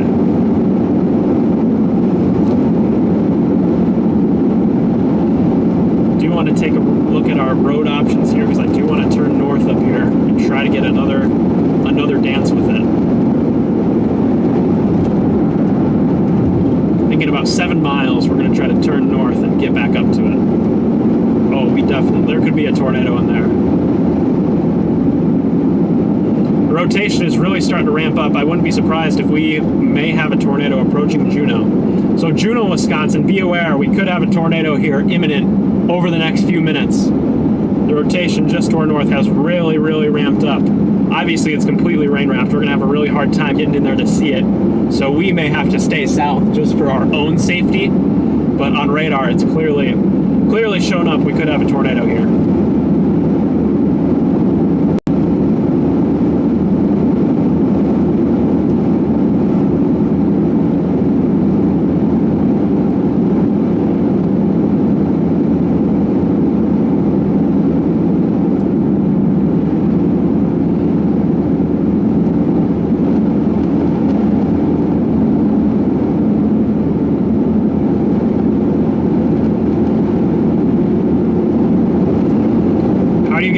Do want to take a look at our road options here because I do want to turn north up here and try to get another dance with it. Thinking about 7 miles, we're going to try to turn north and get back up to it. Oh, there could be a tornado in there. The rotation is really starting to ramp up. I wouldn't be surprised if we may have a tornado approaching Juneau. So Juneau, Wisconsin, be aware, we could have a tornado here imminent over the next few minutes. The rotation just to our north has really, really ramped up. Obviously, it's completely rain wrapped. We're going to have a really hard time getting in there to see it. So we may have to stay south just for our own safety. But on radar, it's clearly shown up we could have a tornado here.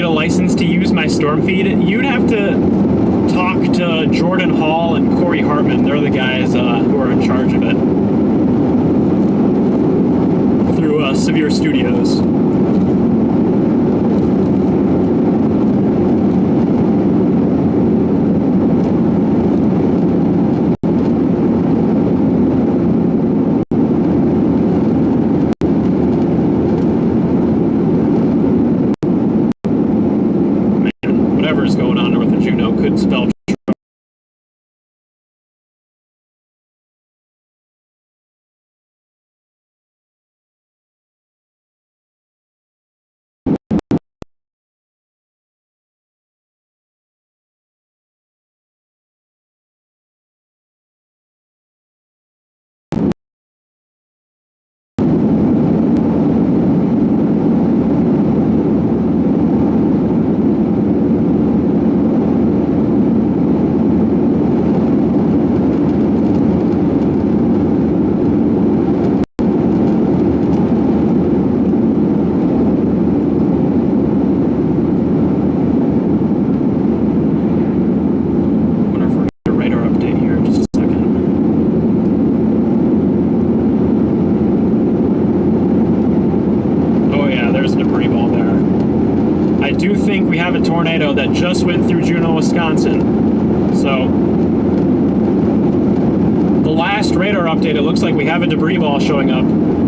License to use my storm feed, you'd have to talk to Jordan Hall and Corey Hartman. They're the guys who are in charge of it through Severe Studios. whatever's going on north of Juneau could spell a tornado that just went through Juneau, Wisconsin. So the last radar update, it looks like we have a debris ball showing up.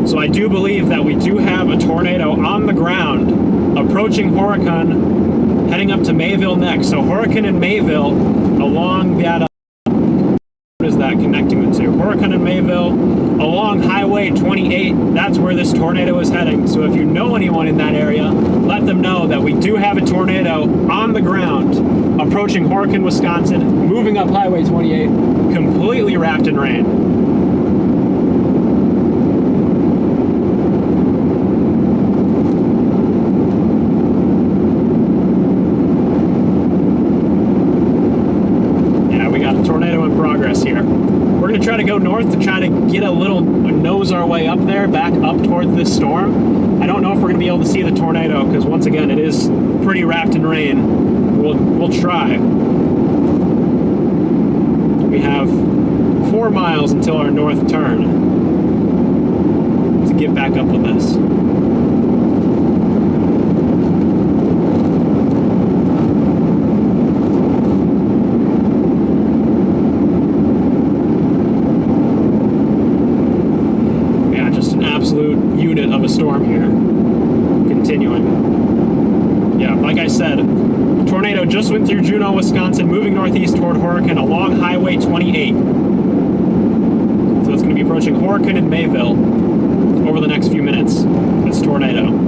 So I do believe that we do have a tornado on the ground approaching Horicon, heading up to Mayville next. So Horicon and Mayville along that what is that connecting the two? Horicon and Mayville along Highway 28. That's where this tornado is heading. So if you know anyone in that area, let them know that we do have a tornado on the ground approaching Horicon, Wisconsin, moving up Highway 28, completely wrapped in rain. Here. We're going to try to go north to try to get a little nose our way up there, back up towards this storm. I don't know if we're going to be able to see the tornado because once again it is pretty wrapped in rain. We'll try. We have 4 miles until our north turn to get back up with this. Unit of a storm here. Continuing. Yeah, like I said, tornado just went through Juneau, Wisconsin, moving northeast toward Horicon along Highway 28. So it's going to be approaching Horicon and Mayville over the next few minutes. This tornado.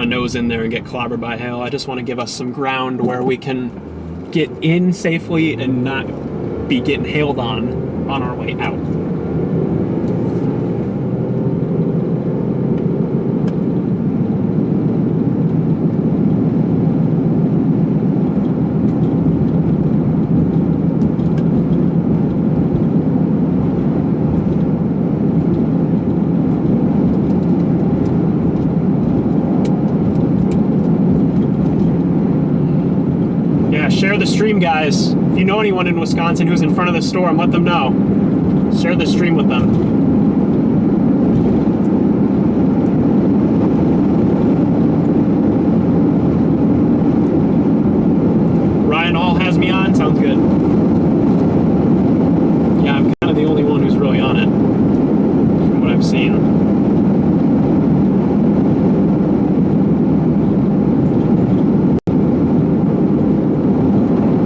Nose in there and get clobbered by hail. I just want to give us some ground where we can get in safely and not be getting hailed on our way out. Share the stream, guys. If you know anyone in Wisconsin who's in front of the storm, let them know. Share the stream with them. Ryan Hall has me on. Sounds good. Yeah, I'm kind of the only one who's really on it, from what I've seen.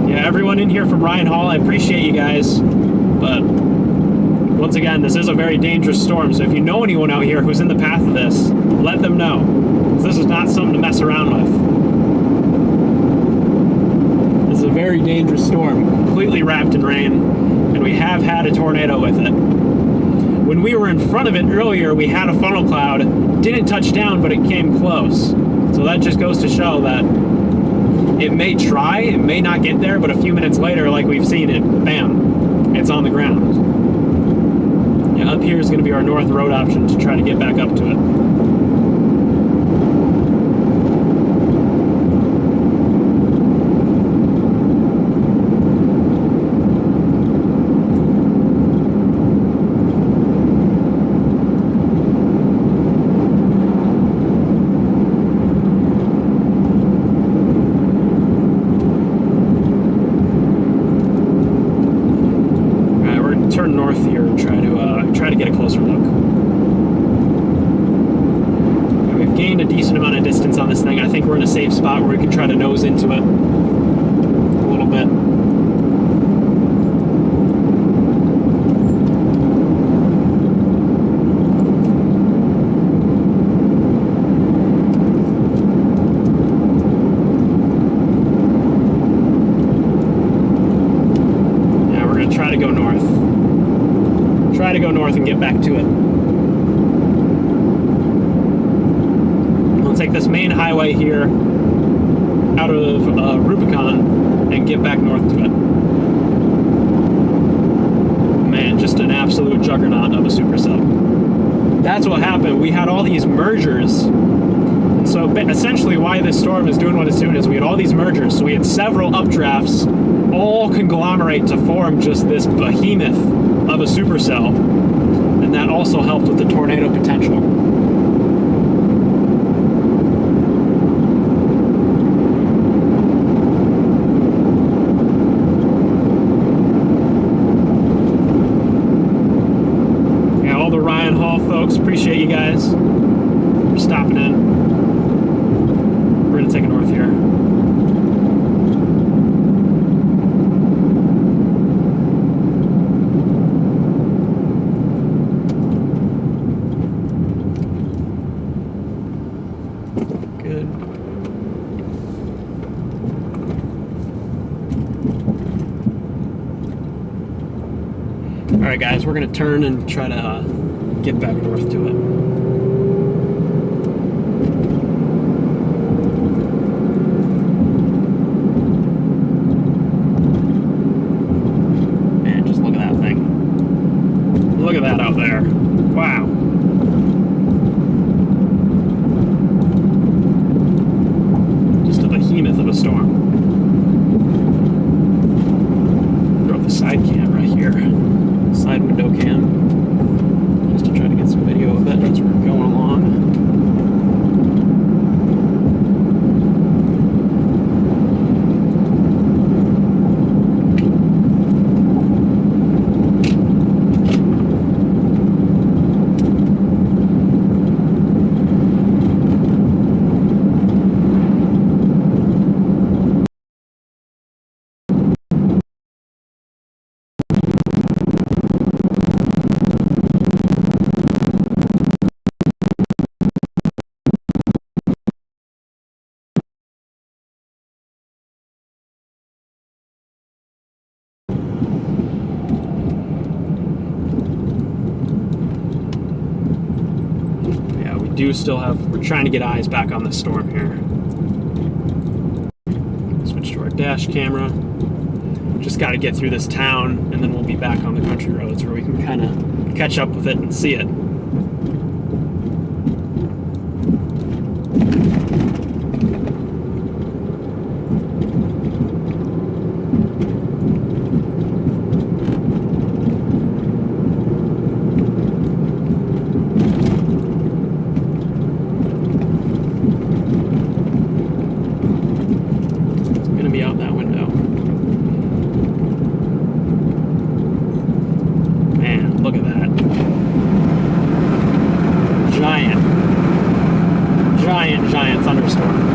Everyone in here from Ryan Hall, I appreciate you guys, but once again, this is a very dangerous storm, so if you know anyone out here who's in the path of this, let them know. This is not something to mess around with. This is a very dangerous storm, completely wrapped in rain, and we have had a tornado with it. When we were in front of it earlier, we had a funnel cloud, didn't touch down, but it came close. So that just goes to show that it may try, it may not get there, but a few minutes later, like we've seen it, bam, it's on the ground. Yeah, up here is going to be our north road option to try to get back up to it. gained a decent amount of distance on this thing. I think we're in a safe spot where we can try to nose into it a little bit. Yeah, we're going to try to go north. Try to go north and get back to it. We'll take this main highway here out of Rubicon and get back north to it. Man, just an absolute juggernaut of a supercell. That's what happened. We had all these mergers. And so essentially why this storm is doing what it's doing is we had all these mergers. So we had several updrafts all conglomerate to form just this behemoth of a supercell, and that also helped with the tornado potential. Yeah, all the Ryan Hall folks, appreciate you guys for stopping in. We're gonna take a north here. Alright guys, we're going to turn and try to get back north to it. Man, just look at that thing. Look at that out there. Wow. Just a behemoth of a storm. Throw up the side cam right here. Side window cam, just to try to get some video of it as we're going along. Do still have, we're trying to get eyes back on the storm here. Switch to our dash camera. Just got to get through this town and then we'll be back on the country roads where we can kind of catch up with it and see it. Giant thunderstorm.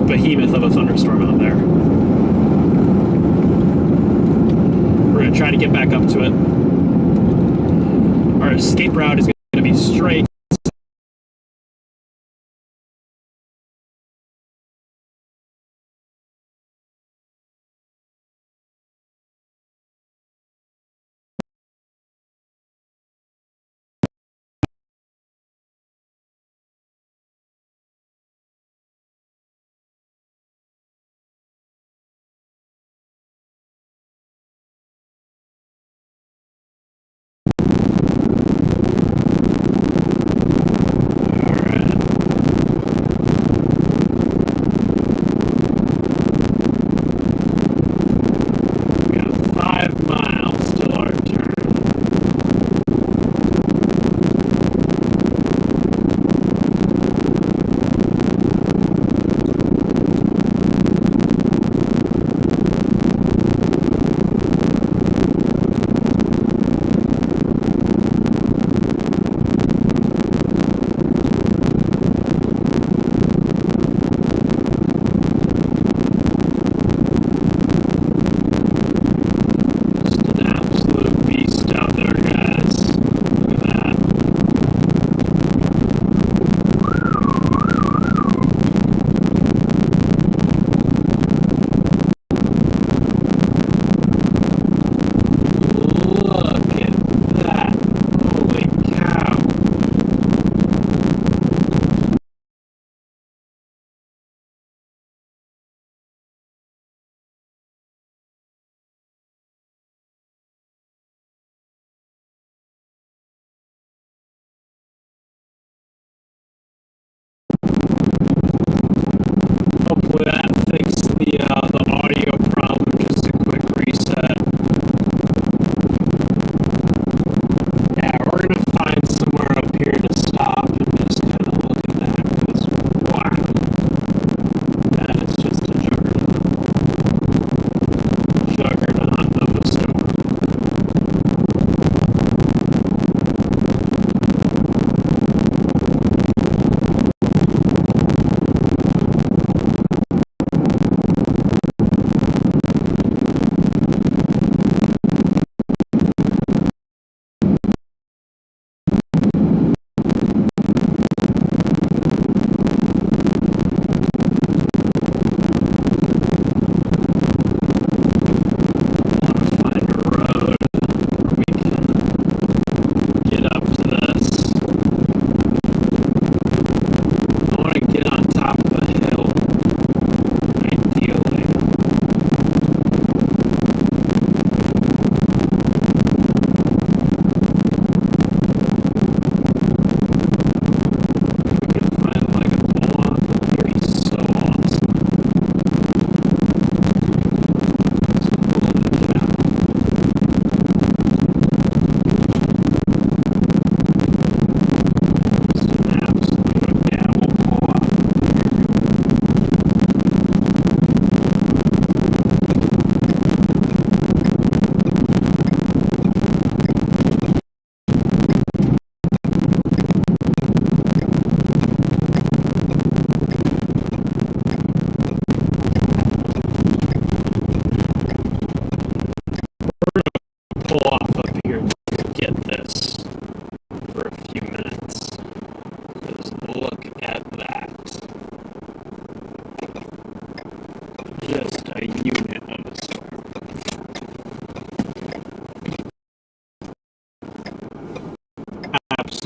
Behemoth of a thunderstorm out there. We're going to try to get back up to it. Our escape route is going to be straight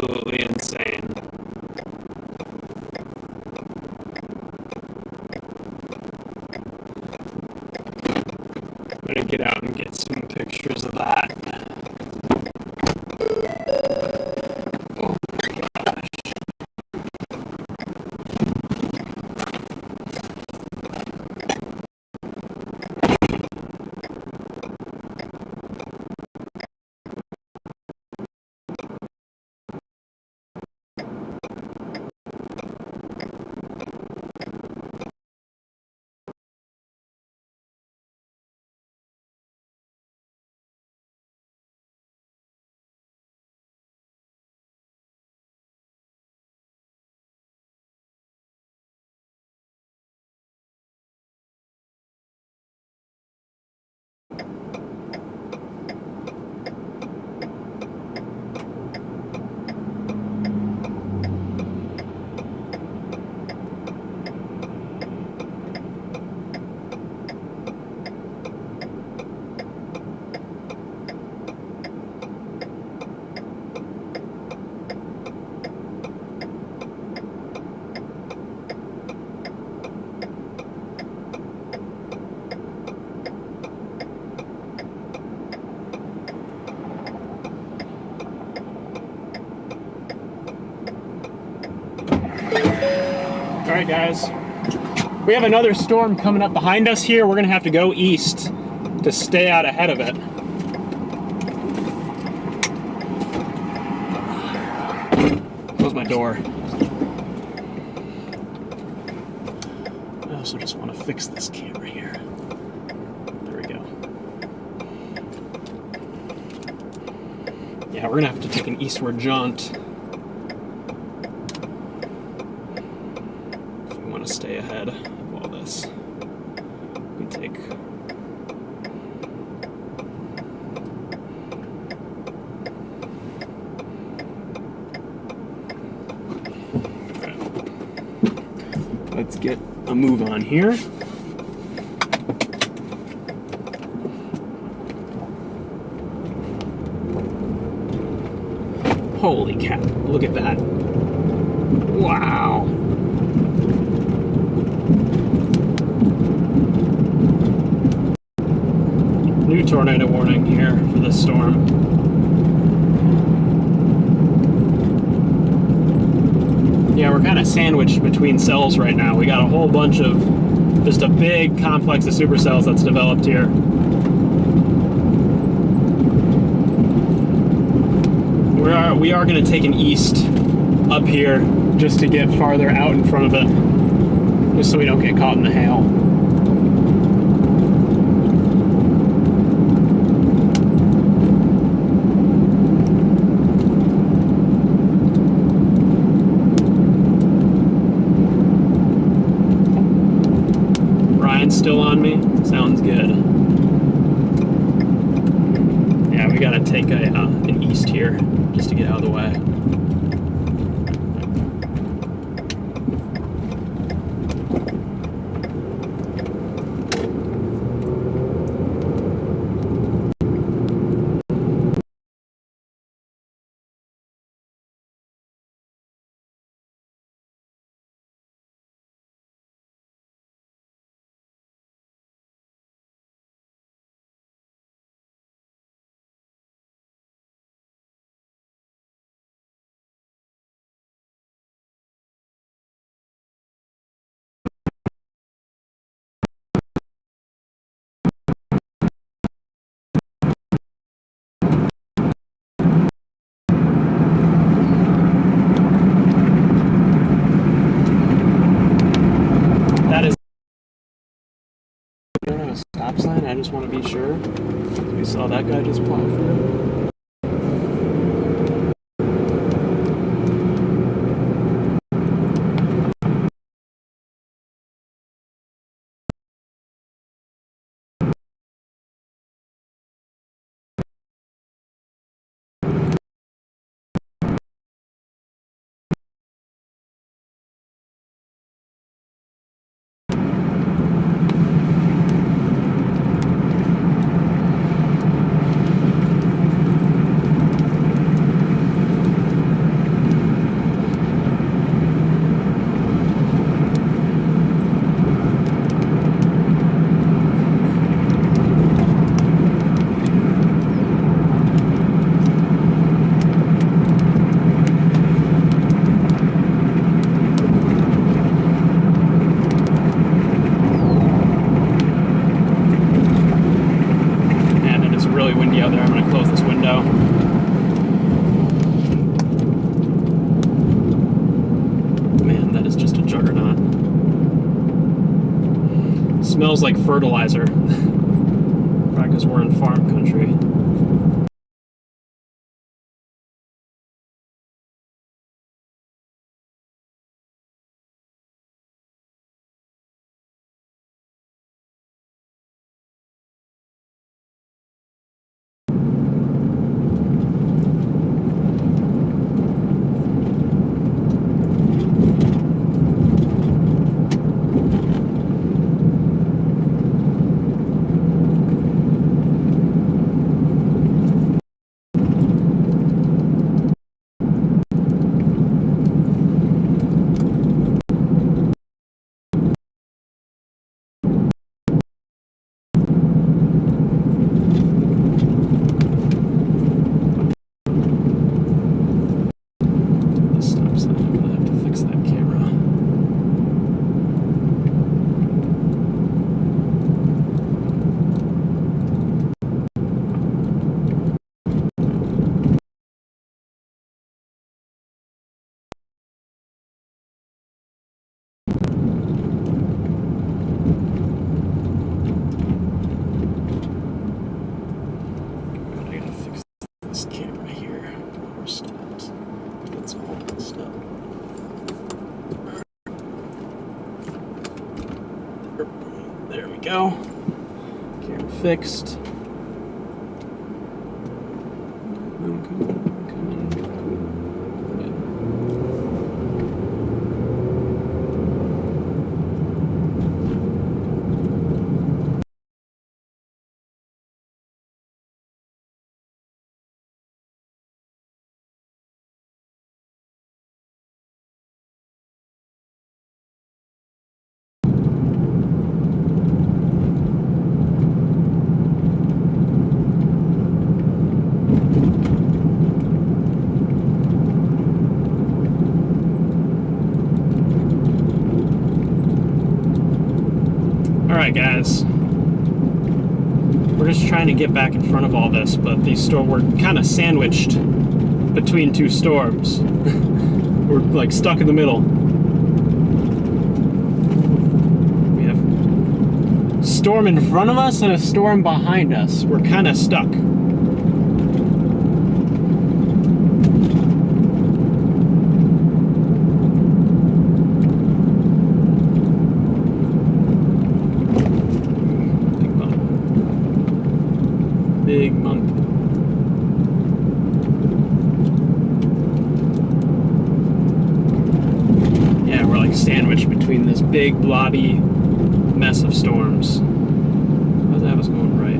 absolutely insane. I'm gonna get out and get some pictures of that. Oh my gosh. All right, guys. We have another storm coming up behind us here. We're gonna have to go east to stay out ahead of it. Close my door. I also just want to fix this camera here. There we go. Yeah, we're gonna have to take an eastward jaunt. To stay ahead of all this. We take let's get a move on here. Holy cow, look at that. Wow. New tornado warning here for this storm. Yeah, we're kind of sandwiched between cells right now. We got a whole bunch of, just a big complex of supercells that's developed here. We are going to take an east up here just to get farther out in front of it, just so we don't get caught in the hail. Still on me? Sounds good. Yeah, we gotta take an east here just to get out of the way. Stop sign, I just want to be sure. We saw that guy just plow through. windy out there. I'm going to close this window. Man, that is just a juggernaut. Smells like fertilizer. Probably because we're in farm country. This camera here, power stops. It's all messed up. There we go. Camera fixed. Come on. Alright guys, we're just trying to get back in front of all this, but we're kind of sandwiched between two storms. We're like stuck in the middle. We have a storm in front of us and a storm behind us. We're kind of stuck. Big bump. Yeah, we're like sandwiched between this big blobby mess of storms. How's that was going right?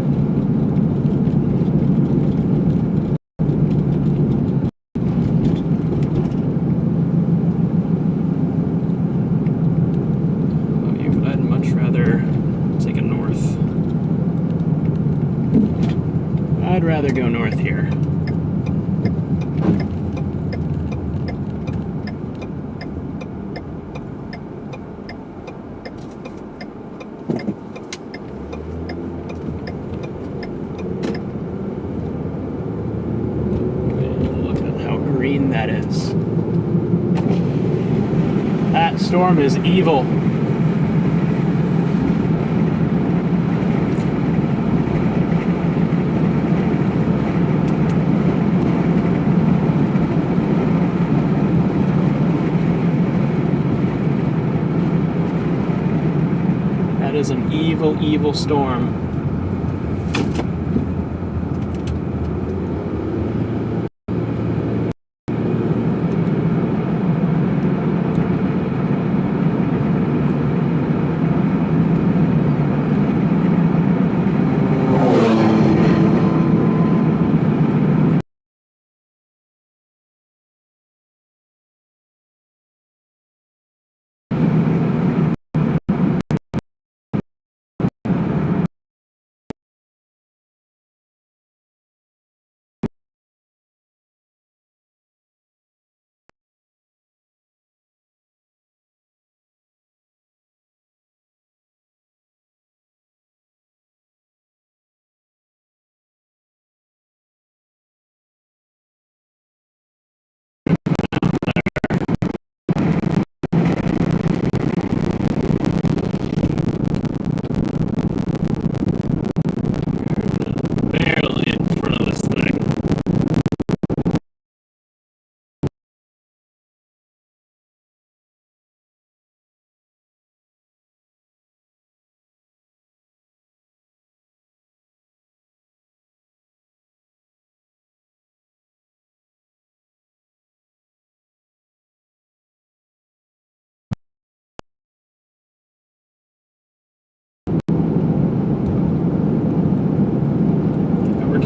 But I'd much rather take a north. I'd rather go north here. And look at how green that is. That storm is evil. That is an evil, evil storm.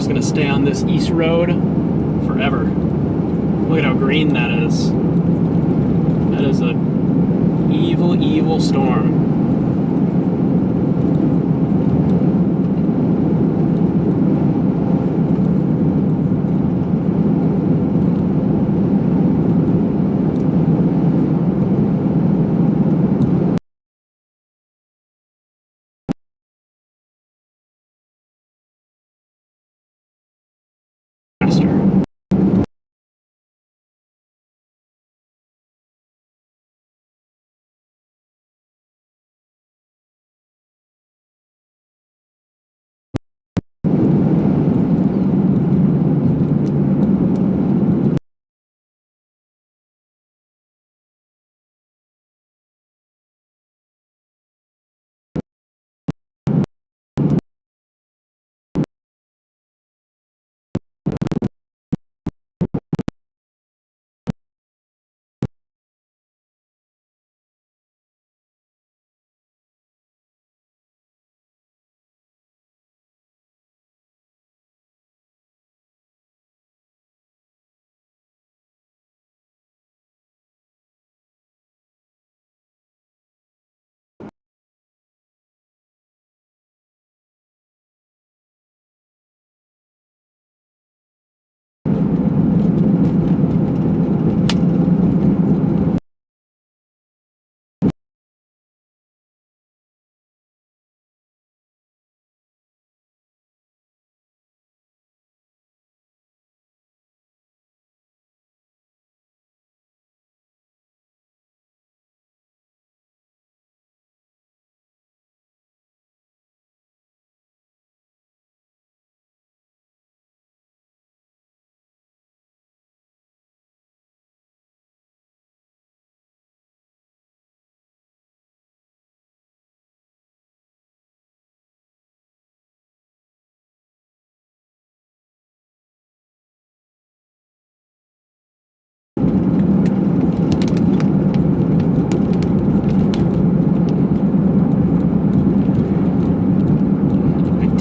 just going to stay on this east road forever. Look at how green that is. That is a evil, evil storm.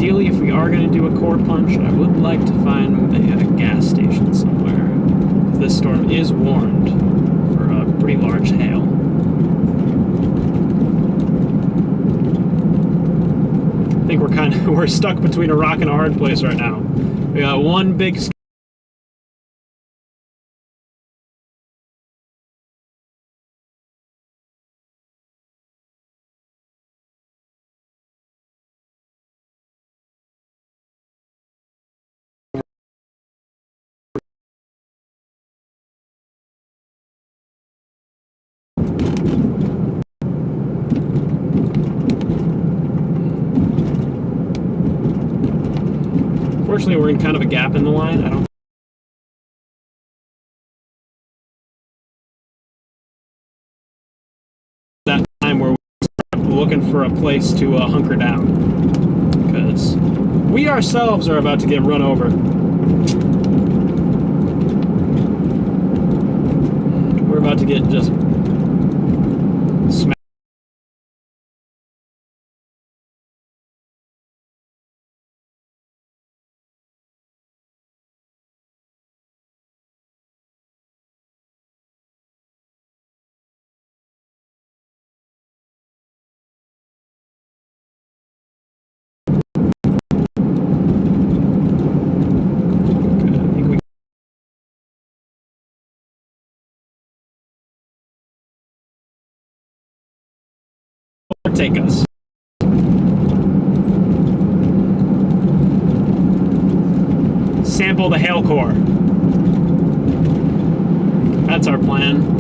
Ideally, if we are going to do a core punch, I would like to find a gas station somewhere. This storm is warned for a pretty large hail. I think we're stuck between a rock and a hard place right now. We got one big Unfortunately, we're in kind of a gap in the line. I don't that time where we're looking for a place to hunker down, because we ourselves are about to get run over. We're about to get just smacked. Take us. Sample the hail core. That's our plan.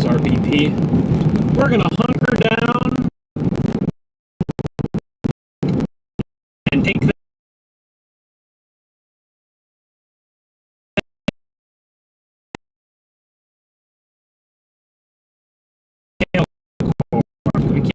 There's our BP. We're gonna hunker down and take that. We can't.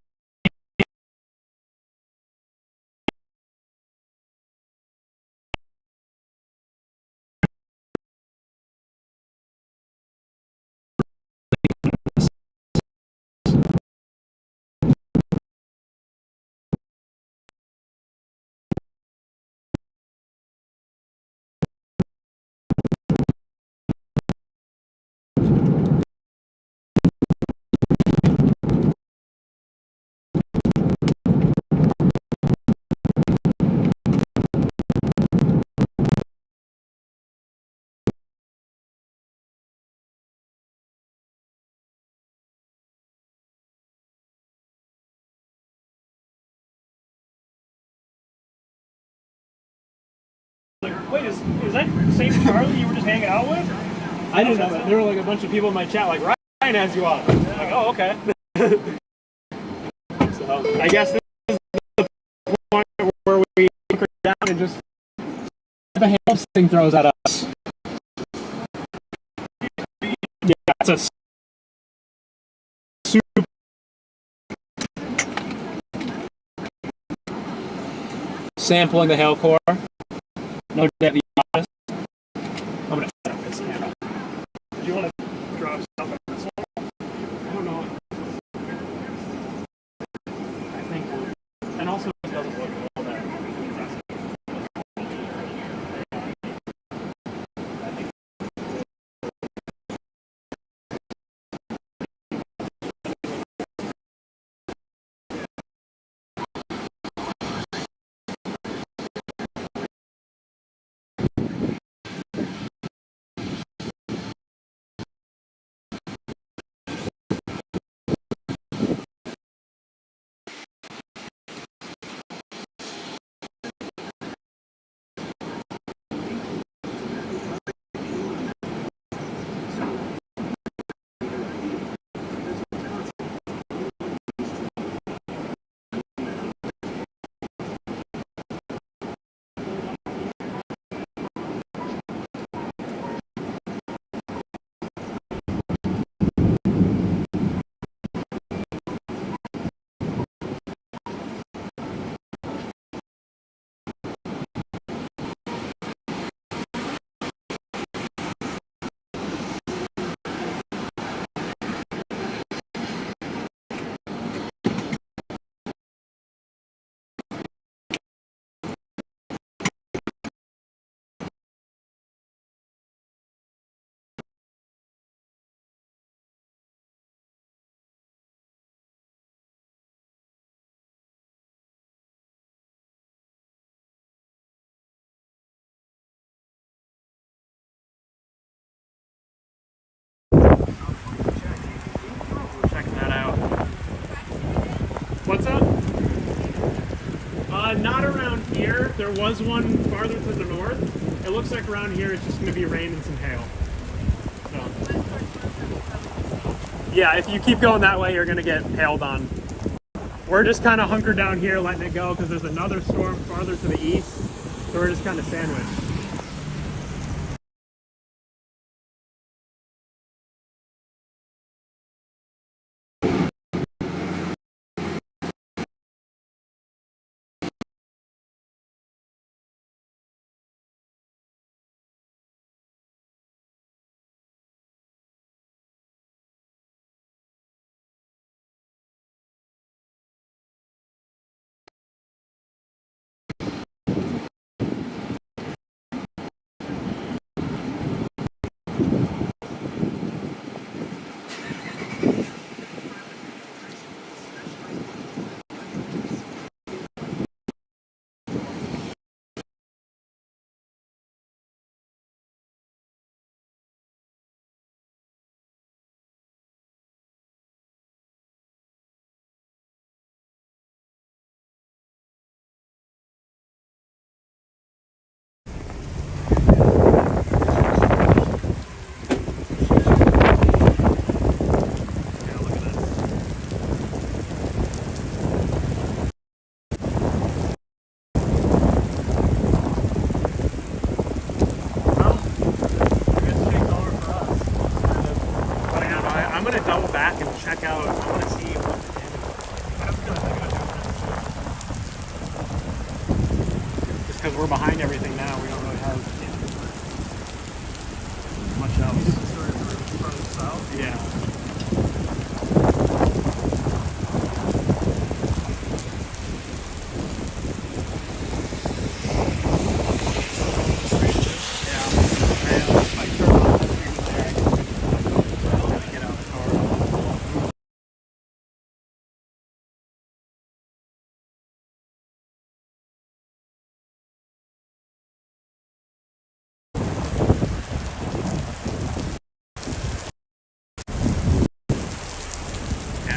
Like, wait, is that the same Charlie you were just hanging out with? I didn't know that. There were like a bunch of people in my chat like, Ryan has you on. I'm like, oh, okay. So I guess this is the point where we anchor down and just the hail this thing throws at us. Yeah, it's a super sampling the hail core. No doubt the honest. I'm gonna set up this camera. Do you want to drop stuff on this one? I don't know. I think, and also it doesn't look all that impressive. Checking that out. What's up? Not around here. There was one farther to the north. It looks like around here it's just going to be rain and some hail. So. Yeah, if you keep going that way, you're going to get hailed on. We're just kind of hunkered down here, letting it go, because there's another storm farther to the east. So we're just kind of sandwiched. go back and check out. I want to see what just because we're behind everything now, we don't really have much else. Yeah.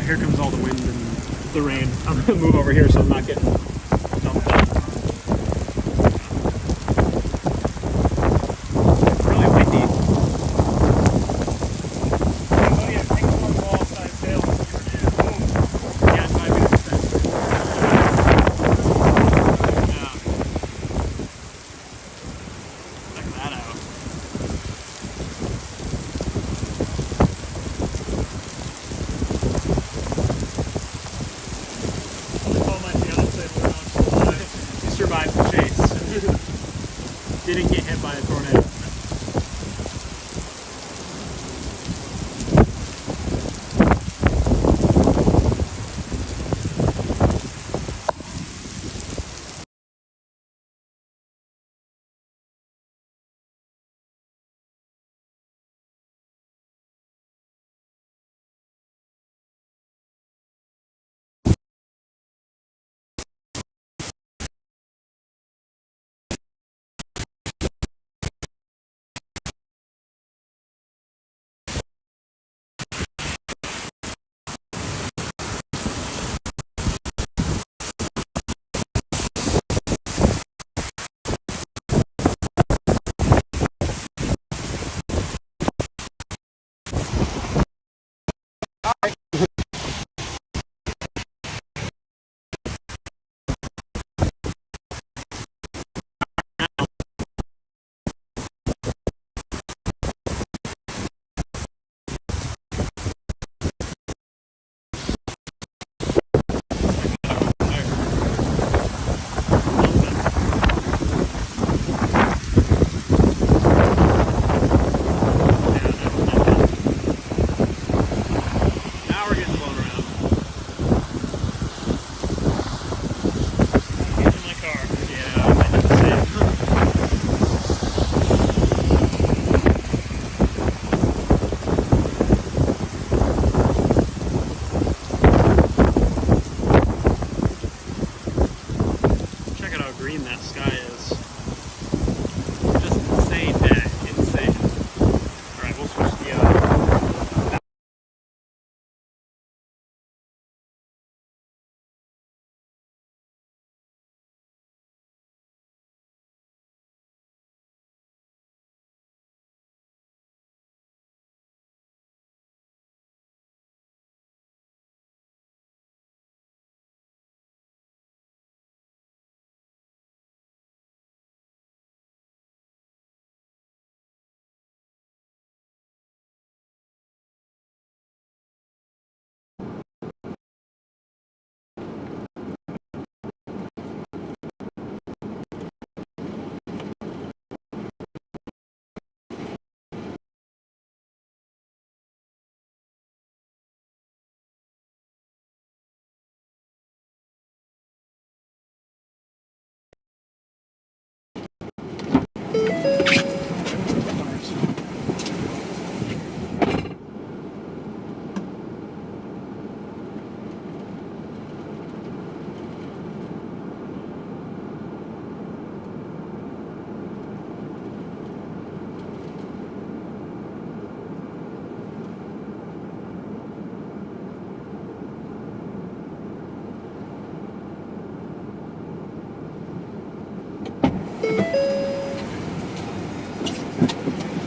Here comes all the wind and the rain. I'm gonna move over here so I'm not getting dumped up. Really windy. Oh yeah, take one wall side sail. Yeah, 5 minutes then. Yeah. Check that out. You survived the chase. Didn't get hit by a tornado. Now we're getting blown around. Get in my car. Yeah, I did the same. Check out how green that sky is. Just insane day. Insane. Alright, we'll switch the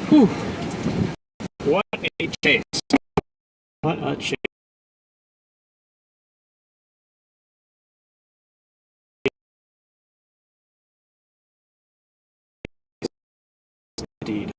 Whew. What a chase. What a chase. Indeed.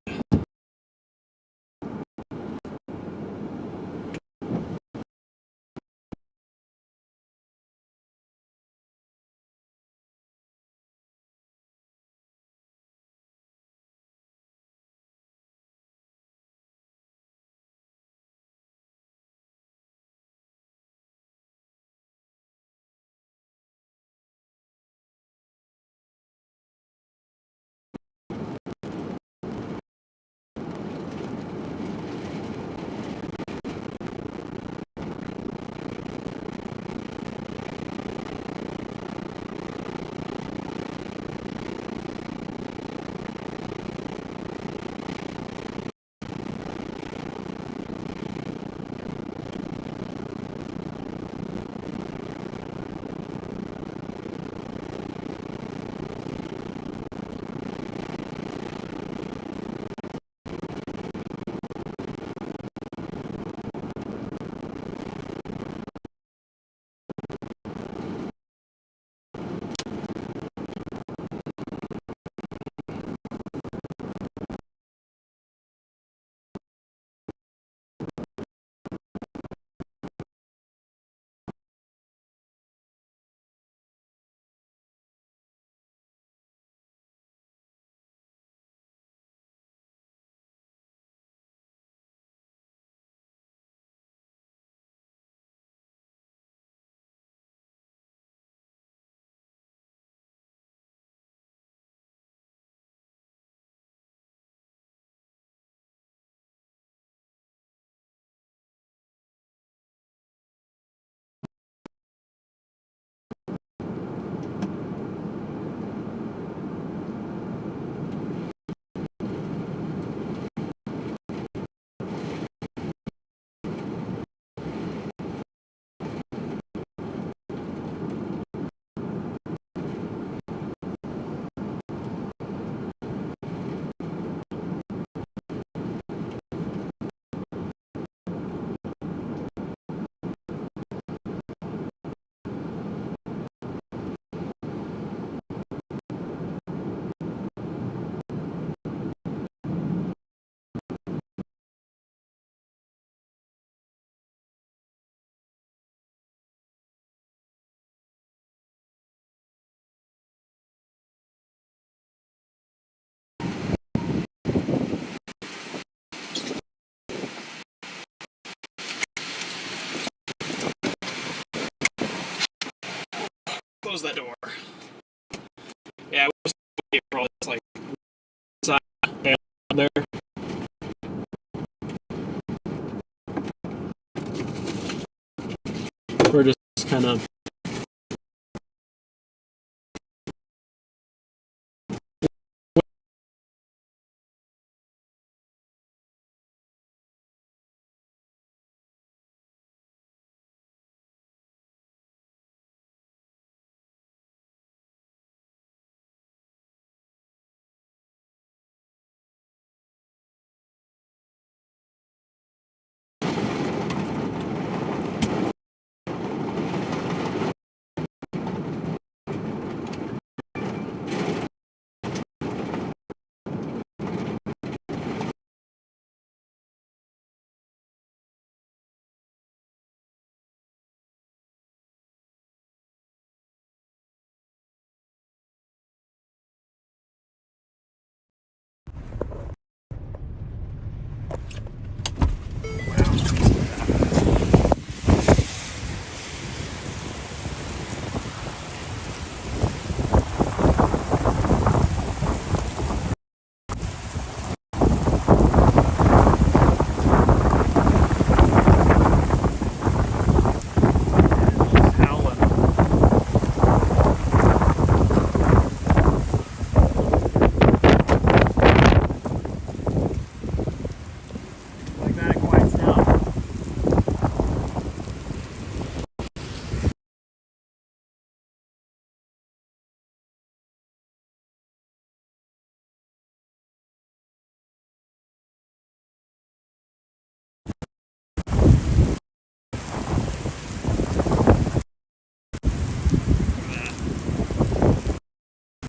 close that door. Yeah, it was April. It's like inside there. We're just kind of.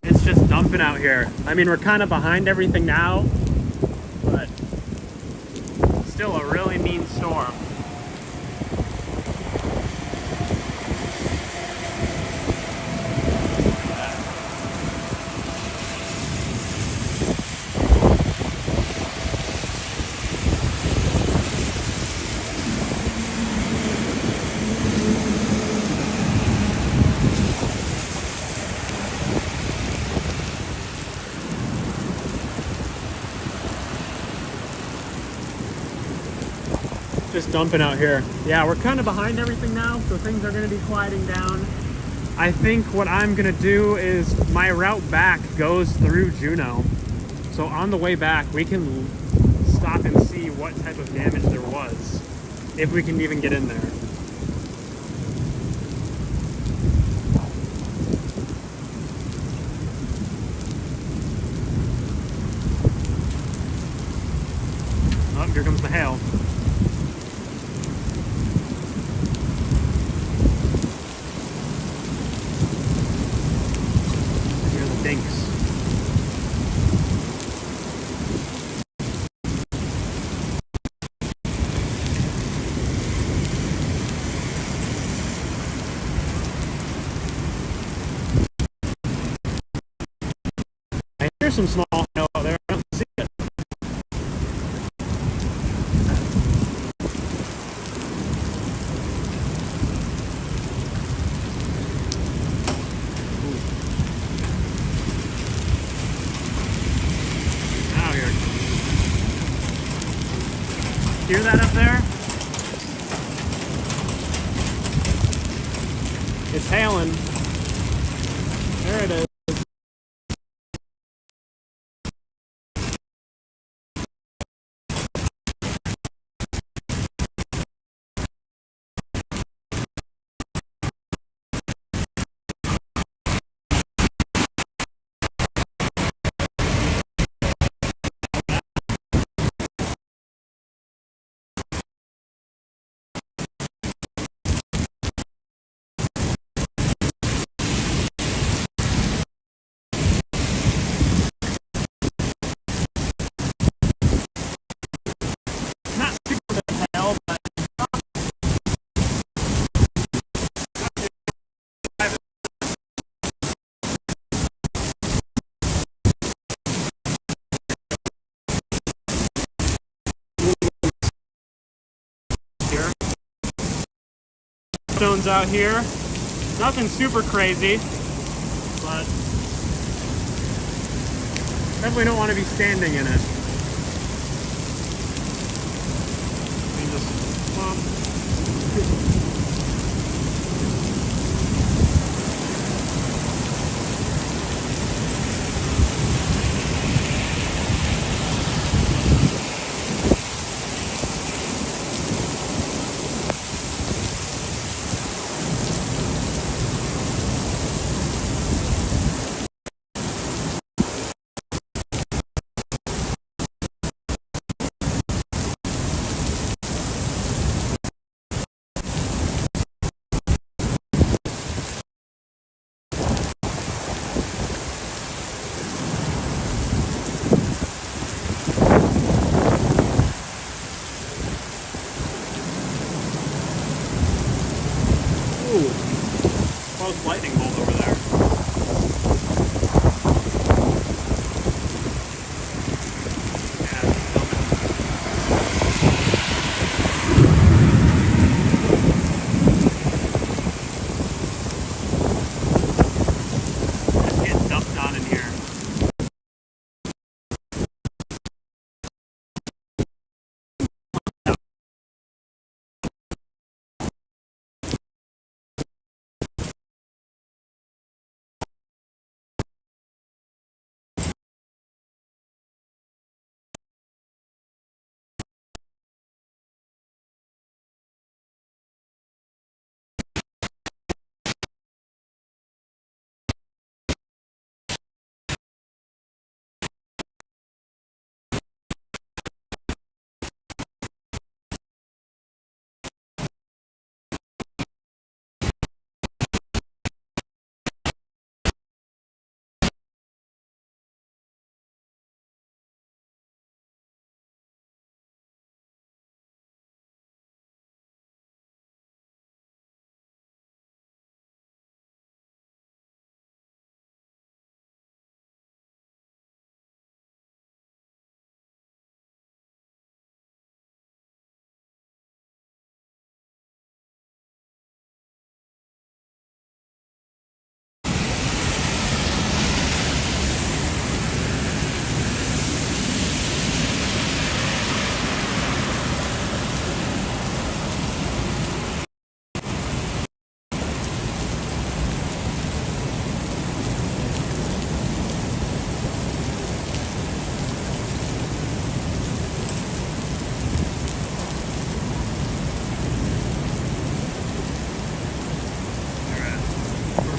It's just dumping out here. I mean, we're kind of behind everything now, but still a really mean storm. Just dumping out here. Yeah, we're kind of behind everything now, so things are going to be quieting down. I think what I'm going to do is my route back goes through Juneau. So on the way back, we can stop and see what type of damage there was, if we can even get in there. Oh, here comes the hail. Dinks. I hear some small hail out there. I don't see it. Hear that up there? It's hailing. There it is. Stones out here. Nothing super crazy, but definitely don't want to be standing in it. Let me just pump. Close lightning bolt over there. Yeah, it's getting dumped on in here.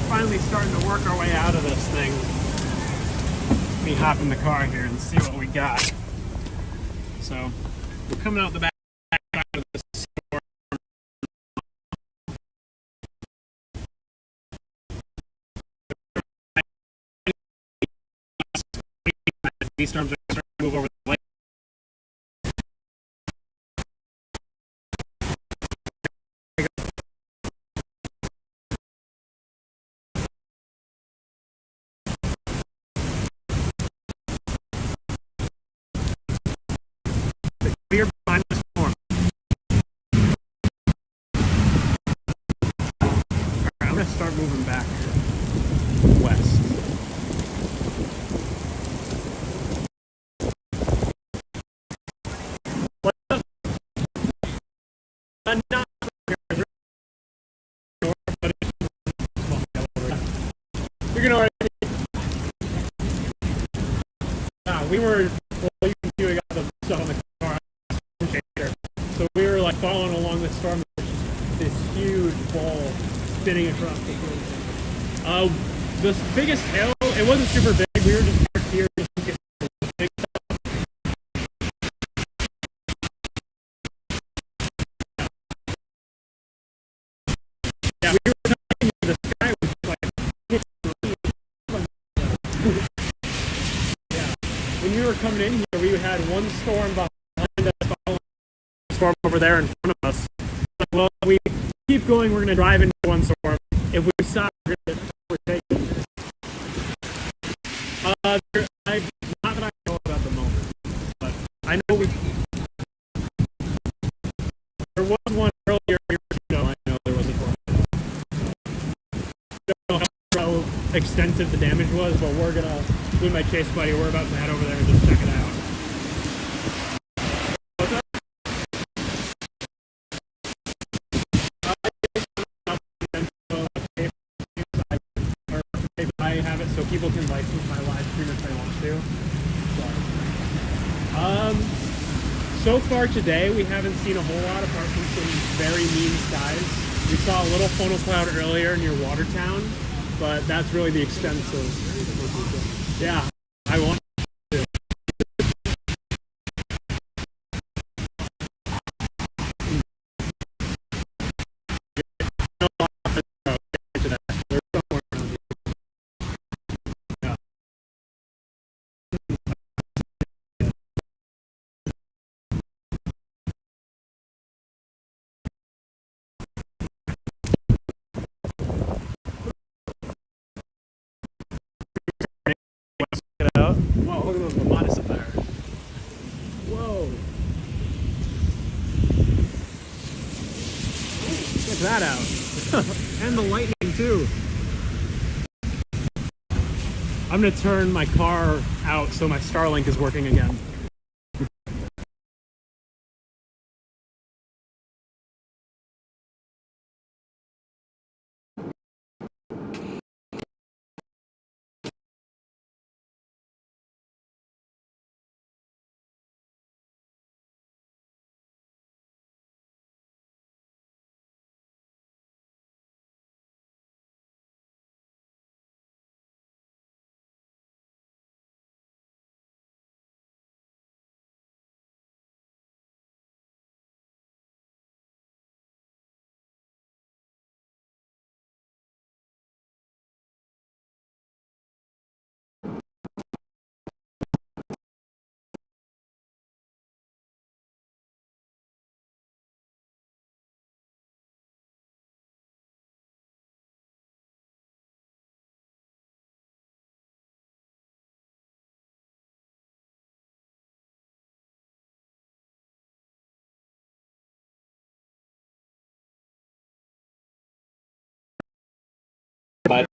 Finally starting to work our way out of this thing. Let me hop in the car here and see what we got. So we're coming out the back side of the storm. These storms are starting to move over the lake. We're behind the storm. Alright, I'm going to start moving back west. Not here. You're going to already. We were. Well, you can see we got the stuff on the car. So we were like following along this storm, this huge ball spinning across the room. The biggest hill, it wasn't super big. We were just parked here just to get the big stuff. Yeah, we were talking, the sky was like, yeah. When we were coming in here, we had one storm behind us, following storm over there in front of us. Well, we keep going, we're going to drive into one storm. If we stop, we're going to overtake it. Not that I know about at the moment, but I know there was one earlier in Juneau. I know there was a storm. extensive the damage was, but we're gonna, me and my chase buddy, we're about to head over there and just check it out. I have it so people can license my live stream if they want to. So far today, we haven't seen a whole lot apart from some very mean skies. We saw a little funnel cloud earlier near Watertown, but that's really the extent of. Yeah, I want to. Whoa, look at those Ramadas up there. Whoa. Check that out. And the lightning too. I'm gonna turn my car out so my Starlink is working again. But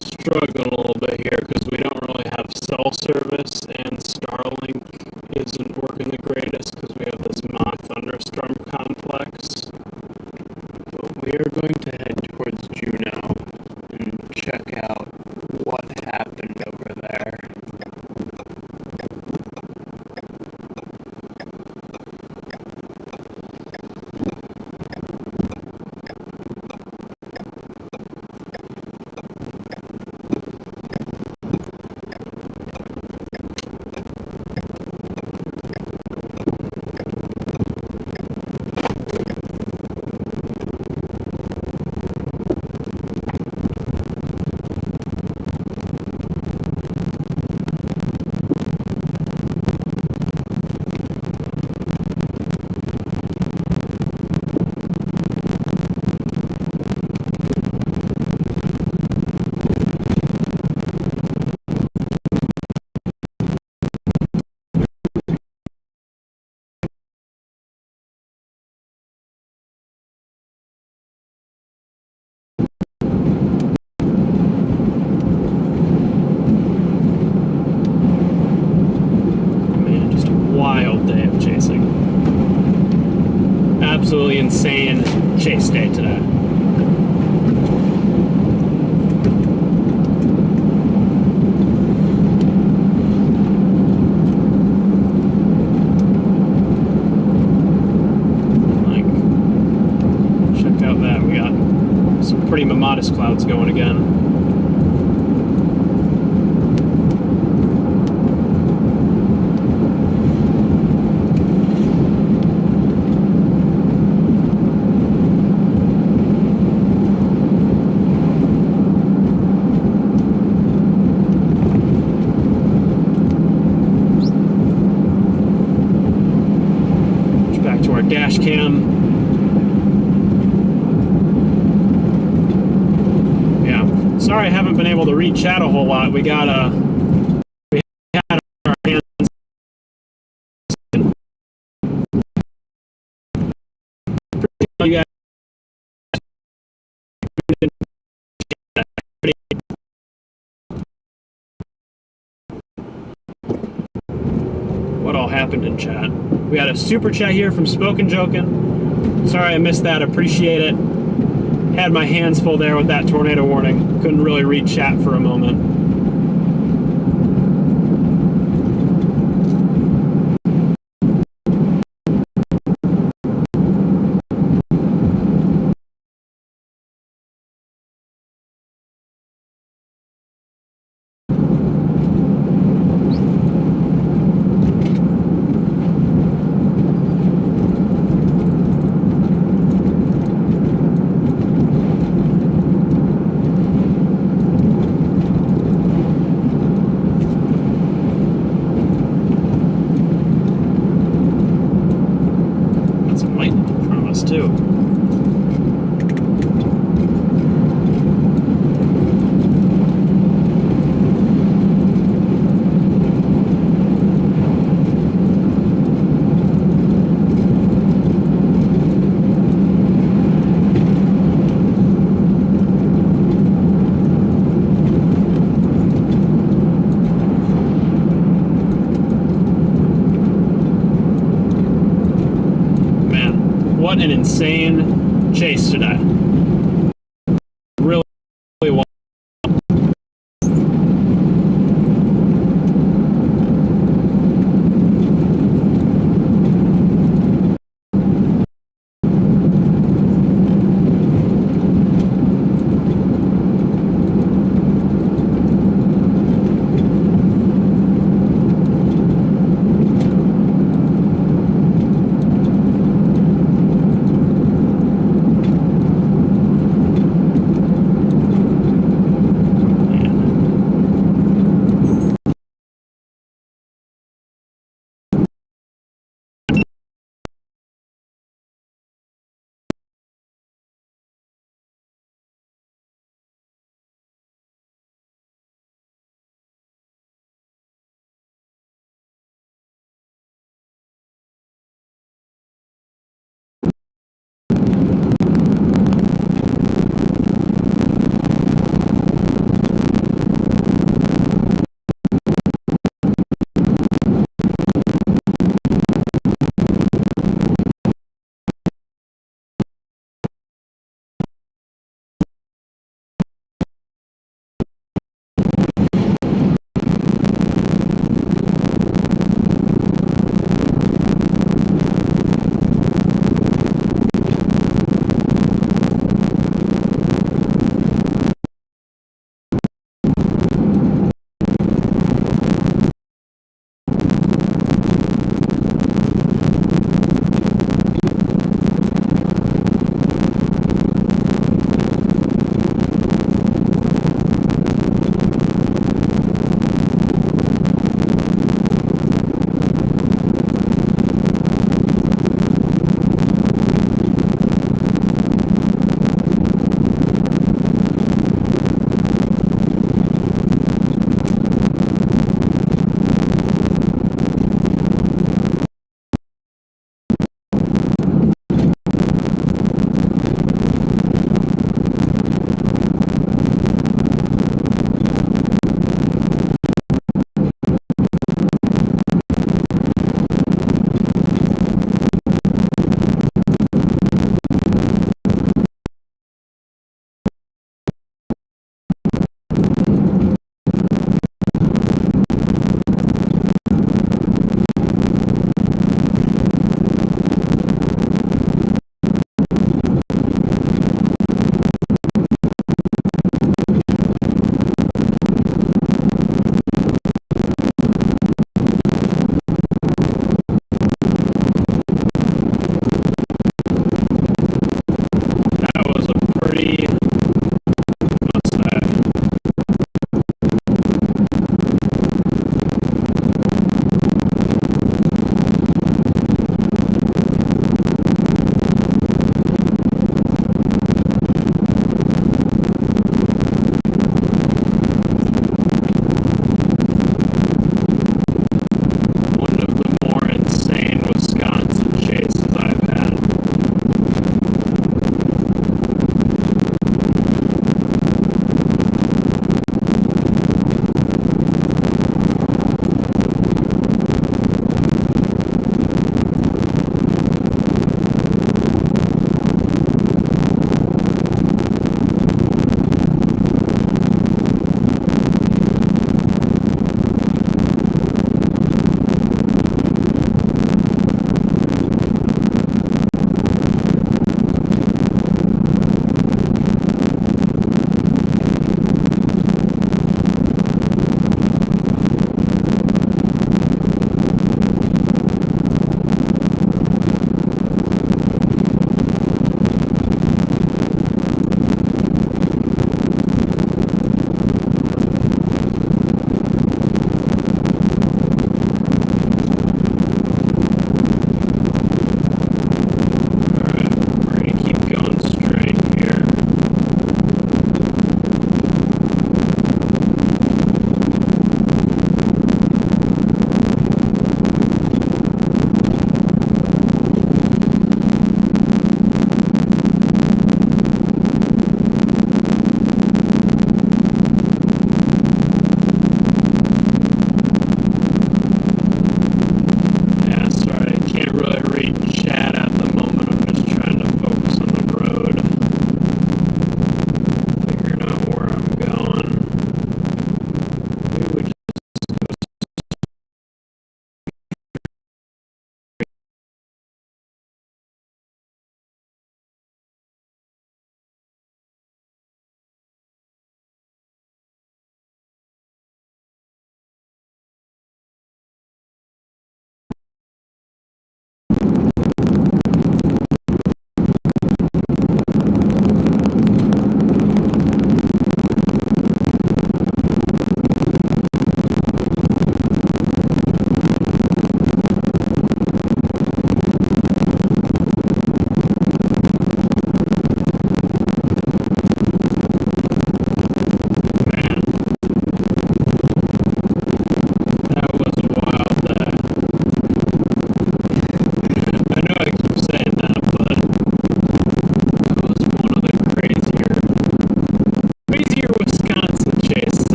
struggling a little bit here because we don't really have cell service and Starlink isn't working the greatest because we have this Mach thunderstorm complex. But we are going to head towards Juneau and check out what happened over there. chase day today. Like, check out that. We got some pretty modest clouds going again. Dash cam. Yeah, sorry I haven't been able to read chat a whole lot. We had our hands. You guys. What all happened in chat? We got a super chat here from Spoken Jokin'. Sorry I missed that. Appreciate it. Had my hands full there with that tornado warning. Couldn't really read chat for a moment. Too. What an insane chase today. Really well.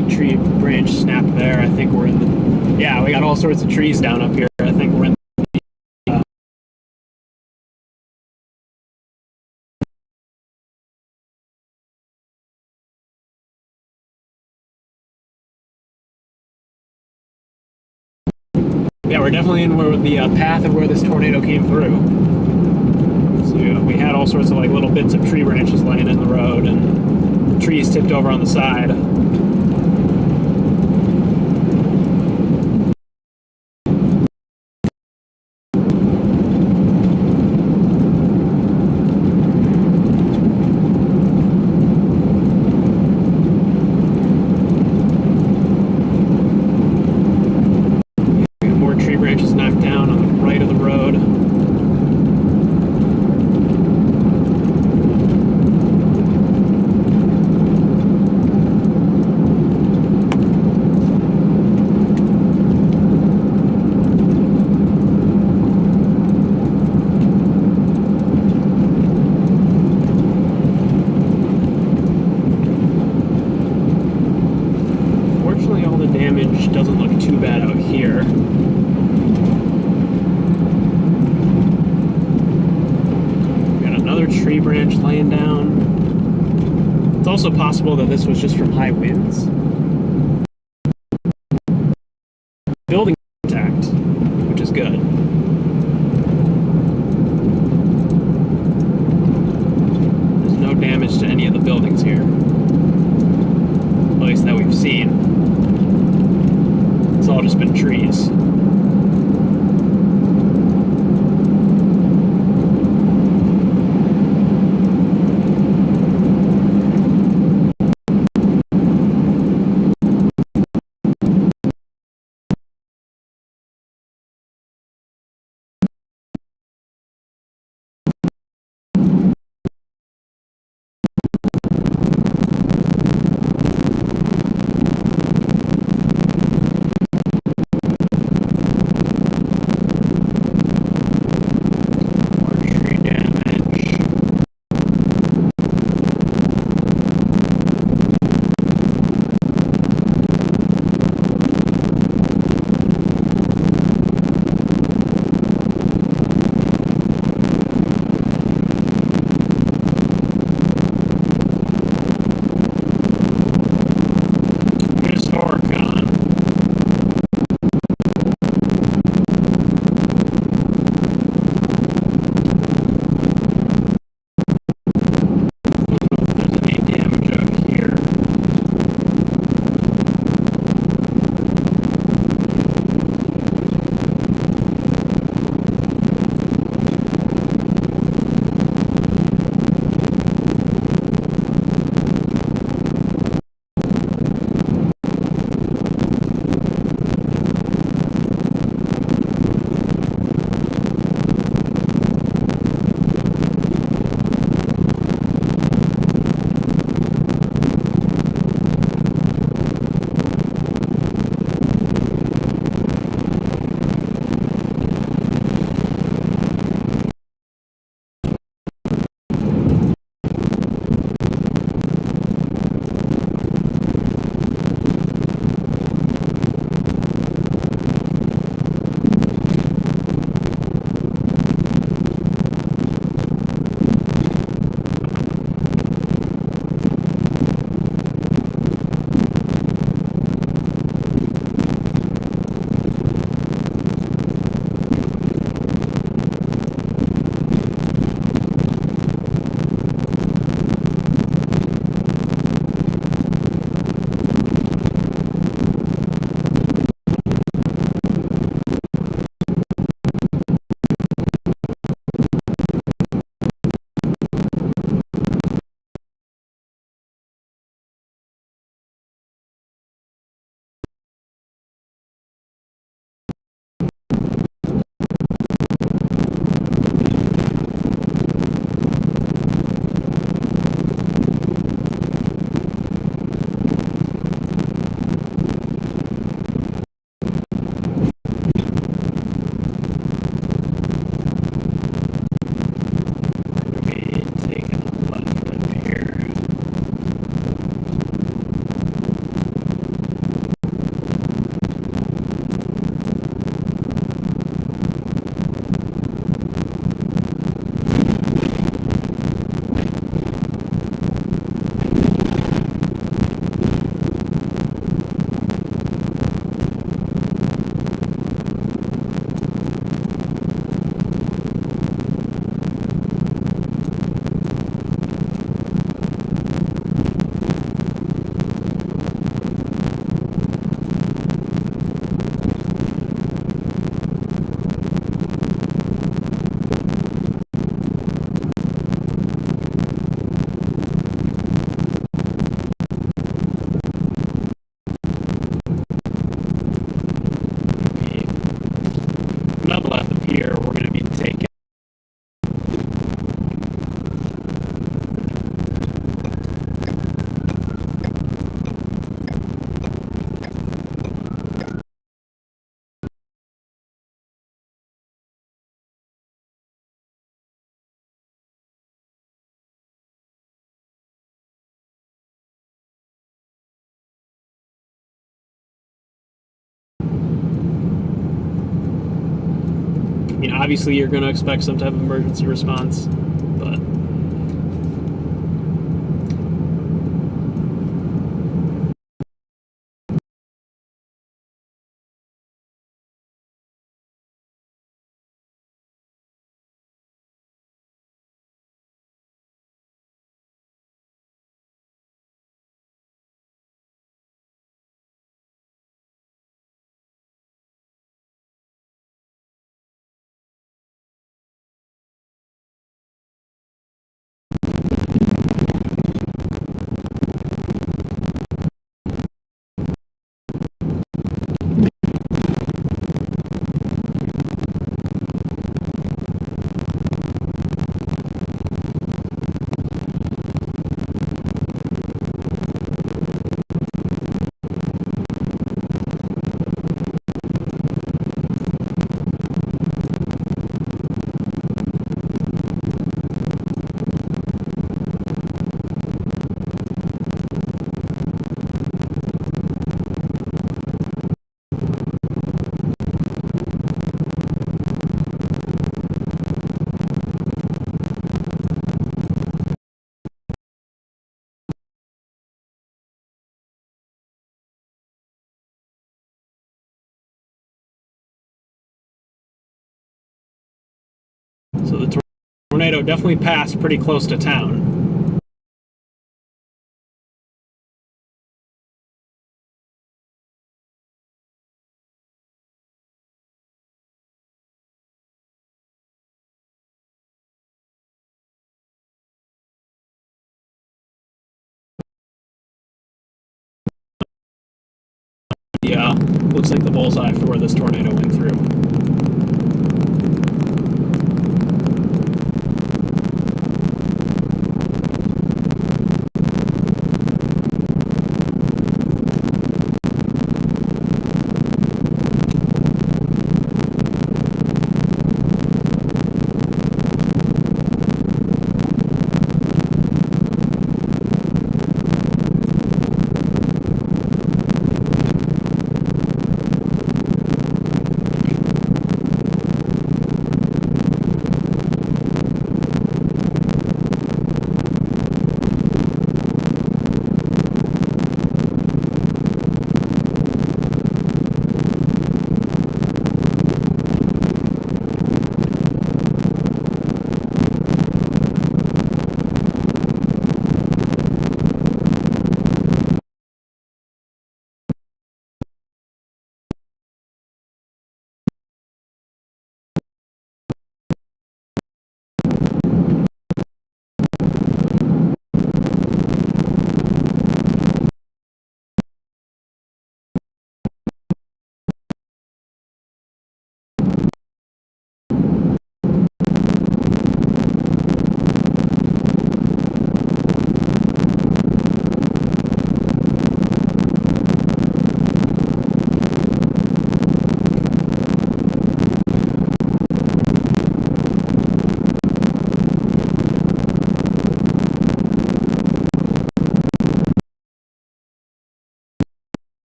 big tree branch snapped there. I think we're in the... Yeah, we got all sorts of trees down up here. I think we're in the... Yeah, we're definitely in where the path of where this tornado came through. So we had all sorts of like little bits of tree branches laying in the road and trees tipped over on the side. Branches knocked down on the right of the road. Fortunately, all the damage doesn't look too bad out here. Tree branch laying down. It's also possible that this was just from high winds. Building intact, which is good. There's no damage to any of the buildings here, at least that we've seen. It's all just been trees. double at the pier, we're going to be taking. I mean, obviously you're going to expect some type of emergency response, but so the tornado definitely passed pretty close to town. Yeah, looks like the bullseye for where this tornado went through.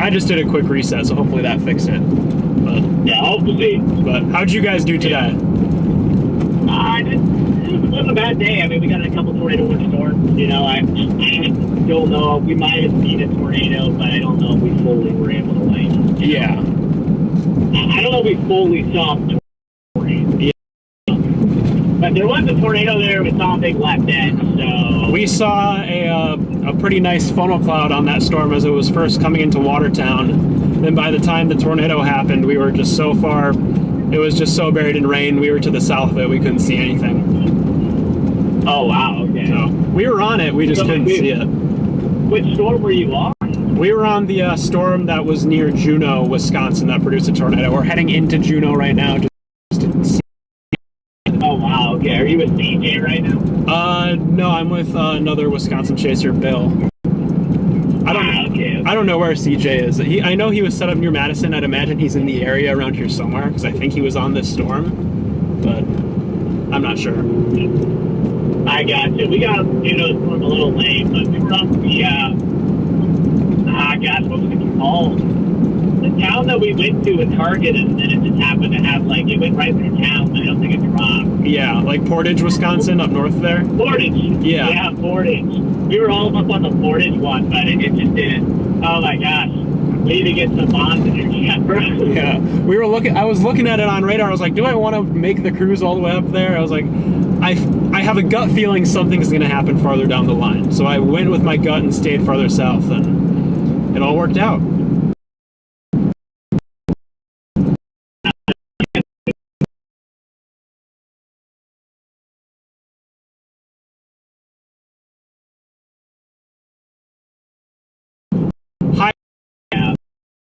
I just did a quick reset, so hopefully that fixed it. But, yeah, hopefully. But how'd you guys do today? It wasn't a bad day. I mean, we got a couple tornado warning storms. You know, I don't know. We might have seen a tornado, but I don't know if we fully were able to, like... Yeah. I don't know if we fully saw a tornado. Yeah. But there was a tornado there. We saw a big left edge, so... We saw a pretty nice funnel cloud on that storm as it was first coming into Watertown. Then by the time the tornado happened, we were just so far... It was just so buried in rain, we were to the south of it, we couldn't see anything. Oh, wow, okay. So, we were on it, we just couldn't see it. Which storm were you on? We were on the storm that was near Juneau, Wisconsin, that produced a tornado. We're heading into Juneau right now just to see. Oh, wow, okay. Are you with CJ right now? No, I'm with another Wisconsin chaser, Bill. I don't know where CJ is. I know he was set up near Madison. I'd imagine he's in the area around here somewhere, because I think he was on this storm, but I'm not sure. I got you. We got Juneau storm a little late, but we were up the, gosh, what was it called? The town that we went to with Target, and then it just happened to have, like, it went right through town, but I don't think it dropped. Yeah, like Portage, Wisconsin, up north there? Portage. Yeah. Yeah, Portage. We were all up on the Portage one, but it just didn't. Oh my gosh. We need to get some bonds in your chat, bro. Yeah. I was looking at it on radar. I was like, do I want to make the cruise all the way up there? I was like, I have a gut feeling something's going to happen farther down the line. So I went with my gut and stayed farther south, and it all worked out.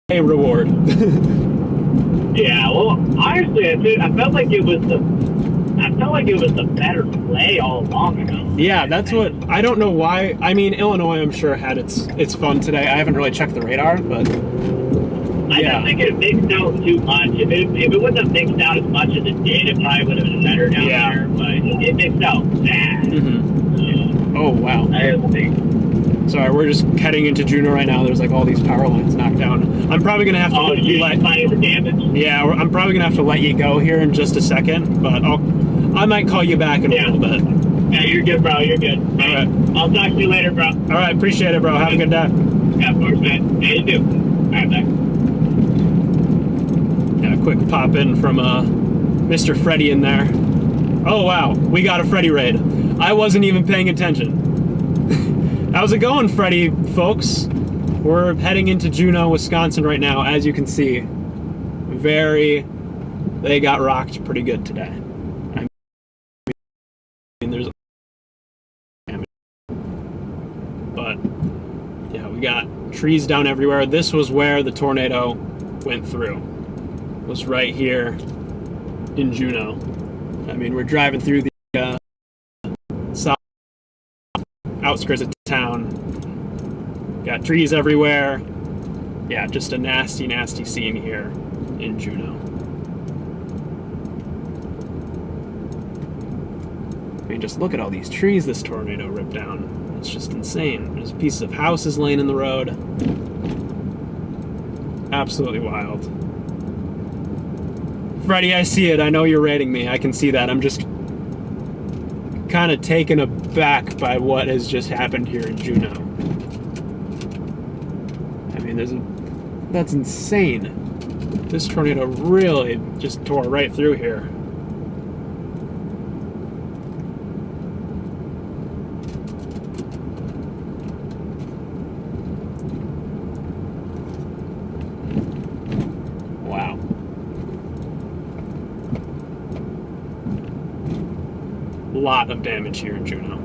A reward. Yeah, well, honestly, I felt like it was the better play all along ago. Yeah, that's what I don't know why. I mean, Illinois, I'm sure had its fun today. I haven't really checked the radar, but I don't think it mixed out too much. If it wouldn't have mixed out as much as it did, it probably would have been better down there. But it mixed out bad. Mm-hmm. Oh wow. I don't think. Sorry, we're just heading into Juneau right now. There's like all these power lines knocked down. I'm probably gonna have to let you find the damage. Yeah, I'm probably gonna have to let you go here in just a second, but I might call you back in a little bit. Yeah, you're good, bro. You're good. All right. I'll talk to you later, bro. All right, appreciate it, bro. Have a good day. Yeah, of course, man. Yeah, you too. All right, bye. Yeah, quick pop in from Mr. Freddy in there. Oh wow, we got a Freddy raid. I wasn't even paying attention. How's it going, Freddy, folks? We're heading into Juneau, Wisconsin right now, as you can see. They got rocked pretty good today. I mean, there's damage. But, yeah, we got trees down everywhere. This was where the tornado went through. It was right here in Juneau. I mean, we're driving through the south outskirts of town. Got trees everywhere. Yeah, just a nasty, nasty scene here in Juneau. I mean, just look at all these trees this tornado ripped down. It's just insane. There's pieces of houses laying in the road. Absolutely wild. Freddy, I see it. I know you're rating me. I can see that. I'm just kind of taken aback by what has just happened here in Juneau. I mean, that's insane. This tornado really just tore right through here. Wow. Lot of damage here in Juneau.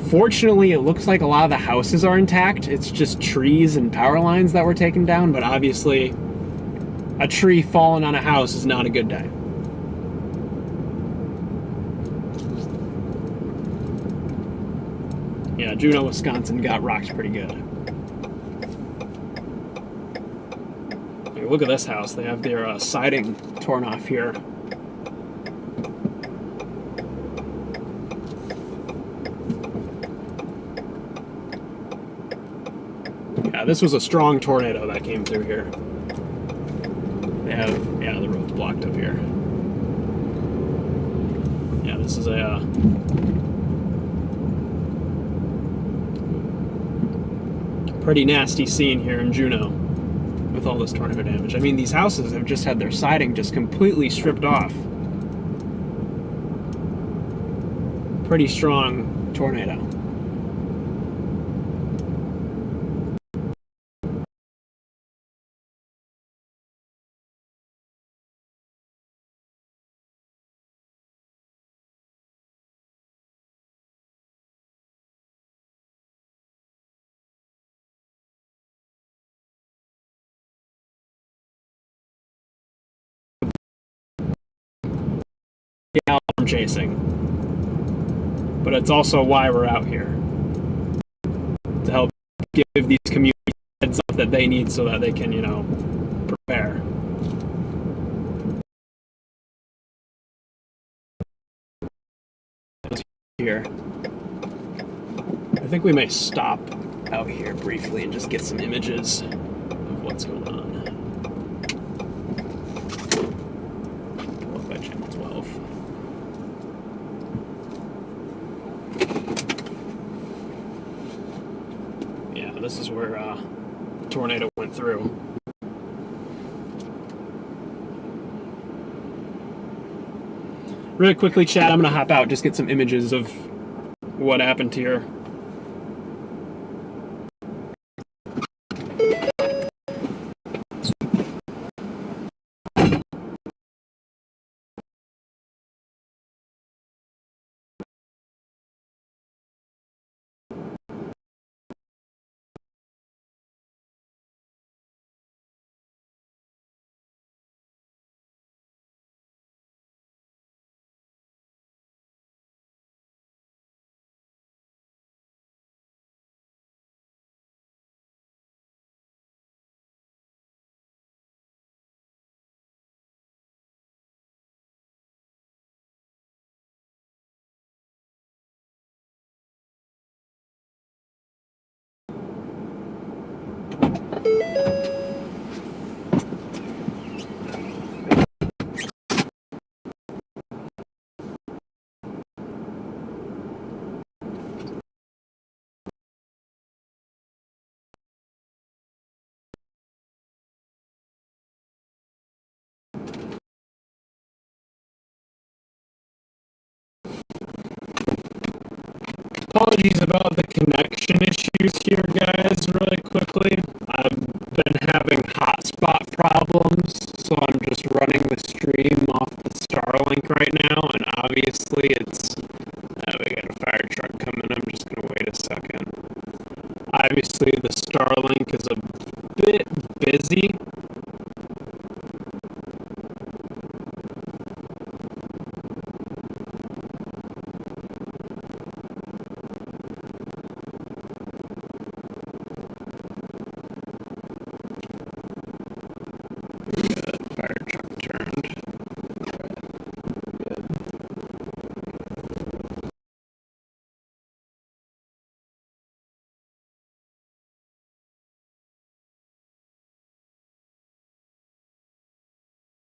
Fortunately, it looks like a lot of the houses are intact. It's just trees and power lines that were taken down, but obviously a tree falling on a house is not a good day. Yeah, Juneau, Wisconsin got rocked pretty good. Hey, look at this house. They have their siding torn off here. Yeah, this was a strong tornado that came through here. They have, yeah, the road's blocked up here. Yeah, this is a pretty nasty scene here in Juneau with all this tornado damage. I mean, these houses have just had their siding just completely stripped off. Pretty strong tornado. Alarm chasing, but it's also why we're out here, to help give these communities heads up that they need so that they can, you know, prepare. Here, I think we may stop out here briefly and just get some images of what's going on. By channel 12. Yeah, this is where the tornado went through. Really quickly, chat, I'm going to hop out, just get some images of what happened here. Apologies about the connection issues here, guys, really quickly. I've been having hotspot problems, so I'm just running the stream off the Starlink right now, and obviously it's... we got a fire truck coming, I'm just going to wait a second. Obviously the Starlink is a bit busy.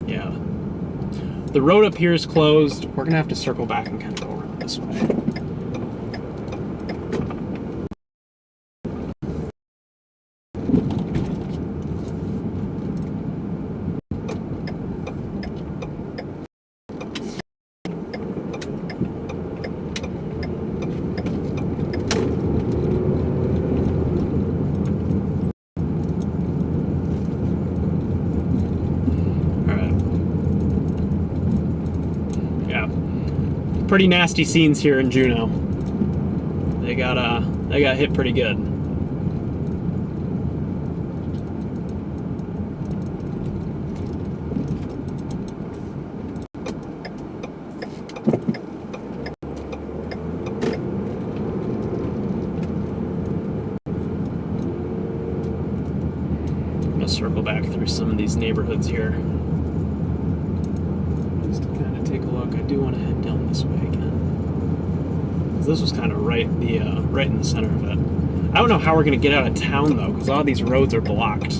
Yeah. The road up here is closed. We're gonna have to circle back and kind of go around this way. Pretty nasty scenes here in Juneau. They got hit pretty good. I'm gonna circle back through some of these neighborhoods here. Just to kind of take a look. I do want to head down this way again. This was kind of right in the center of it. I don't know how we're going to get out of town, though, because all these roads are blocked.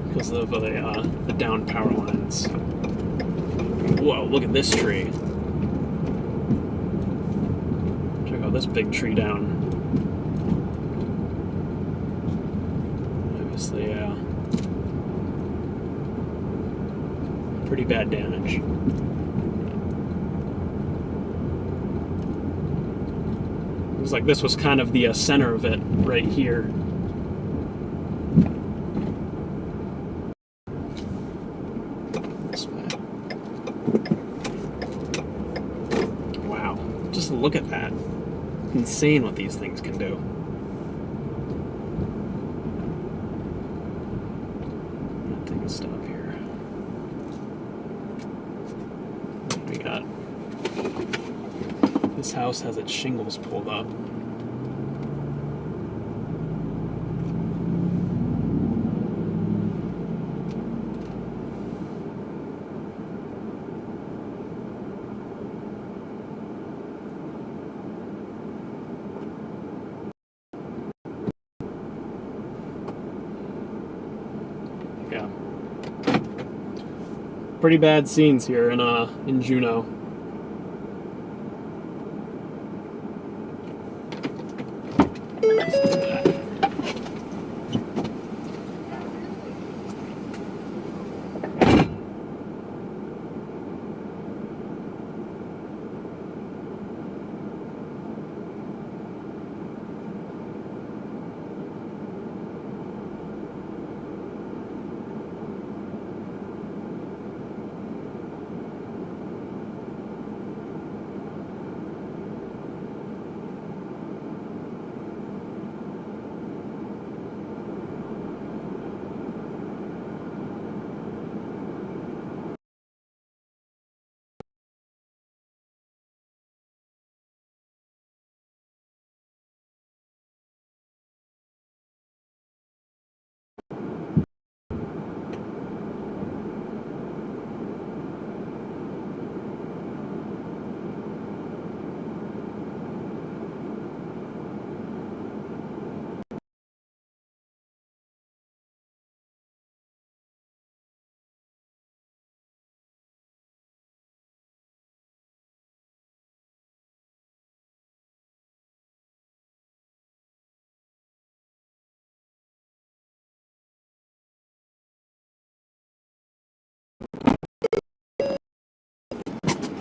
Because of the down power lines. Whoa, look at this tree. Check out this big tree down. Obviously, pretty bad damage. Looks like this was kind of the center of it right here. This way. Wow, just look at that. Insane what these things can do. I'm gonna take a stop here. We got. This house has its shingles pulled up. Yeah. Pretty bad scenes here in Juneau.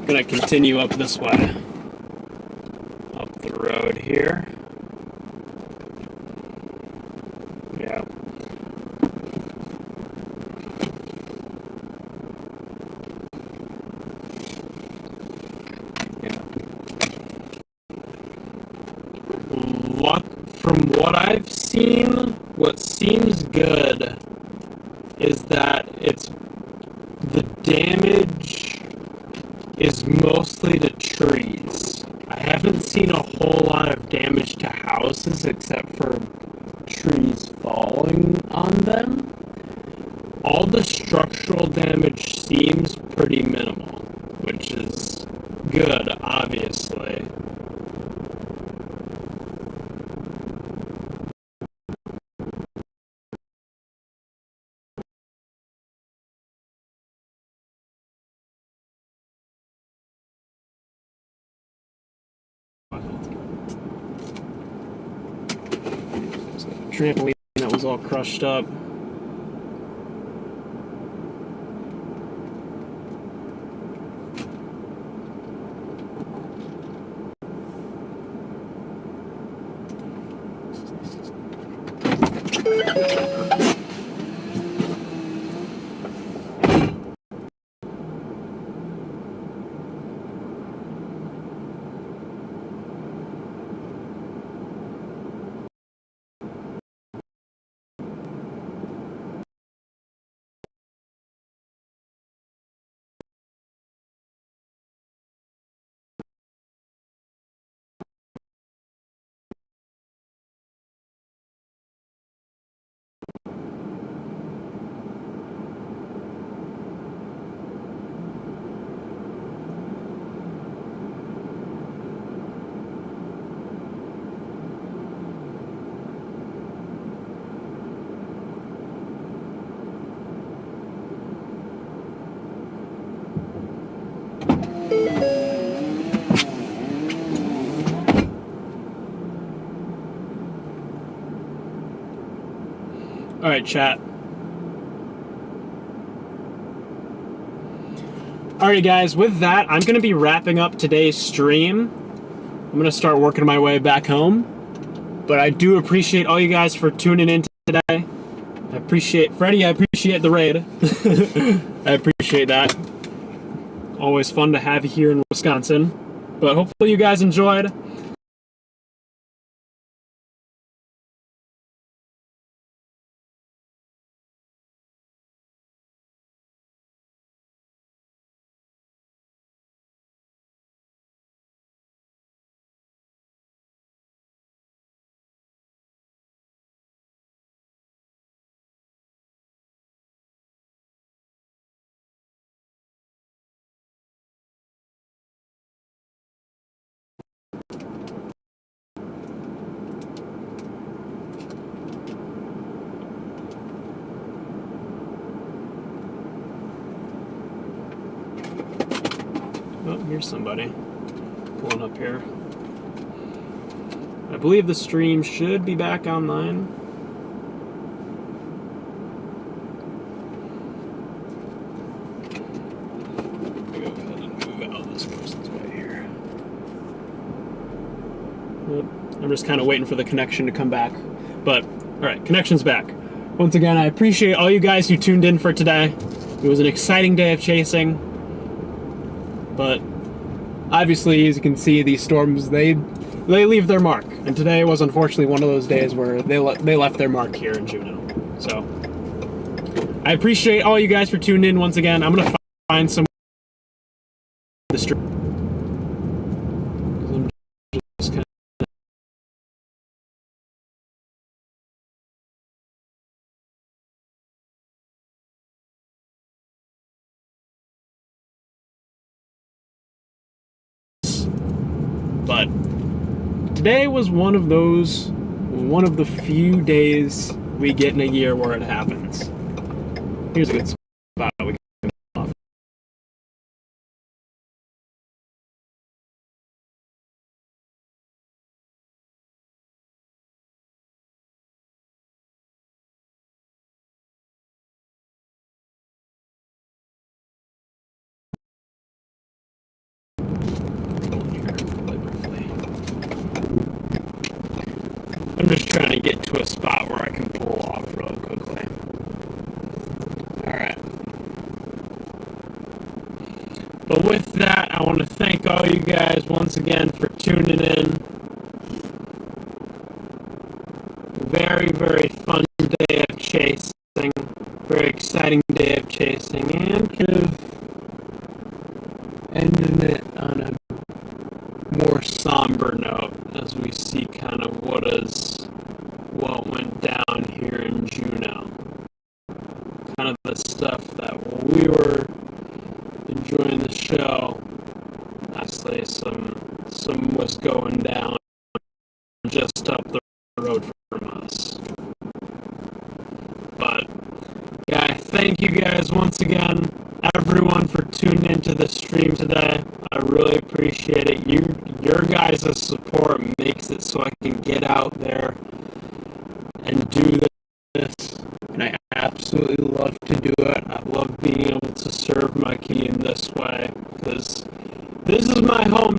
Gonna continue up this way. Up the road here. Yeah. Yeah. From what I've seen, what seems good is that the damage is mostly to trees. I haven't seen a whole lot of damage to houses except for trees falling on them. All the structural damage seems pretty minimal, which is good, obviously. Trampoline that was all crushed up. Alright, chat. Alright, guys, with that, I'm going to be wrapping up today's stream. I'm going to start working my way back home. But I do appreciate all you guys for tuning in today. I appreciate Freddie, I appreciate the raid. I appreciate that. Always fun to have you here in Wisconsin. But hopefully you guys enjoyed. Oh, here's somebody pulling up here. I believe the stream should be back online. Let me go ahead and move out this person's way here. I'm just kind of waiting for the connection to come back. But, alright, connection's back. Once again, I appreciate all you guys who tuned in for today. It was an exciting day of chasing. But obviously, as you can see, these storms, they leave their mark. And today was unfortunately one of those days where they left their mark here in Juneau. So I appreciate all you guys for tuning in once again. I'm going to find some the stream. But today was one of the few days we get in a year where it happens. Here's a good spot we can come off. I'm just trying to get to a spot where I can pull off real quickly. Alright. But with that, I want to thank all you guys once again for tuning in. Very, very fun day of chasing. Very exciting day of chasing. And kind of ending it on a more somber note as we see kind of what went down here in Juneau. Kind of the stuff that when we were enjoying the show, actually some was going down just up the road from us. But yeah, thank you guys once again, everyone, for tuning into the stream today. I really appreciate it. Your guys' support makes it so I can get out there and do this. And I absolutely love to do it. I love being able to serve my key in this way, because this is my home